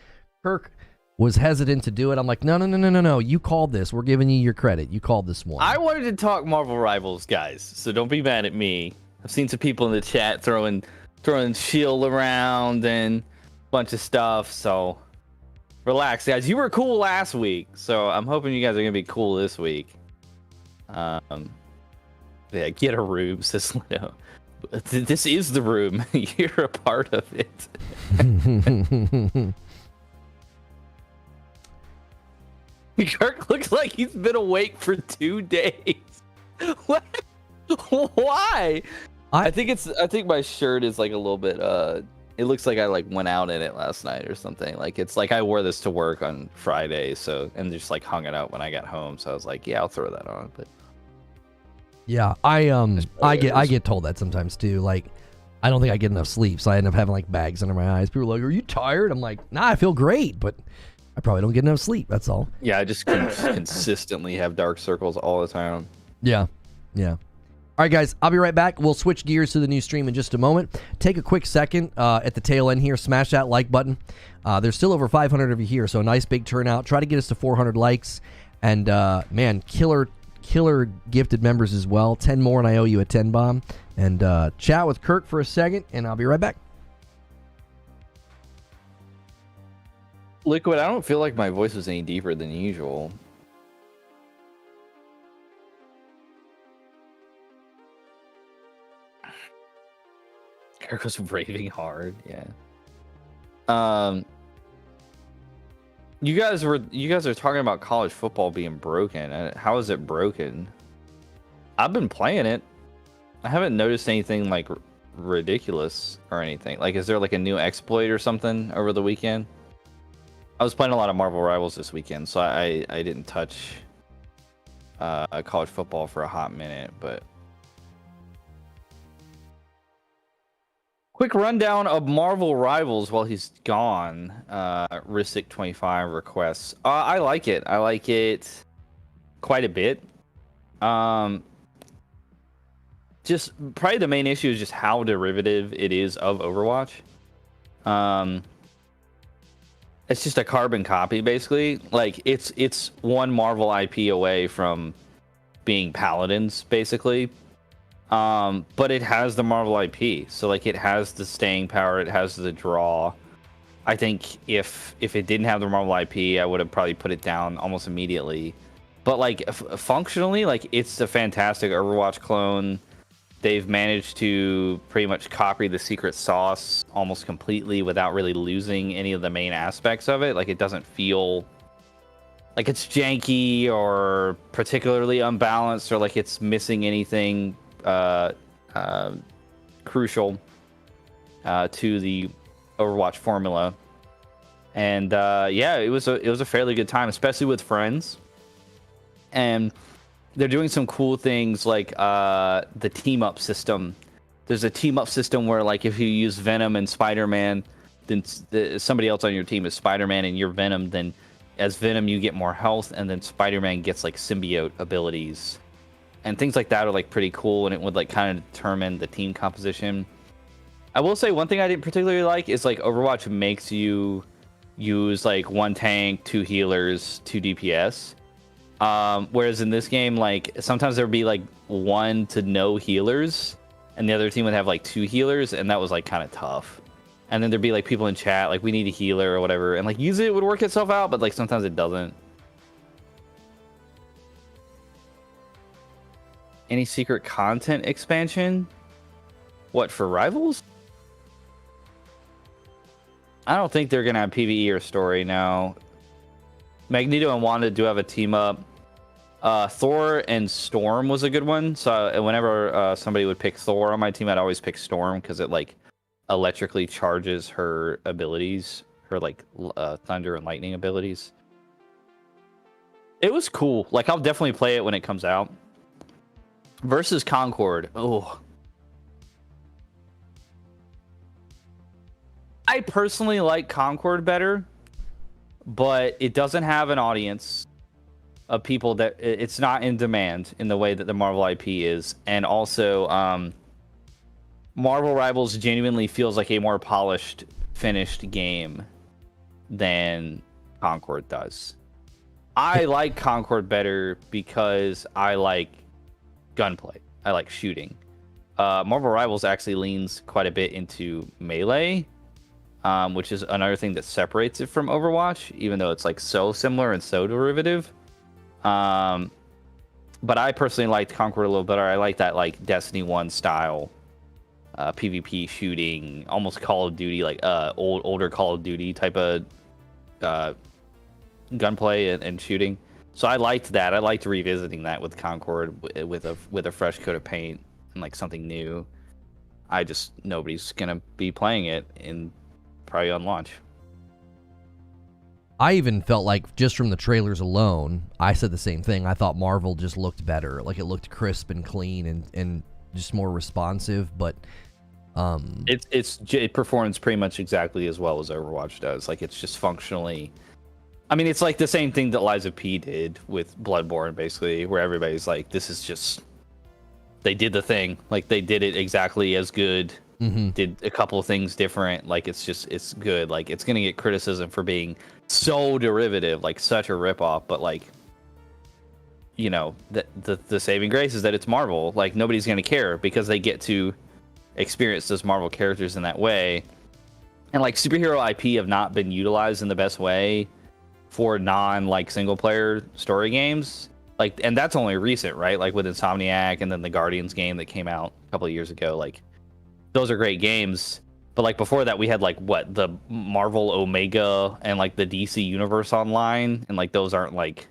Kirk was hesitant to do it. I'm like, no. You called this. We're giving you your credit. You called this one. I wanted to talk Marvel Rivals, guys, so don't be mad at me. I've seen some people in the chat throwing shield around and a bunch of stuff, so relax, guys. You were cool last week, so I'm hoping you guys are gonna be cool this week. Yeah, get a room, says Lino. This is the room. You're a part of it. Kirk looks like he's been awake for 2 days. What? Why? I think my shirt is like a little bit it looks like I like went out in it last night or something. Like it's like I wore this to work on Friday, and just like hung it out when I got home. So I was like, yeah, I'll throw that on. But yeah, I get told that sometimes too. Like I don't think I get enough sleep, so I end up having like bags under my eyes. People are like, "Are you tired?" I'm like, "Nah, I feel great, but I probably don't get enough sleep. That's all." Yeah, I just consistently have dark circles all the time. Yeah. All right, guys, I'll be right back. We'll switch gears to the new stream in just a moment. Take a quick second at the tail end here. Smash that like button. There's still over 500 of you here, so a nice big turnout. Try to get us to 400 likes. And, man, killer gifted members as well. 10 more, and I owe you a 10 bomb. And chat with Kirk for a second, and I'll be right back. Liquid, I don't feel like my voice was any deeper than usual. Kirk was raving hard, yeah. You guys are talking about college football being broken. How is it broken? I've been playing it. I haven't noticed anything like ridiculous or anything. Like, is there like a new exploit or something over the weekend? I was playing a lot of Marvel Rivals this weekend, so I didn't touch college football for a hot minute, but quick rundown of Marvel Rivals while he's gone. Ristic 25 requests. I like it. I like it quite a bit. Just probably the main issue is just how derivative it is of Overwatch. it's just a carbon copy, basically. Like it's one Marvel IP away from being Paladins, basically. But it has the Marvel IP, so like it has the staying power, it has the draw. I think if it didn't have the Marvel IP, I would have probably put it down almost immediately. But like functionally, like it's a fantastic Overwatch clone. They've managed to pretty much copy the secret sauce almost completely without really losing any of the main aspects of it. Like it doesn't feel like it's janky or particularly unbalanced or like it's missing anything crucial to the Overwatch formula. And yeah, it was a fairly good time, especially with friends. And they're doing some cool things like the team up system. There's a team up system where like if you use Venom and Spider-Man, then somebody else on your team is Spider-Man and you're Venom, then as Venom you get more health, and then Spider-Man gets like symbiote abilities. And things like that are like pretty cool, and it would like kind of determine the team composition. I will say one thing I didn't particularly like is like Overwatch makes you use like 1 tank, 2 healers, 2 DPS. Whereas in this game, like sometimes there would be like 1 to no healers, and the other team would have like 2 healers, and that was like kind of tough. And then there'd be like people in chat like, we need a healer or whatever, and like usually it would work itself out, but like sometimes it doesn't. Any secret content expansion? What, for Rivals? I don't think they're gonna have PvE or story now. Magneto and Wanda do have a team up. Thor and Storm was a good one. So whenever somebody would pick Thor on my team, I'd always pick Storm because it like electrically charges her abilities, her like thunder and lightning abilities. It was cool. Like I'll definitely play it when it comes out. Versus Concord. Oh. I personally like Concord better, but it doesn't have an audience of people that it's not in demand in the way that the Marvel IP is. And also, Marvel Rivals genuinely feels like a more polished, finished game than Concord does. I like Concord better because I like gunplay. I like shooting. Marvel Rivals actually leans quite a bit into melee, which is another thing that separates it from Overwatch, even though it's like so similar and so derivative. But I personally liked Conquer a little better. I like that like Destiny 1 style PvP shooting, almost Call of Duty, like older Call of Duty type of gunplay and shooting. So I liked that. I liked revisiting that with Concord with a fresh coat of paint and like something new. Nobody's gonna be playing it in probably on launch. I even felt like just from the trailers alone, I said the same thing. I thought Marvel just looked better. Like it looked crisp and clean and just more responsive, but it performs pretty much exactly as well as Overwatch does. Like it's just functionally, I mean, it's like the same thing that Lies of P did with Bloodborne, basically, where everybody's like, this is just, they did the thing. Like they did it exactly as good. Mm-hmm. Did a couple of things different. Like it's good. Like it's gonna get criticism for being so derivative, like such a ripoff. But like, you know, the saving grace is that it's Marvel. Like nobody's gonna care because they get to experience those Marvel characters in that way. And like superhero IP have not been utilized in the best way for non like single player story games. Like, and that's only recent, right? Like with Insomniac and then the Guardians game that came out a couple of years ago. Like those are great games, but like before that we had like what, the Marvel Omega and like the DC Universe Online, and like those aren't like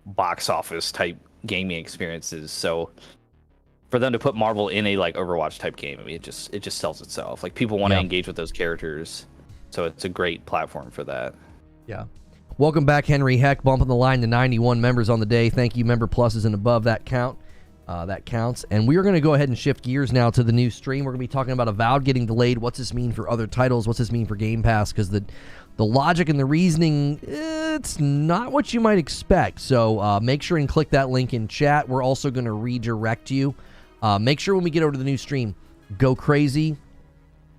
box office type gaming experiences. So for them to put Marvel in a like Overwatch type game, I mean, it just sells itself. Like people want to engage with those characters, so it's a great platform for that. Yeah. Welcome back, Henry Heck, bumping the line to 91 members on the day. Thank you, member pluses and above. That count. That counts. And we are going to go ahead and shift gears now to the new stream. We're going to be talking about Avowed getting delayed. What's this mean for other titles? What's this mean for Game Pass? Because the logic and the reasoning, it's not what you might expect. So make sure and click that link in chat. We're also going to redirect you. Make sure when we get over to the new stream, go crazy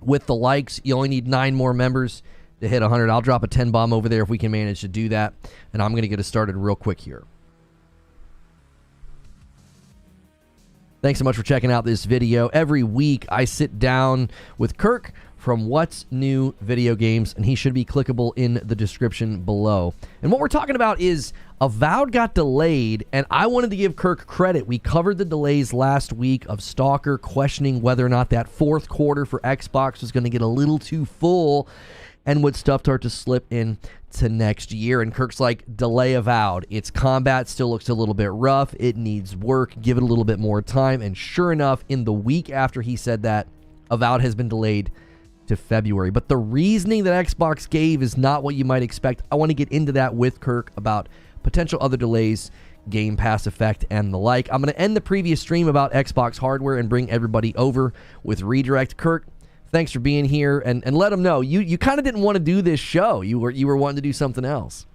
with the likes. You only need 9 more members. to hit 100. I'll drop a 10 bomb over there if we can manage to do that. And I'm going to get us started real quick here. Thanks so much for checking out this video. Every week I sit down with Kirk from What's New Video Games, and he should be clickable in the description below. And what we're talking about is Avowed got delayed, and I wanted to give Kirk credit. We covered the delays last week of Stalker questioning whether or not that fourth quarter for Xbox was going to get a little too full and would stuff start to slip in to next year. And Kirk's like, delay Avowed. Its combat still looks a little bit rough. It needs work. Give it a little bit more time. And sure enough, in the week after he said that, Avowed has been delayed to February. But the reasoning that Xbox gave is not what you might expect. I want to get into that with Kirk about potential other delays, Game Pass effect, and the like. I'm going to end the previous stream about Xbox hardware and bring everybody over with Redirect. Kirk, thanks for being here, and let them know you kind of didn't want to do this show. You were wanting to do something else.